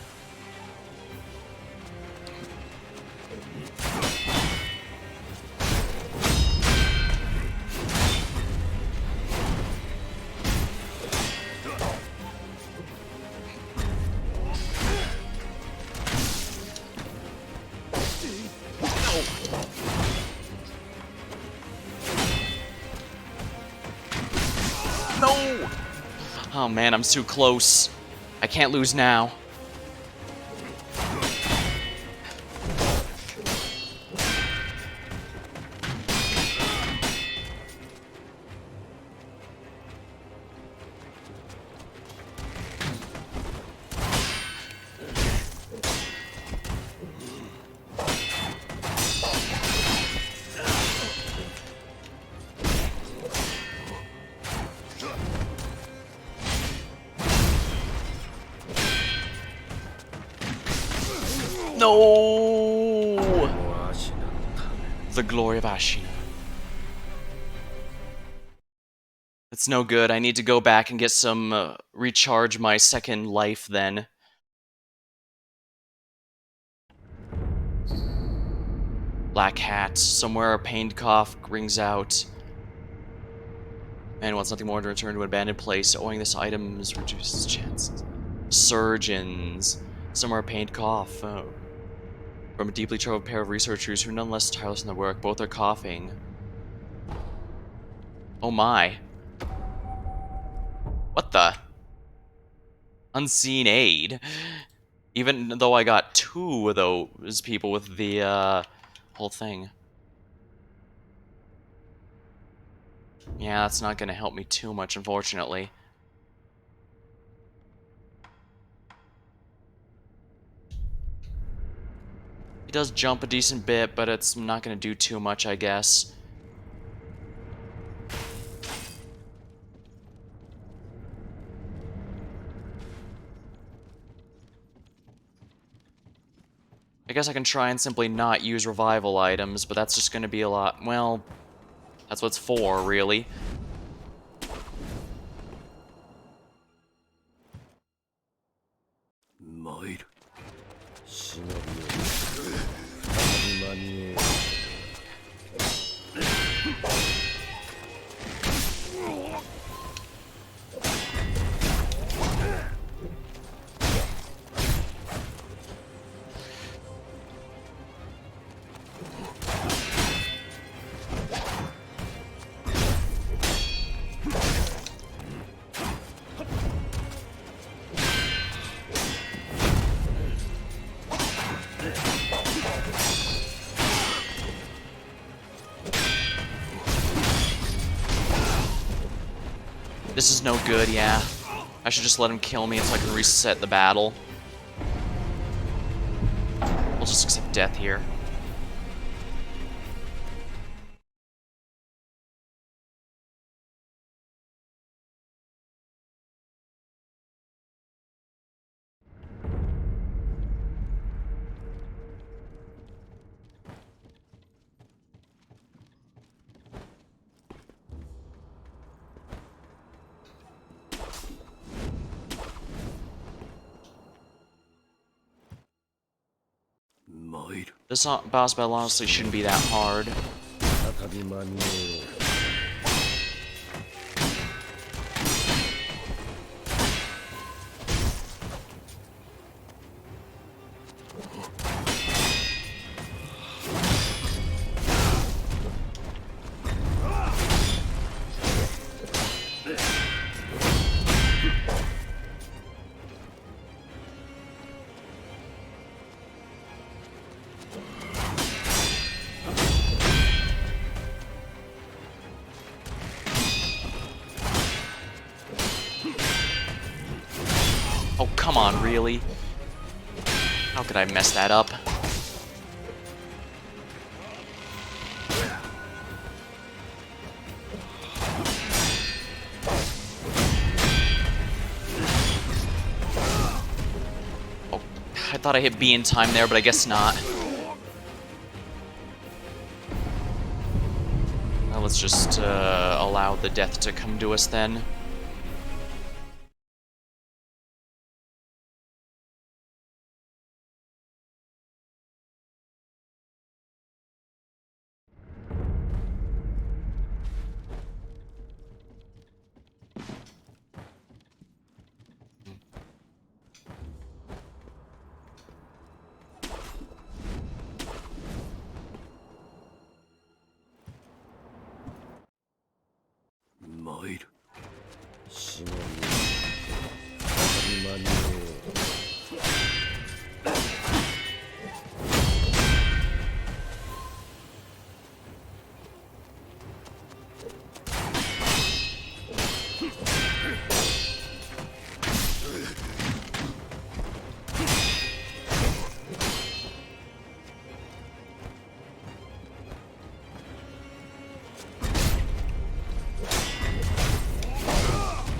No! Oh man, I'm too close. I can't lose now. No! The glory of Ashina. It's no good. I need to go back and get some, recharge my second life then. Black hat. Somewhere a pained cough rings out. Man wants nothing more to return to an abandoned place. Owing this item's reduces chances. Surgeons. Somewhere a pained cough. Oh. From a deeply troubled pair of researchers who are nonetheless tireless in their work. Both are coughing. Oh my. What the? Unseen aid? Even though I got two of those people with the, whole thing. Yeah, that's not gonna help me too much, unfortunately. He does jump a decent bit, but it's not gonna do too much, I guess. I guess I can try and simply not use revival items, but that's just gonna be a lot. Well, that's what it's for, really. Might. Shinobiを再び間に合う。This is no good, yeah. I should just let him kill me so I can reset the battle. We'll just accept death here. This boss battle honestly shouldn't be that hard. Oh, come on, really? How could I mess that up? Oh, I thought I hit B in time there, but I guess not. Well, let's just allow the death to come to us then.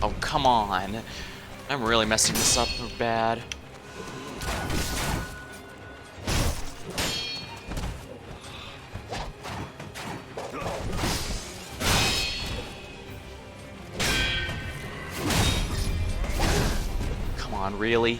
Oh, come on. I'm really messing this up bad. Come on, really?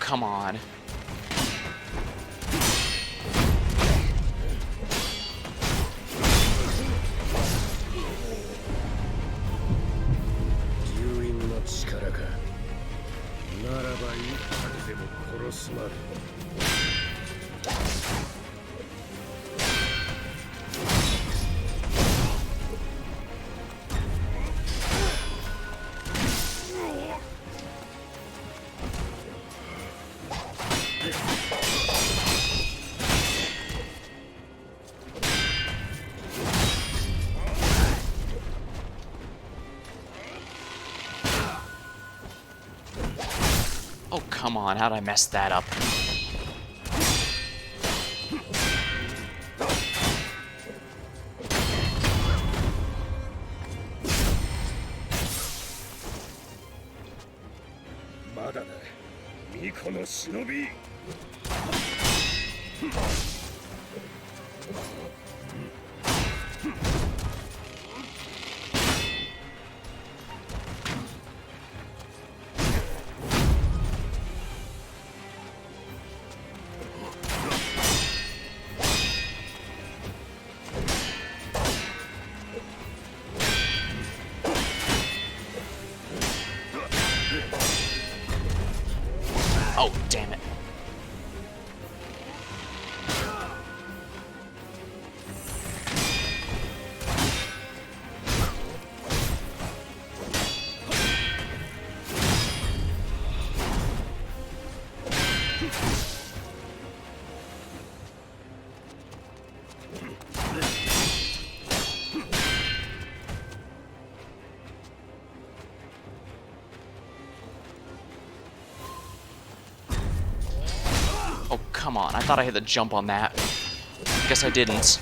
Come on. come on, how'd I mess that up? Shinobi. Oh, damn it. Oh, come on. I thought I had the jump on that. Guess I didn't.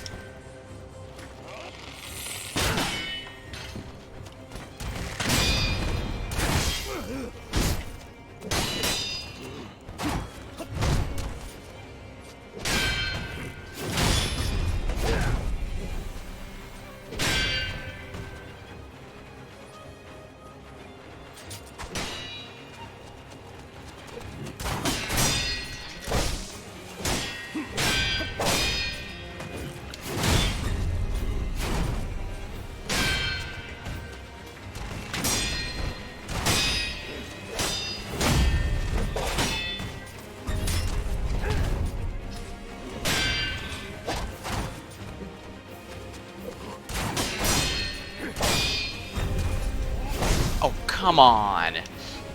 Oh, come on.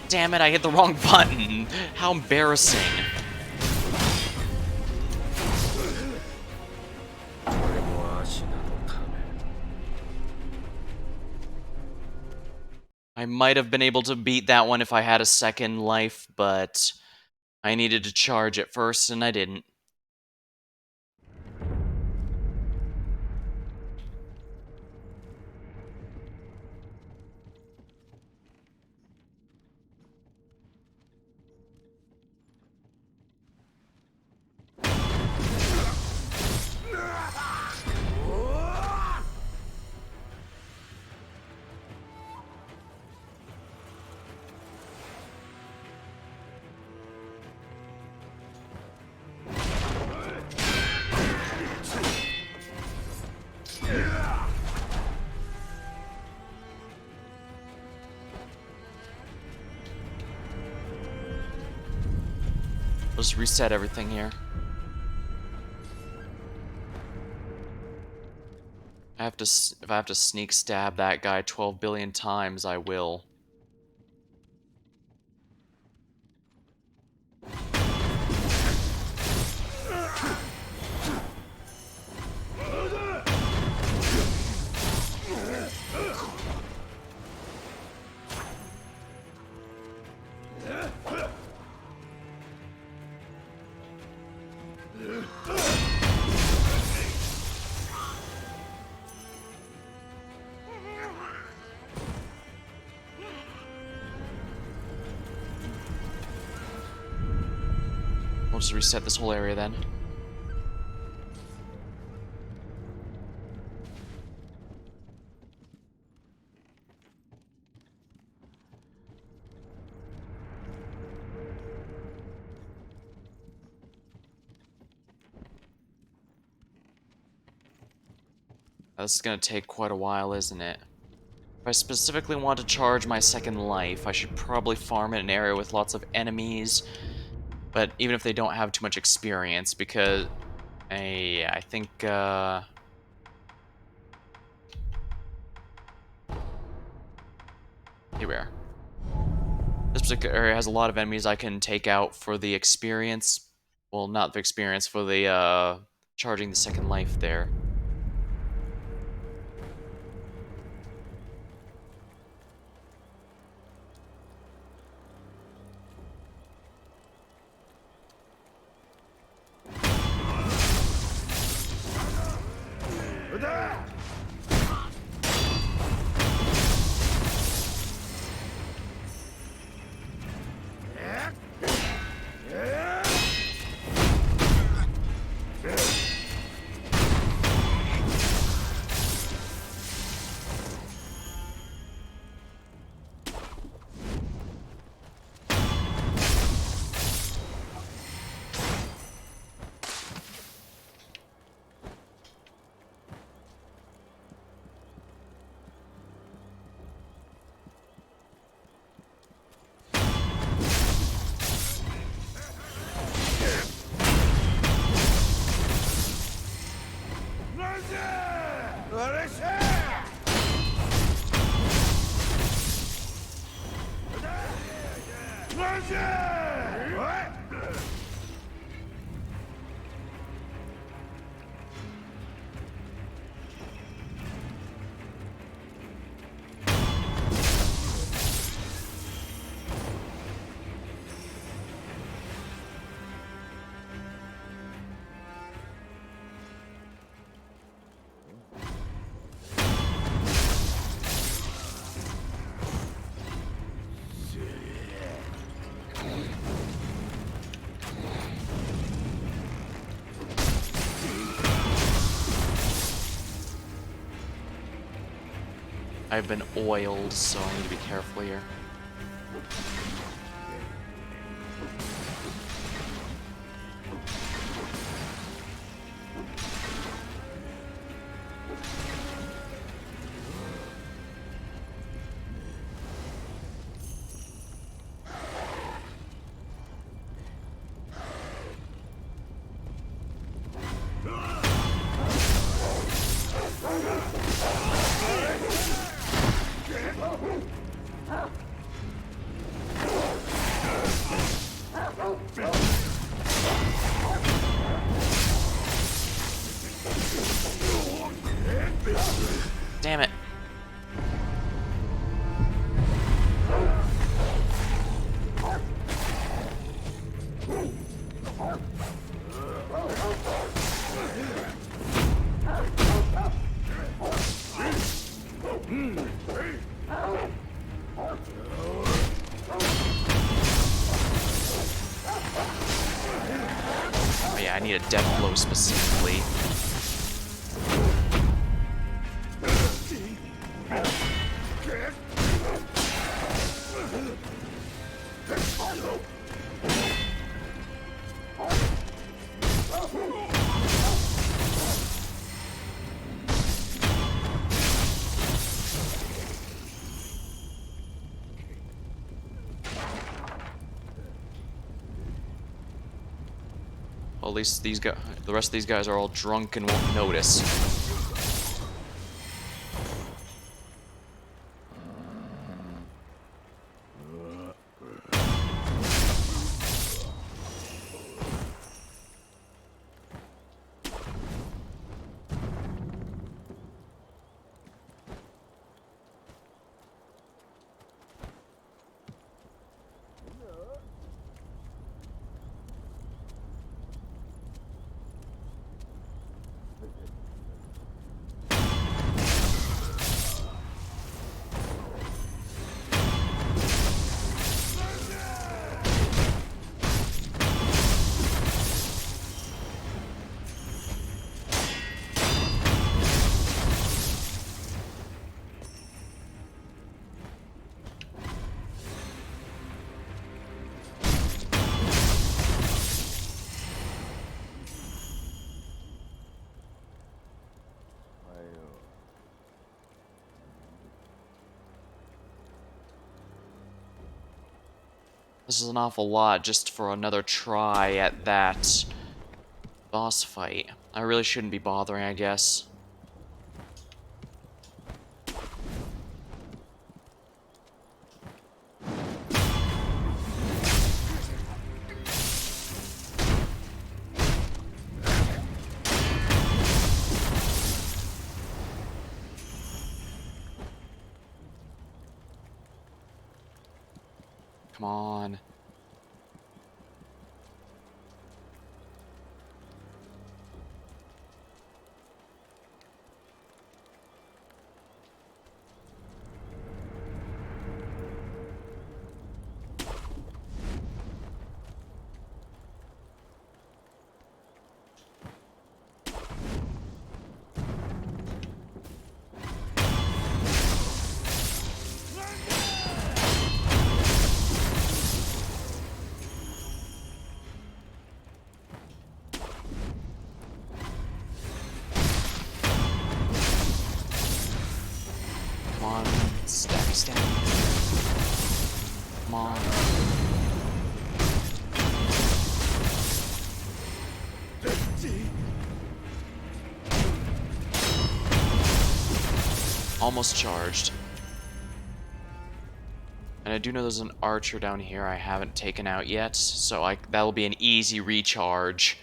Damn it, I hit the wrong button. How embarrassing. I might have been able to beat that one if I had a second life, but I needed to charge it first, and I didn't. Let's reset everything here. If I have to sneak stab that guy 12 billion times, I will. We'll just reset this whole area then. This is gonna take quite a while, isn't it? If I specifically want to charge my second life, I should probably farm in an area with lots of enemies, but even if they don't have too much experience, because I think, here we are. This particular area has a lot of enemies I can take out for the experience. Well, not the experience, for the, charging the second life there. I've been oiled, so I need to be careful here. Damn it. Oh yeah, I need a death blow specifically. Well, at least these guys, the rest of these guys are all drunk and won't notice. This is an awful lot just for another try at that boss fight. I really shouldn't be bothering, I guess. Come on. Stab. Come on. Almost charged. And I do know there's an archer down here I haven't taken out yet, so that'll be an easy recharge.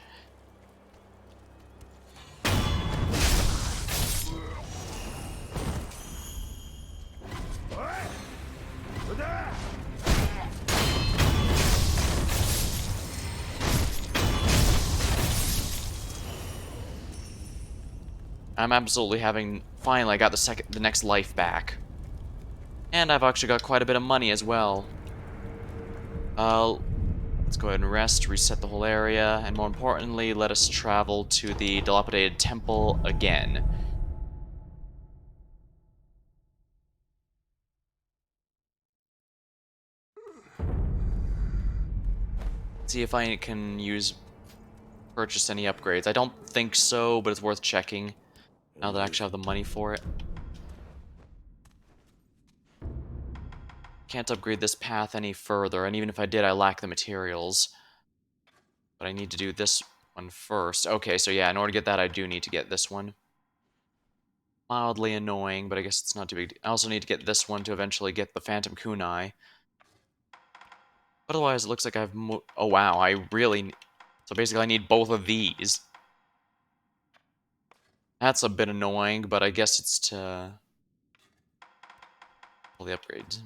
I'm absolutely finally I got the next life back. And I've actually got quite a bit of money as well. Let's go ahead and rest, reset the whole area, and more importantly, let us travel to the dilapidated temple again. See if I can purchase any upgrades. I don't think so, but it's worth checking now that I actually have the money for it. Can't upgrade this path any further, and even if I did, I lack the materials. But I need to do this one first. Okay, so yeah, in order to get that, I do need to get this one. Mildly annoying, but I guess it's not too big. I also need to get this one to eventually get the Phantom Kunai. But otherwise, it looks like I've oh wow, I really... So basically, I need both of these. That's a bit annoying, but I guess it's to... all the upgrades.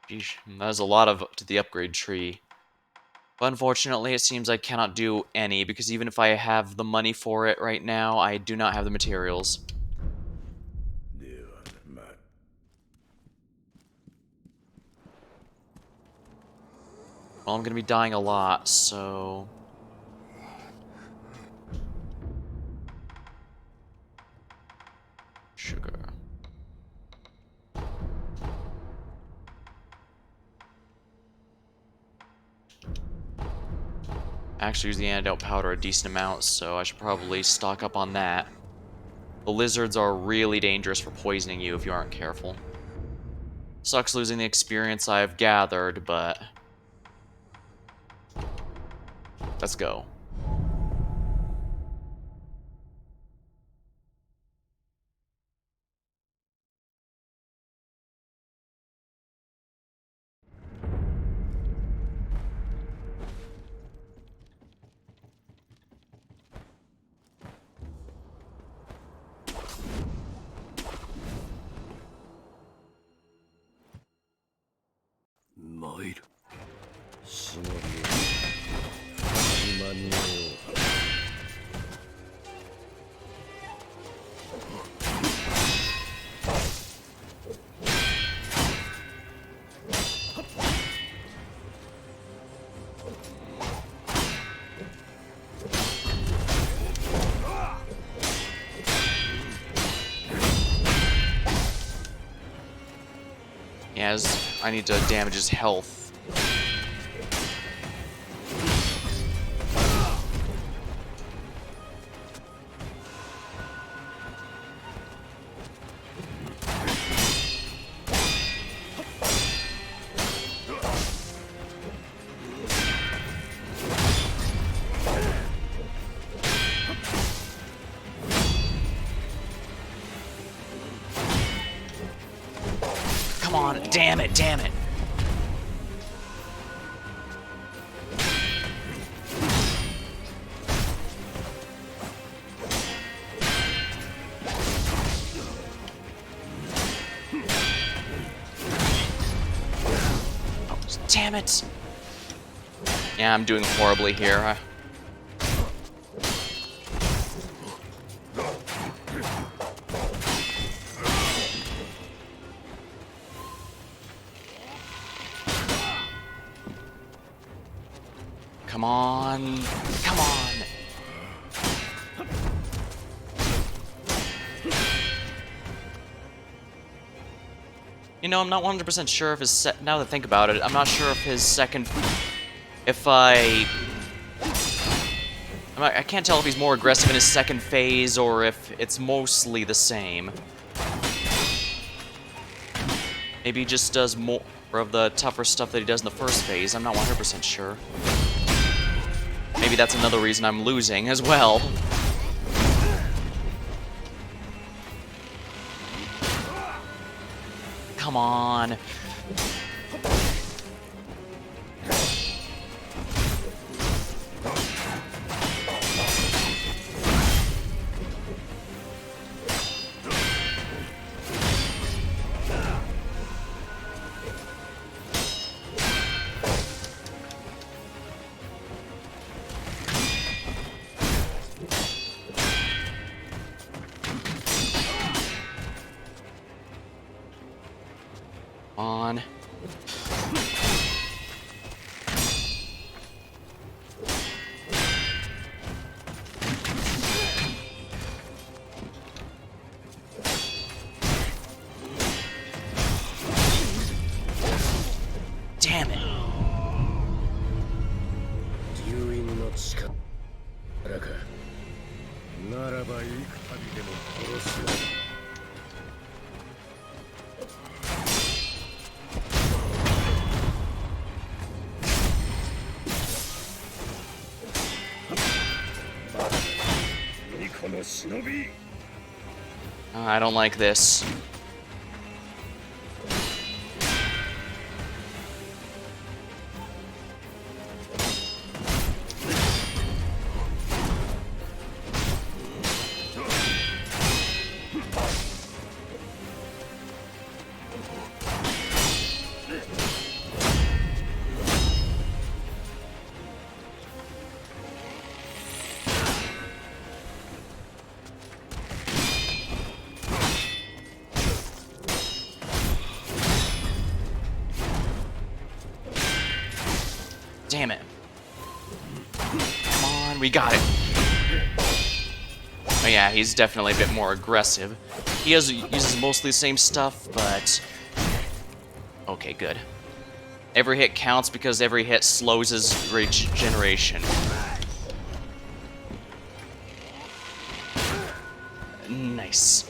Sheesh, there's a lot to the upgrade tree. But unfortunately, it seems I cannot do any, because even if I have the money for it right now, I do not have the materials. Well, I'm gonna be dying a lot, so... Sugar. I actually use the Antidote Powder a decent amount, so I should probably stock up on that. The lizards are really dangerous for poisoning you if you aren't careful. Sucks losing the experience I've gathered, but... let's go. Might. Shinobi. Imani no. Yeah, I need to damage his health. Come on, damn it, damn it. Oh, damn it. Yeah, I'm doing horribly here. Come on. Come on. You know, I'm not 100% sure if now that I think about it, I'm not sure if his second... If I can't tell if he's more aggressive in his second phase or if it's mostly the same. Maybe he just does more of the tougher stuff that he does in the first phase. I'm not 100% sure. Maybe that's another reason I'm losing as well. Come on. On. Damn it. 留飲の力か。ならば幾度でも殺すわ。この忍び。I don't like this. Damn it. Come on, we got it. Oh yeah, he's definitely a bit more aggressive. He uses mostly the same stuff, but... Okay, good. Every hit counts because every hit slows his regeneration. Nice.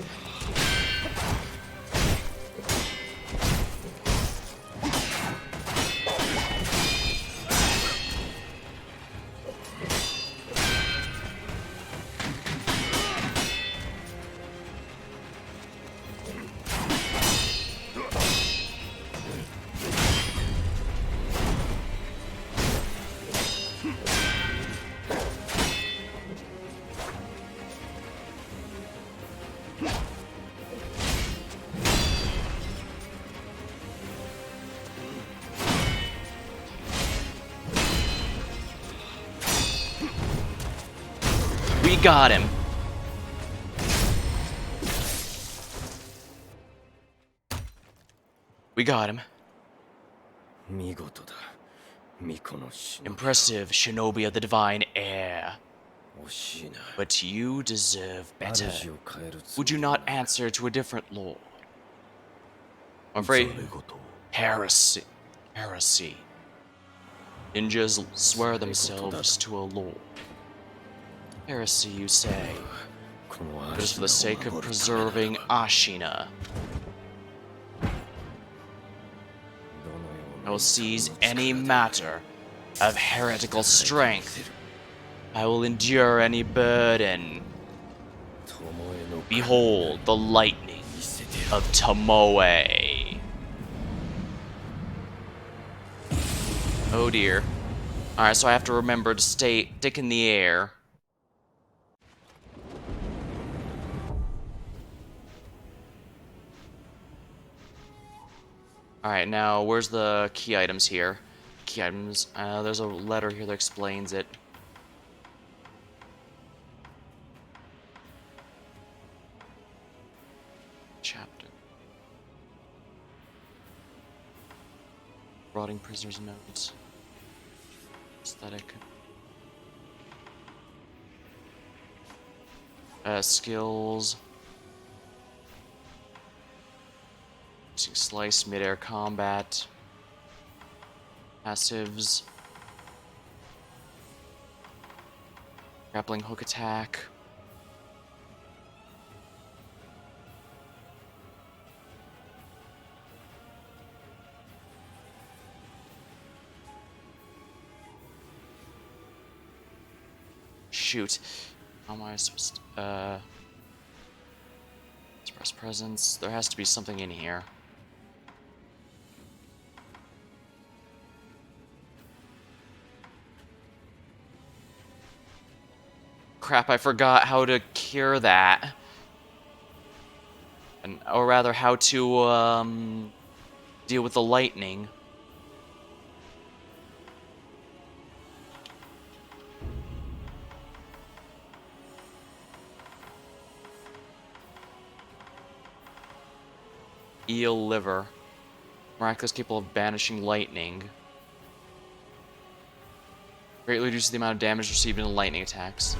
We got him. We got him. Impressive, Shinobi of the Divine Heir. But you deserve better. Would you not answer to a different lord? I'm afraid. Heresy. Heresy. Ninjas swear themselves to a lord. Heresy, you say, but it's for the sake of preserving Ashina. I will seize any matter of heretical strength. I will endure any burden. Behold the lightning of Tomoe. Oh dear. Alright, so I have to remember to stick in the air. Alright, now where's the key items here? Key items. There's a letter here that explains it. Chapter. Rotting prisoners' notes. Aesthetic. Skills. Using slice, mid-air combat. Passives. Grappling hook attack. Shoot. How am I supposed to... Express presence. There has to be something in here. Crap, I forgot how to cure that. Or rather, how to, deal with the lightning. Eel liver. Miraculous capable of banishing lightning. Greatly reduces the amount of damage received in lightning attacks.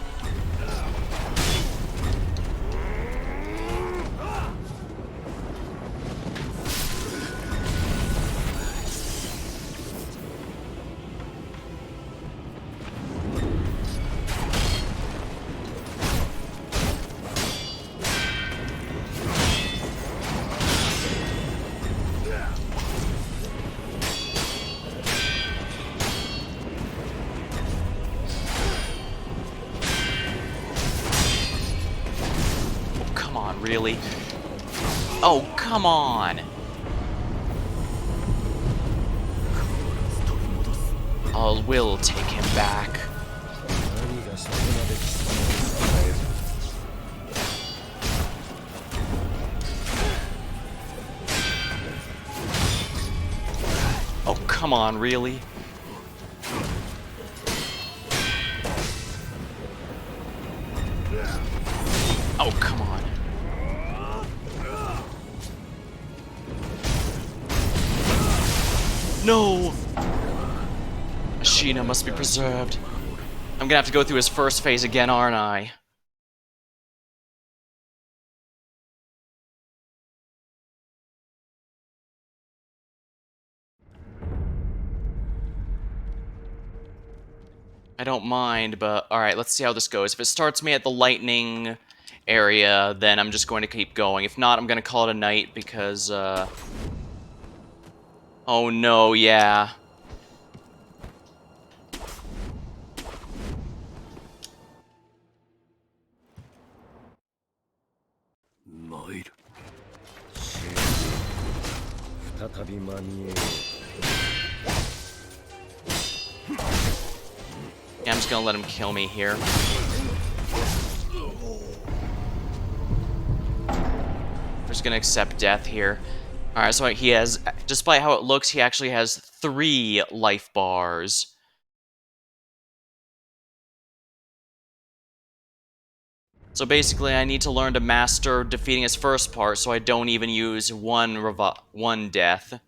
Really? Oh, come on! I will take him back. Oh, come on, really? Oh, come on. No! Ashina must be preserved. I'm gonna have to go through his first phase again, aren't I? I don't mind, but alright, let's see how this goes. If it starts me at the lightning area, then I'm just going to keep going. If not, I'm gonna call it a night because, oh no, yeah. Yeah, I'm just gonna let him kill me here. I'm just gonna accept death here. Alright, so he has, despite how it looks, he actually has 3 life bars. So basically, I need to learn to master defeating his first part so I don't even use one death.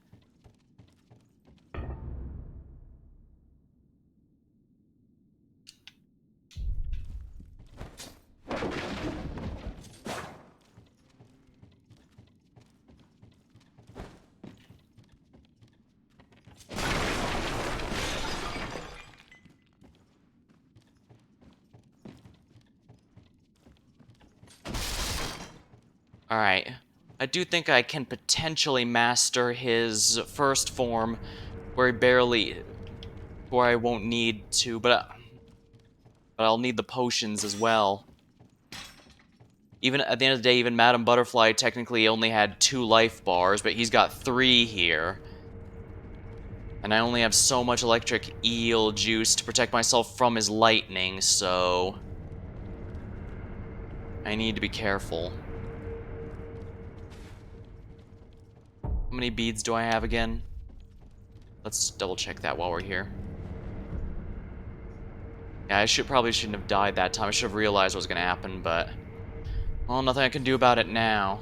Alright. I do think I can potentially master his first form where I won't need to, but I'll need the potions as well. Even at the end of the day, even Madame Butterfly technically only had 2 life bars, but he's got 3 here. And I only have so much electric eel juice to protect myself from his lightning, so I need to be careful. How many beads do I have again? Let's double check that while we're here. Yeah, I probably shouldn't have died that time. I should have realized what was going to happen, but... well, nothing I can do about it now.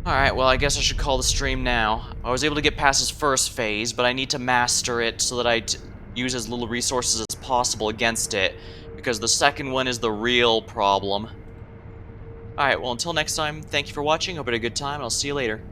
Alright, well, I guess I should call the stream now. I was able to get past his first phase, but I need to master it so that I use as little resources as possible against it, because the second one is the real problem. Alright, well, until next time, thank you for watching, hope you had a good time, and I'll see you later.